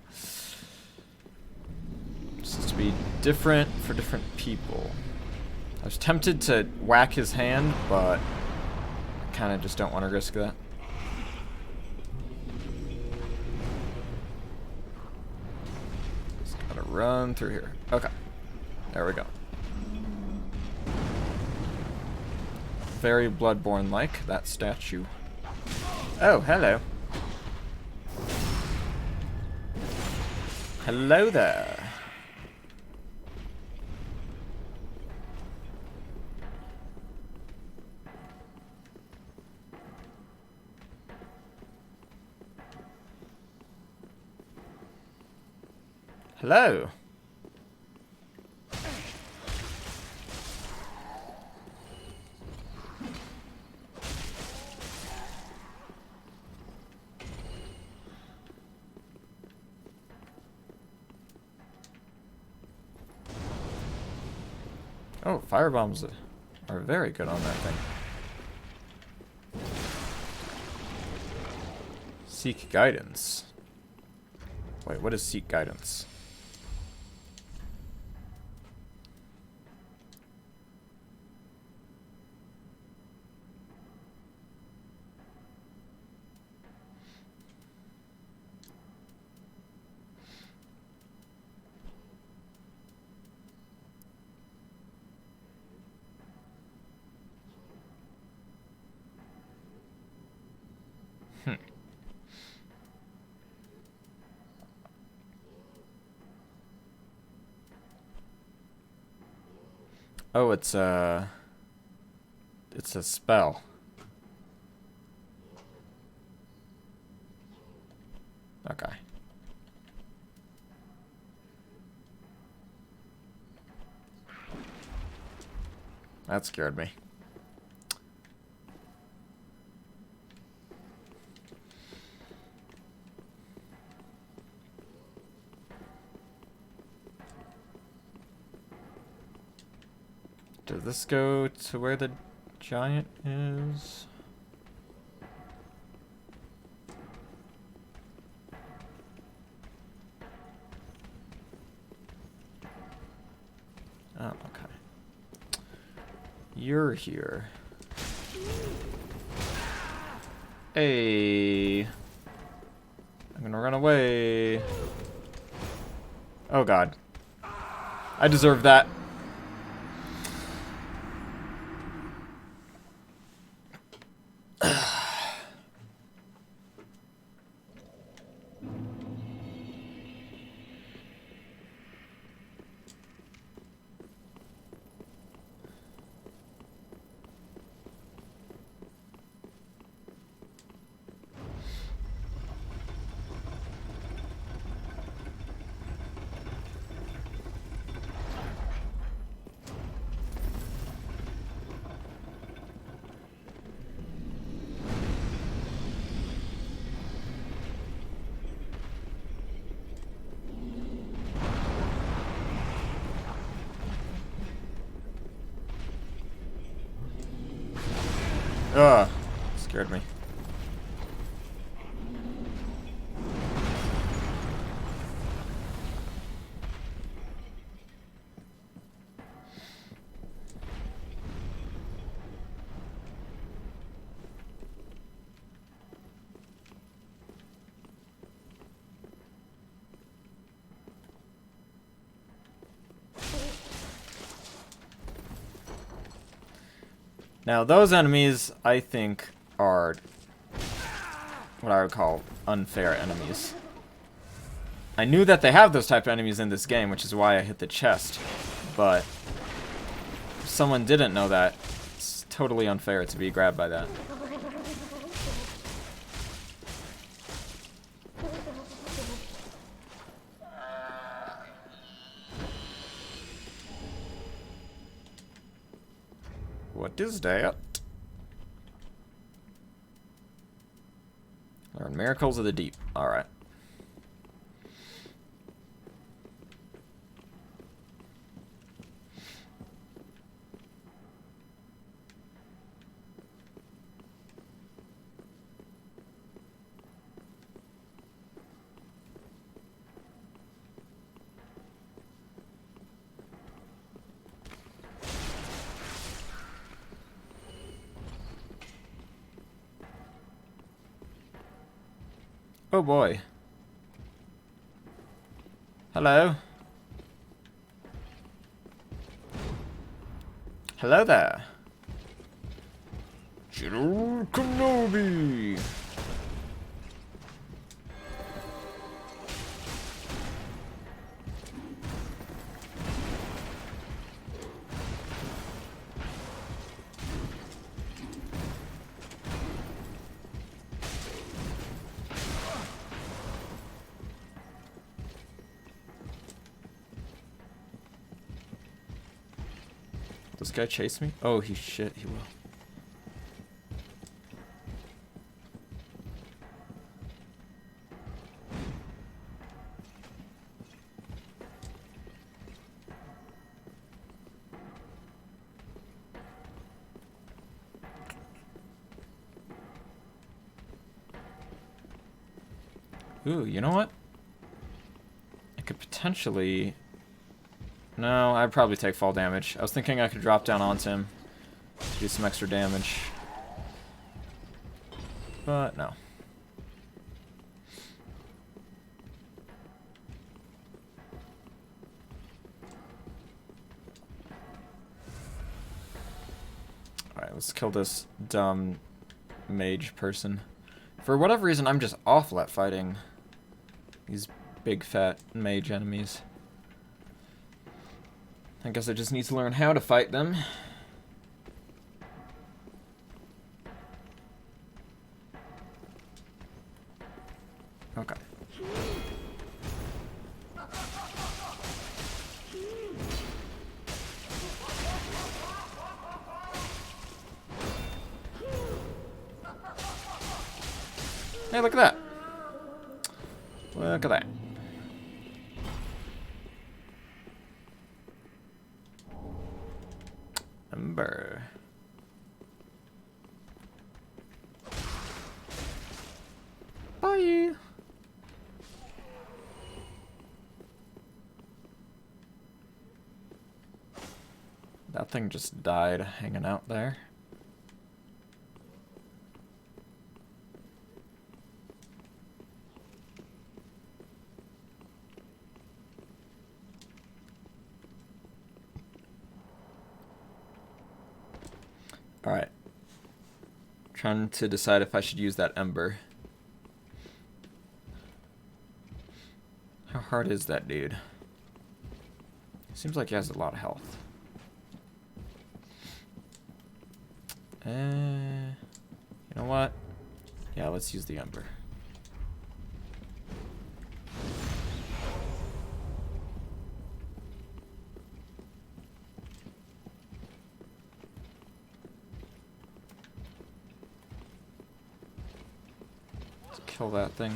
it seems to be different for different people. I was tempted to whack his hand, but I kind of just don't want to risk that. Run through here. Okay. There we go. Very Bloodborne-like, that statue. Oh, hello. Hello there. Hello. Oh, firebombs are very good on that thing. Seek guidance. Wait, what is seek guidance? Oh, it's a spell. Okay. That scared me. Does this go to where the giant is? Oh, okay. You're here. Hey. I'm gonna run away. Oh god. I deserve that. Ugh. Scared me. Now, those enemies, I think, are what I would call unfair enemies. I knew that they have those type of enemies in this game, which is why I hit the chest. But if someone didn't know that, it's totally unfair to be grabbed by that. What is that? Learn Miracles of the Deep. Alright. Oh boy. Hello. Hello there. General Kenobi. This guy chase me? Oh, he shit, he will. Ooh, you know what? I could potentially... No, I'd probably take fall damage. I was thinking I could drop down onto him to do some extra damage. But no. Alright, let's kill this dumb mage person. For whatever reason, I'm just awful at fighting these big fat mage enemies. I guess I just need to learn how to fight them. Okay. Hey, look at that. Look at that. Ember. Bye. That thing just died hanging out there. Alright. Trying to decide if I should use that ember. How hard is that dude? Seems like he has a lot of health. You know what? Yeah, let's use the ember. Let's kill that thing.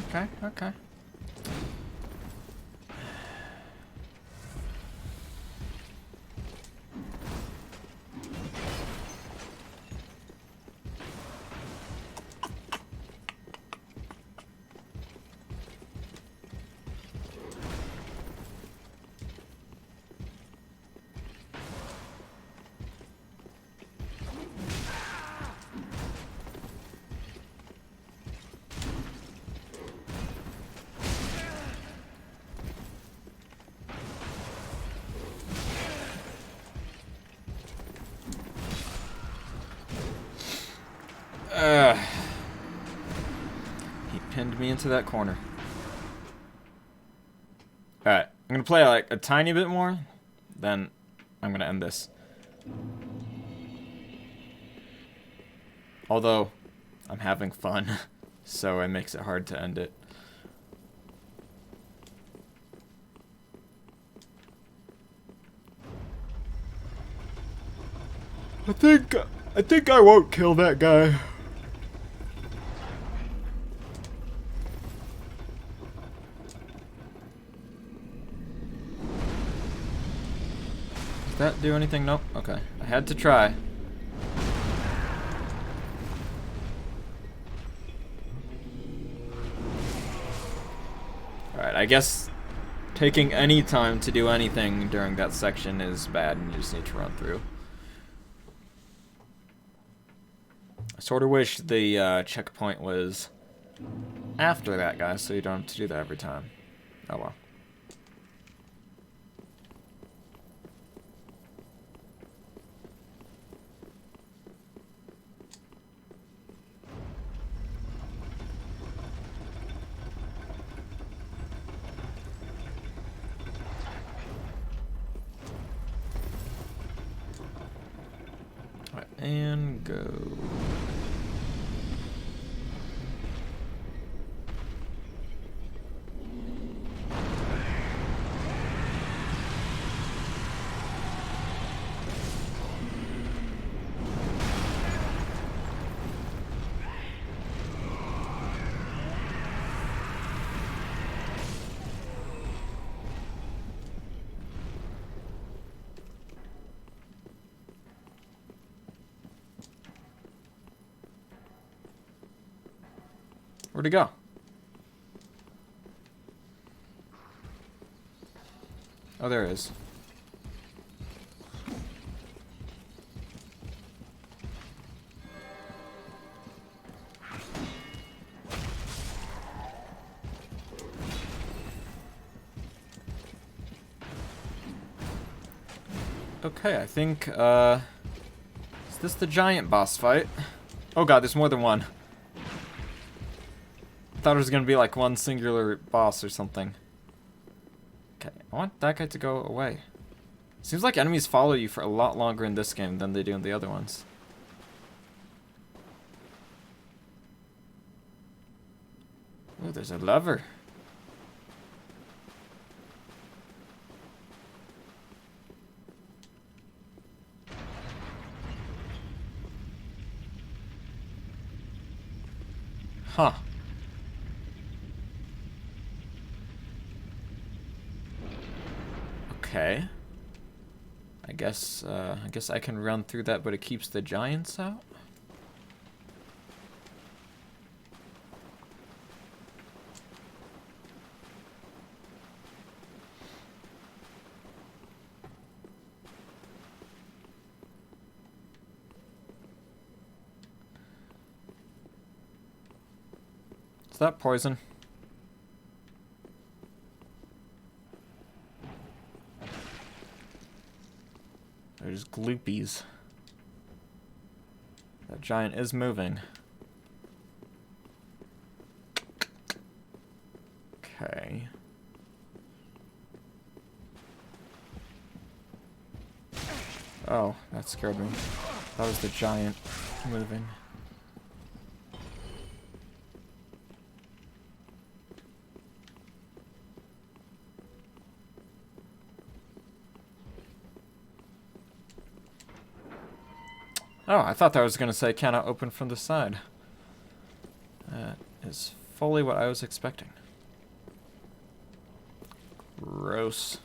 Okay, okay. He pinned me into that corner. Alright, I'm gonna play like a tiny bit more, then I'm gonna end this. Although, I'm having fun, so it makes it hard to end it. I think I won't kill that guy. Does that do anything? Nope. Okay. I had to try. Alright, I guess taking any time to do anything during that section is bad and you just need to run through. I sort of wish the checkpoint was after that guy so you don't have to do that every time. Oh well. Alright, and go. Where'd he go? Oh, there it is. Okay, I think, is this the giant boss fight? Oh god, there's more than one. I thought it was gonna be like one singular boss or something. Okay, I want that guy to go away. Seems like enemies follow you for a lot longer in this game than they do in the other ones. Oh, there's a lever. Huh. Okay. I guess I can run through that, but it keeps the giants out? Is that poison? There's gloopies. That giant is moving. Okay. Oh, that scared me. That was the giant moving. Oh, I thought that was going to say cannot open from the side. That is fully what I was expecting. Gross.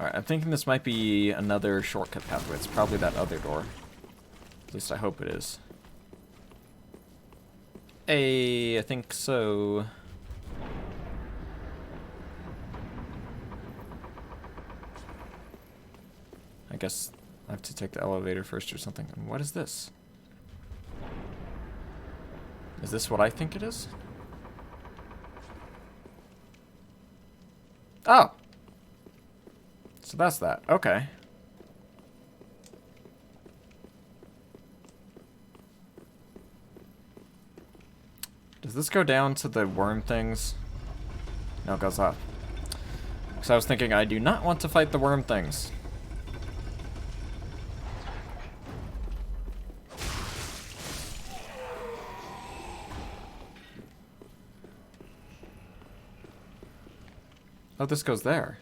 Alright, I'm thinking this might be another shortcut pathway. It's probably that other door. At least I hope it is. Hey, I think so. I guess I have to take the elevator first or something. And what is this? Is this what I think it is? Oh! So that's that. Okay. Does this go down to the worm things? No, it goes up. Because I was thinking I do not want to fight the worm things. Oh, this goes there.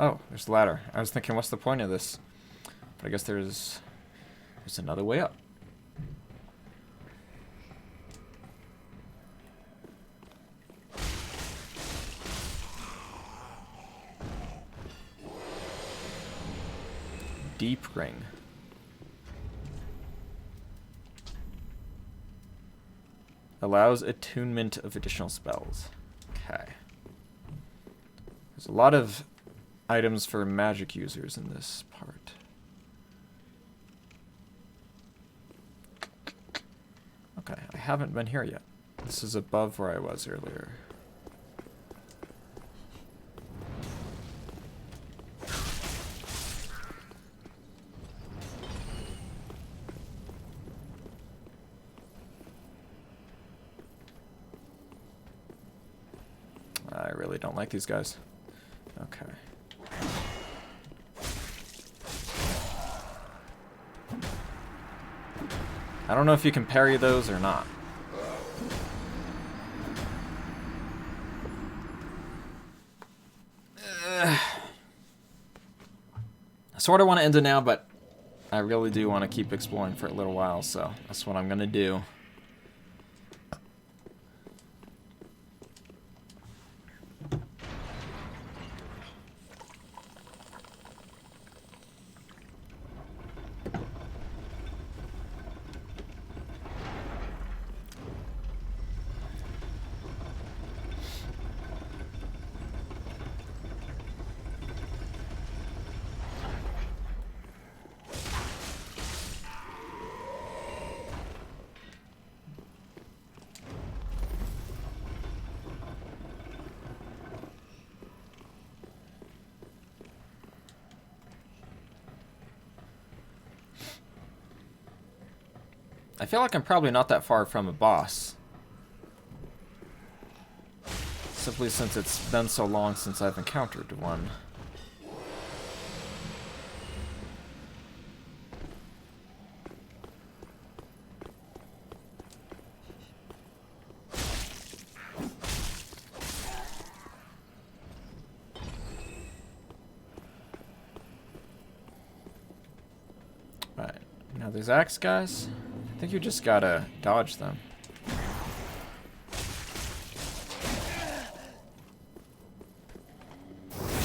Oh, there's a ladder. I was thinking, what's the point of this? But I guess there's another way up. Deep ring. Allows attunement of additional spells. Okay. There's a lot of items for magic users in this part. Okay, I haven't been here yet. This is above where I was earlier. I really don't like these guys. Okay. I don't know if you can parry those or not. I sort of want to end it now, but I really do want to keep exploring for a little while, so that's what I'm going to do. I feel like I'm probably not that far from a boss. Simply since it's been so long since I've encountered one. Right. Now these axe guys, I think you just gotta dodge them.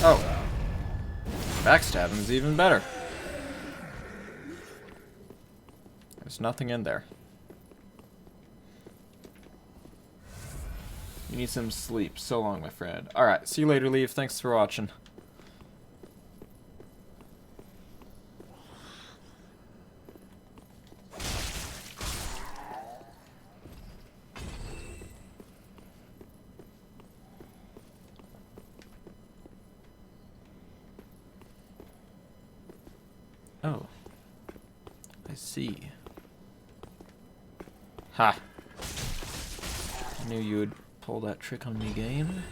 Oh. Backstabbing is even better. There's nothing in there. You need some sleep. So long, my friend. Alright, see you later, Leave. Thanks for watching. Oh. I see. Ha! I knew you would pull that trick on me, game.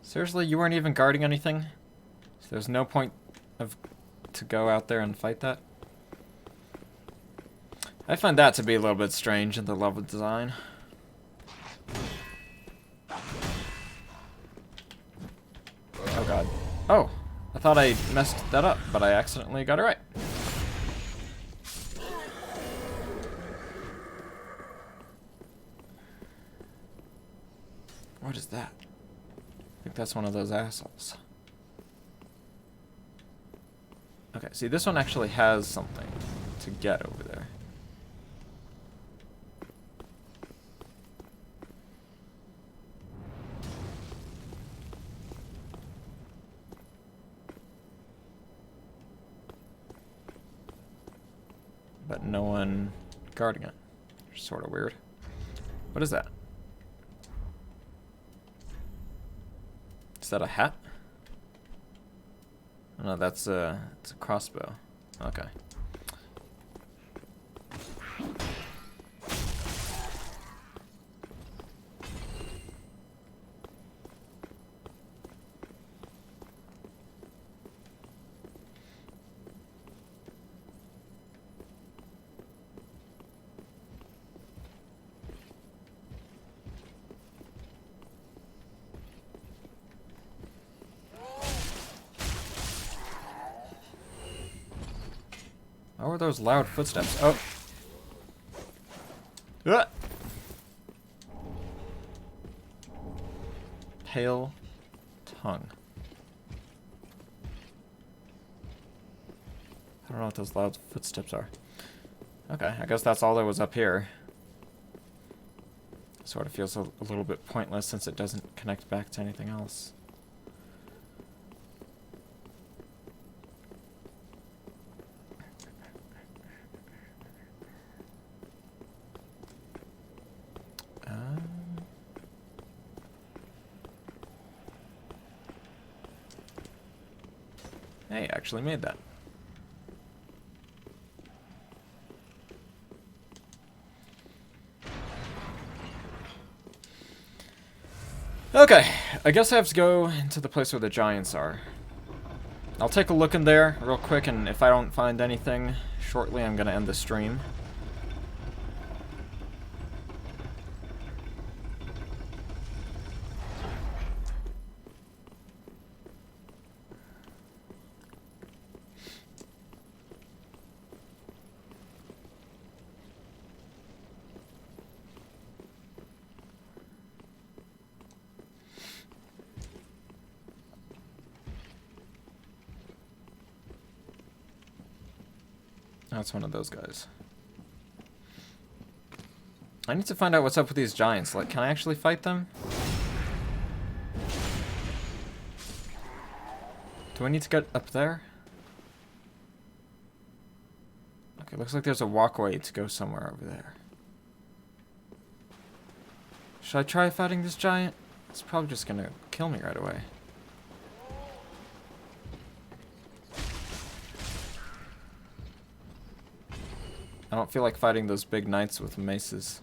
Seriously, you weren't even guarding anything? So there's no point to go out there and fight that? I find that to be a little bit strange in the level design. Oh god. Oh! I thought I messed that up, but I accidentally got it right. What is that? I think that's one of those assholes. Okay, see, this one actually has something to get over there. But no one guarding it. Sort of weird. What is that? Is that a hat? Oh, no, it's a crossbow. Okay. What were those loud footsteps? Oh. Ah! Pale tongue. I don't know what those loud footsteps are. Okay, I guess that's all that was up here. Sort of feels a little bit pointless since it doesn't connect back to anything else. Hey, actually made that. Okay, I guess I have to go into the place where the giants are. I'll take a look in there real quick, and if I don't find anything shortly, I'm gonna end the stream. That's one of those guys. I need to find out what's up with these giants. Like, can I actually fight them? Do I need to get up there? Okay, looks like there's a walkway to go somewhere over there. Should I try fighting this giant? It's probably just gonna kill me right away. I don't feel like fighting those big knights with maces.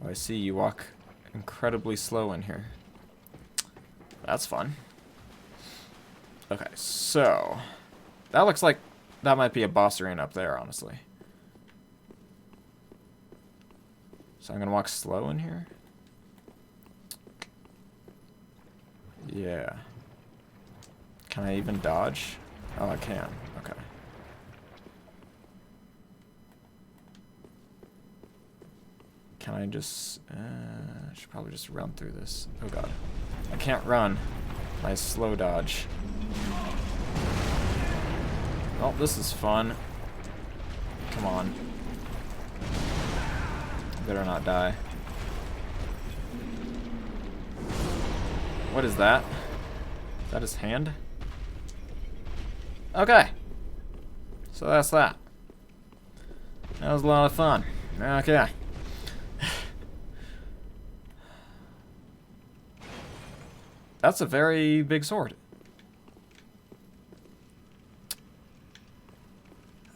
Oh, I see you walk incredibly slow in here. That's fun. Okay, so that looks like that might be a boss arena up there, honestly. So I'm gonna walk slow in here. Yeah. Can I even dodge? Oh, I can. Okay. Can I just... I should probably just run through this. Oh god. I can't run. Nice slow dodge. Oh, this is fun. Come on. Better not die. What is that? Is that his hand? Okay. So that's that. That was a lot of fun. Okay. That's a very big sword.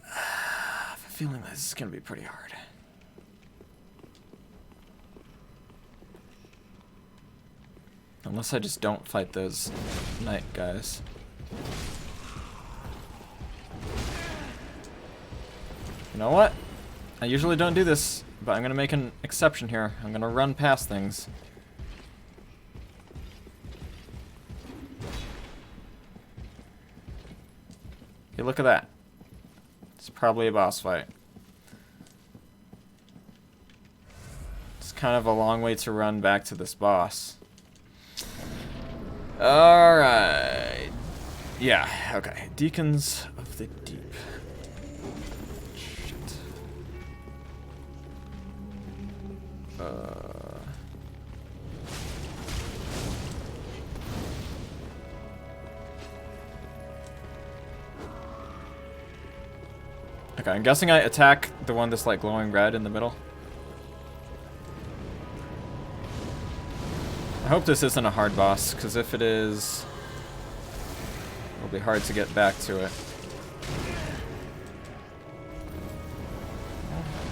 I have a feeling this is going to be pretty hard. Unless I just don't fight those knight guys. You know what? I usually don't do this, but I'm gonna make an exception here. I'm gonna run past things. Hey, look at that. It's probably a boss fight. It's kind of a long way to run back to this boss. Alright. Yeah, okay. Deacons of the Deep. Shit. Okay, I'm guessing I attack the one that's like glowing red in the middle. I hope this isn't a hard boss, because if it is, it'll be hard to get back to it.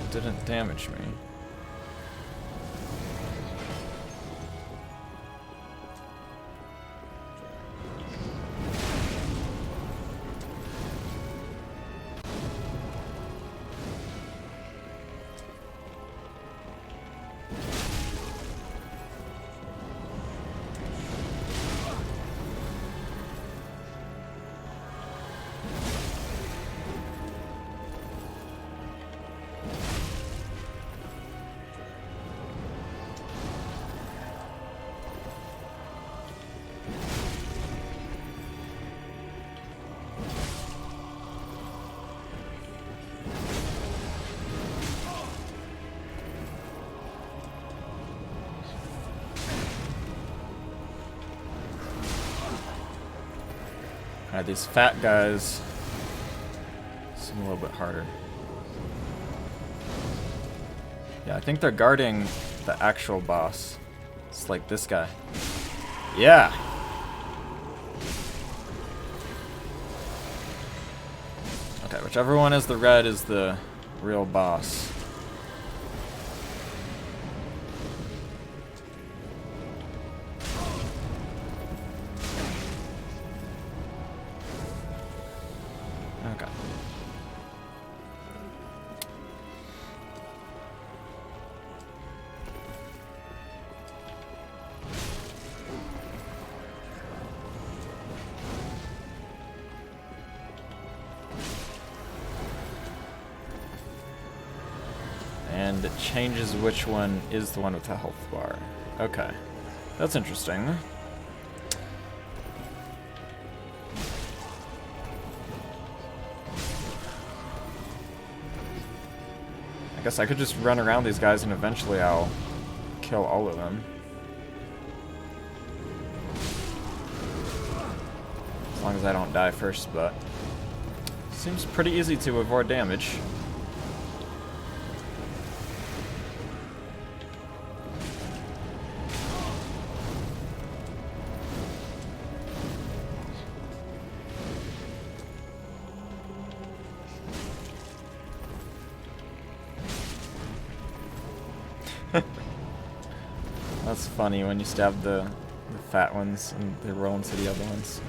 It didn't damage me. Alright, these fat guys seem a little bit harder. Yeah, I think they're guarding the actual boss. It's like this guy. Yeah! Okay, whichever one is the red is the real boss. Okay. And it changes which one is the one with the health bar. Okay. That's interesting. I guess I could just run around these guys and eventually I'll kill all of them. As long as I don't die first, but seems pretty easy to avoid damage. That's funny when you stab the fat ones and they roll into the other ones.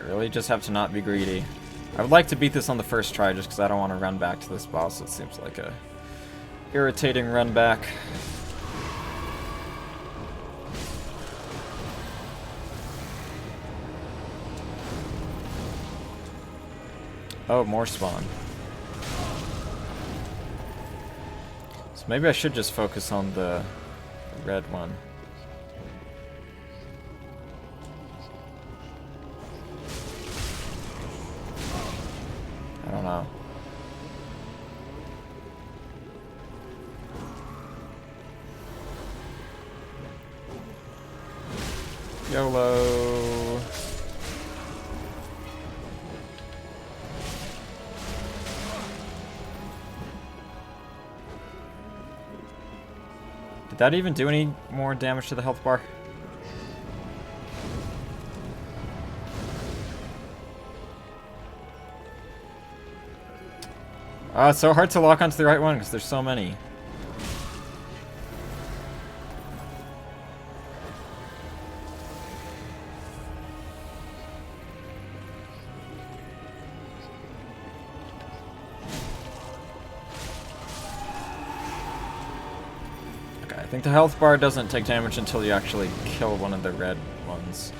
Really just have to not be greedy. I would like to beat this on the first try just because I don't want to run back to this boss. It seems like a irritating run back. Oh, more spawn. So maybe I should just focus on the red one. I don't know. YOLO. Did that even do any more damage to the health bar? It's so hard to lock onto the right one because there's so many. Okay, I think the health bar doesn't take damage until you actually kill one of the red ones.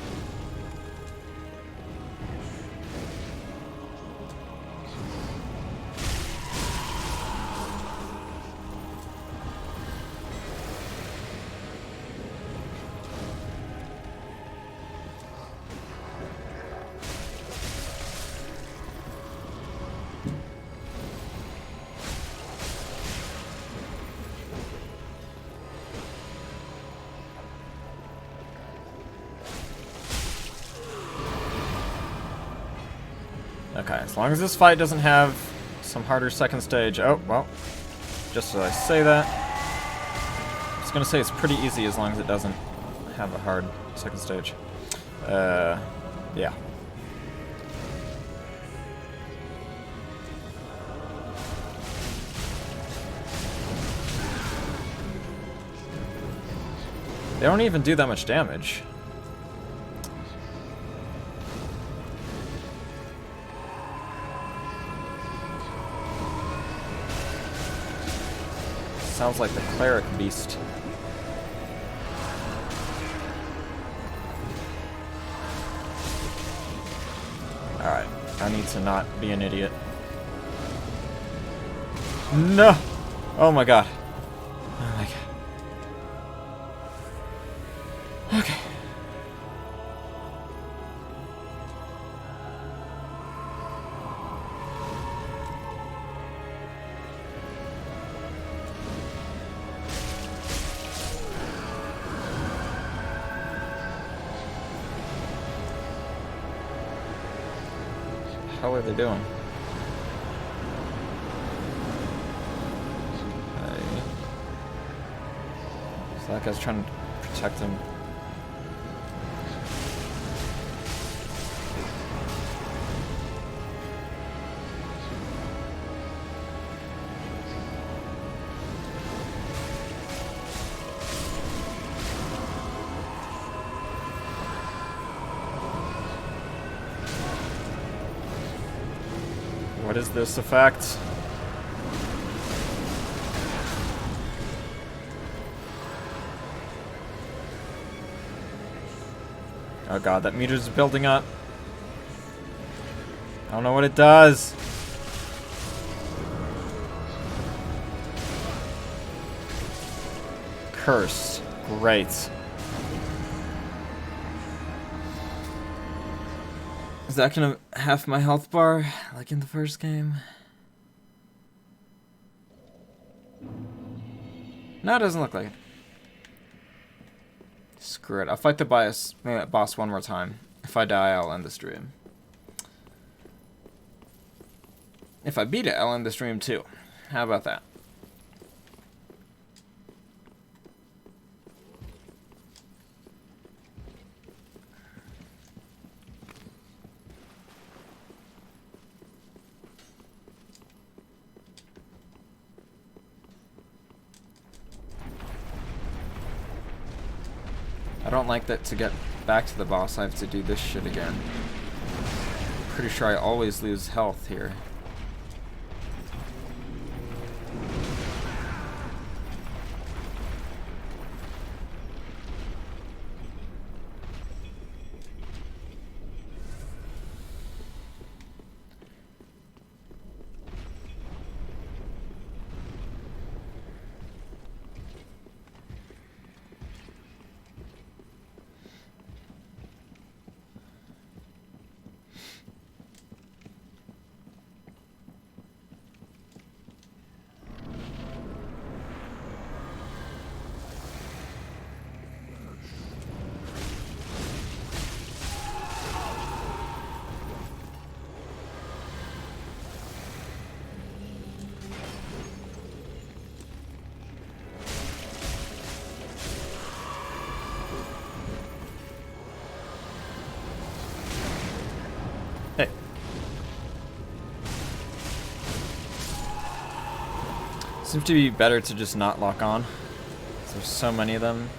Okay, as long as this fight doesn't have some harder second stage. Oh, well, just as I say that, I was gonna say it's pretty easy as long as it doesn't have a hard second stage. Yeah. They don't even do that much damage. Sounds like the cleric beast. Alright, I need to not be an idiot. No! Oh my god. Oh my god. Okay. What the hell are they doing? Hey. So that guy's trying to protect him. What is this effect? Oh god, that meter's building up. I don't know what it does. Curse. Great. Is that gonna half my health bar, like in the first game? No, it doesn't look like it. Screw it. I'll fight the boss one more time. If I die, I'll end the stream. If I beat it, I'll end the stream too. How about that? I don't like that to get back to the boss I have to do this shit again. Pretty sure I always lose health here. Seems to be better to just not lock on. There's so many of them.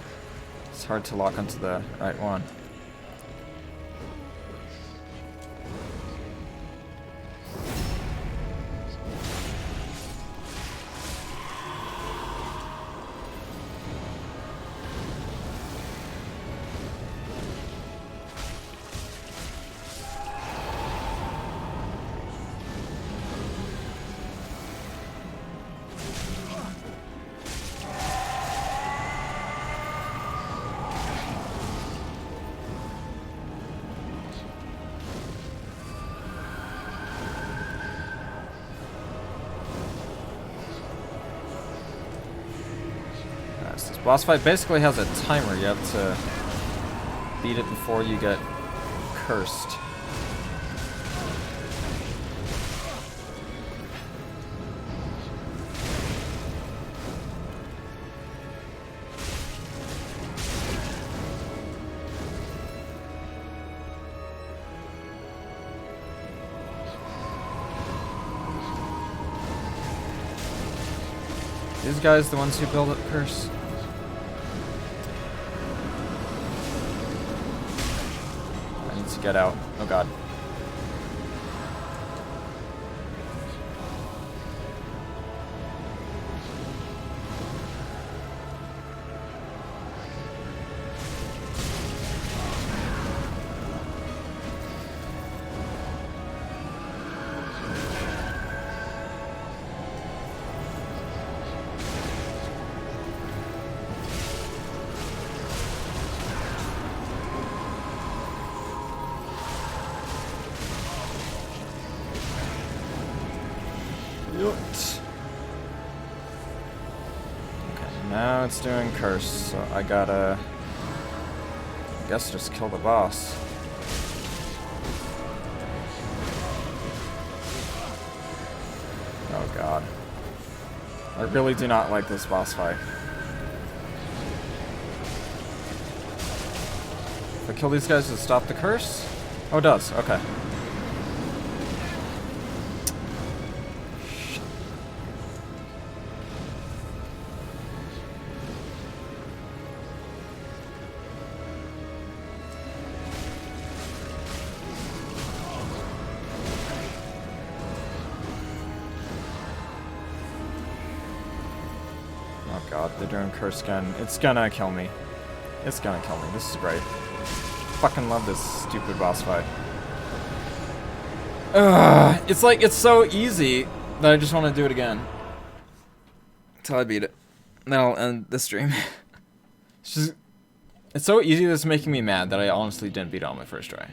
It's hard to lock onto the right one. This boss fight basically has a timer. You have to beat it before you get cursed. These guys the ones who build up curse. I need to get out. Oh god. Okay, now it's doing curse, so I gotta, I guess, just kill the boss. Oh god. I really do not like this boss fight. If I kill these guys, does it stop the curse? Oh, it does. Okay. Oh god, they're doing curse again. It's gonna kill me. It's gonna kill me. This is great. Fucking love this stupid boss fight. It's like, it's so easy that I just want to do it again. Until I beat it. Then I'll end the stream. It's just, it's so easy that it's making me mad that I honestly didn't beat it on my first try.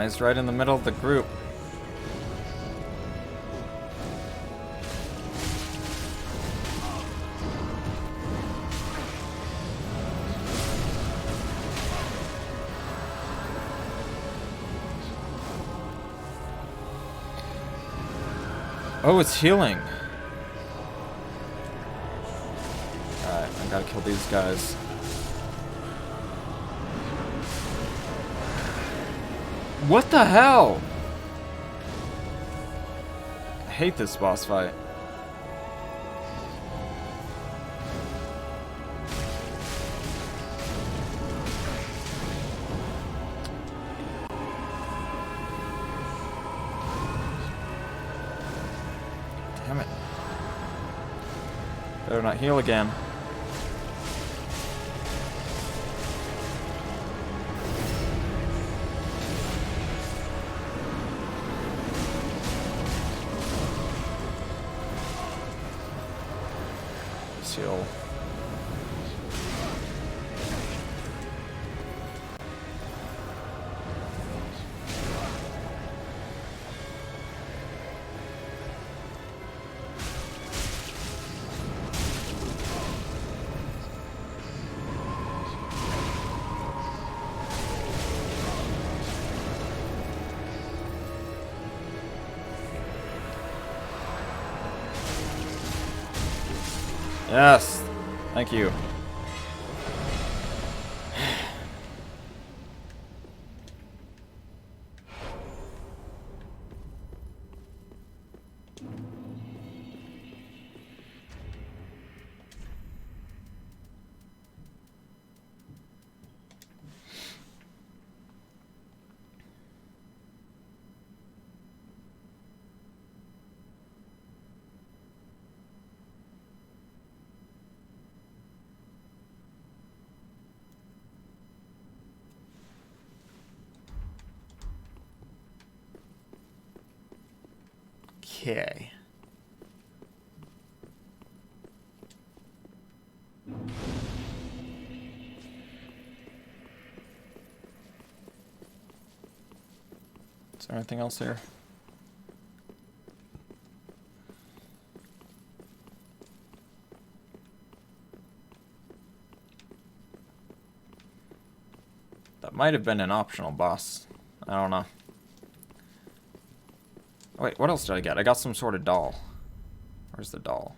He's right in the middle of the group. Oh, it's healing. Alright, I gotta kill these guys. What the hell? I hate this boss fight. Damn it. Better not heal again. Heal. Yes, thank you. Okay. Is there anything else here? That might have been an optional boss. I don't know. Oh, wait, what else did I get? I got some sort of doll. Where's the doll?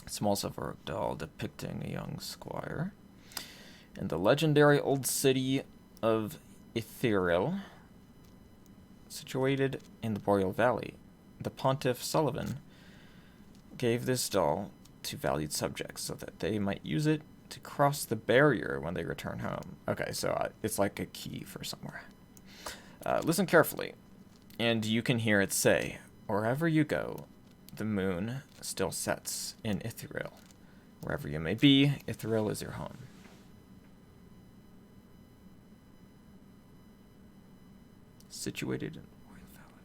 Small silver doll depicting a young squire in the legendary old city of Ethereal, situated in the Boreal Valley. The Pontiff Sullivan gave this doll to valued subjects so that they might use it to cross the barrier when they return home. Okay, so it's like a key for somewhere. Listen carefully, and you can hear it say, "Wherever you go, the moon still sets in Ithariel. Wherever you may be, Ithariel is your home." Situated in Royal Valley.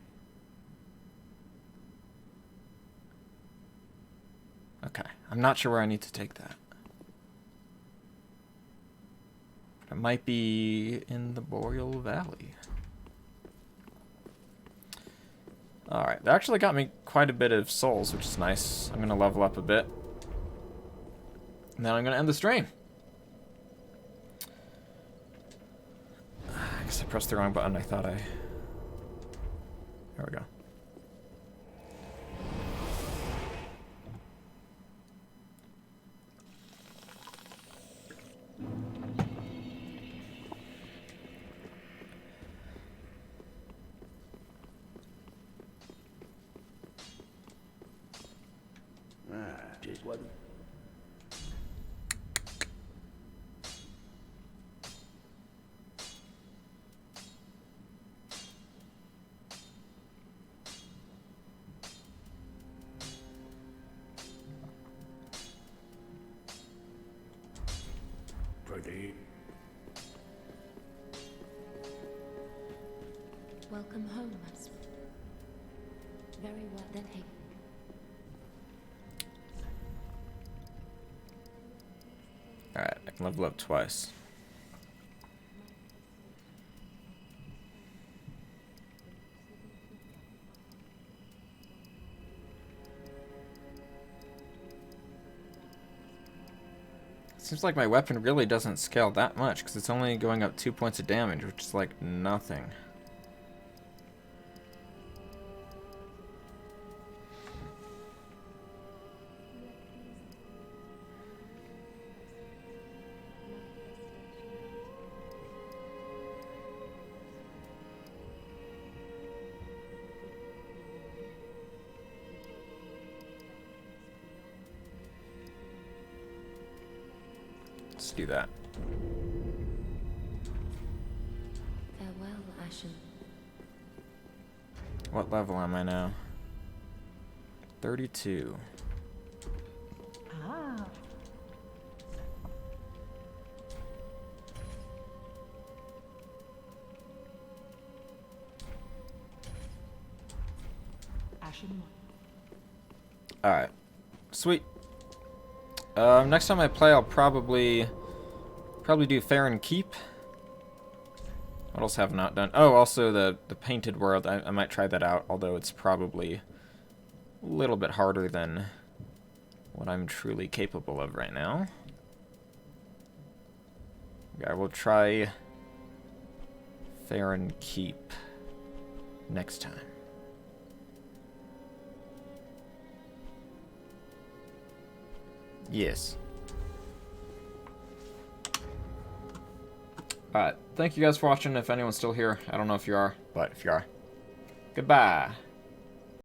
Okay, I'm not sure where I need to take that. It might be in the Boreal Valley. Alright, that actually got me quite a bit of souls, which is nice. I'm going to level up a bit. And then I'm going to end the stream. I guess I pressed the wrong button. I thought I... There we go. Just what? Pretty. Welcome home, Master. Very well, then take. Alright, I can level up twice. Seems like my weapon really doesn't scale that much, because it's only going up 2 points of damage, which is like nothing. Let's do that. Farewell, Ashen. What level am I now? 32. Ah. Ashen one. Alright. Sweet. Next time I play, I'll probably do Fair and Keep. What else have I not done? Oh, also the Painted World. I might try that out, although it's probably a little bit harder than what I'm truly capable of right now. Yeah, I will try Fair and Keep next time. Yes. Alright, thank you guys for watching. If anyone's still here, I don't know if you are, but if you are, goodbye.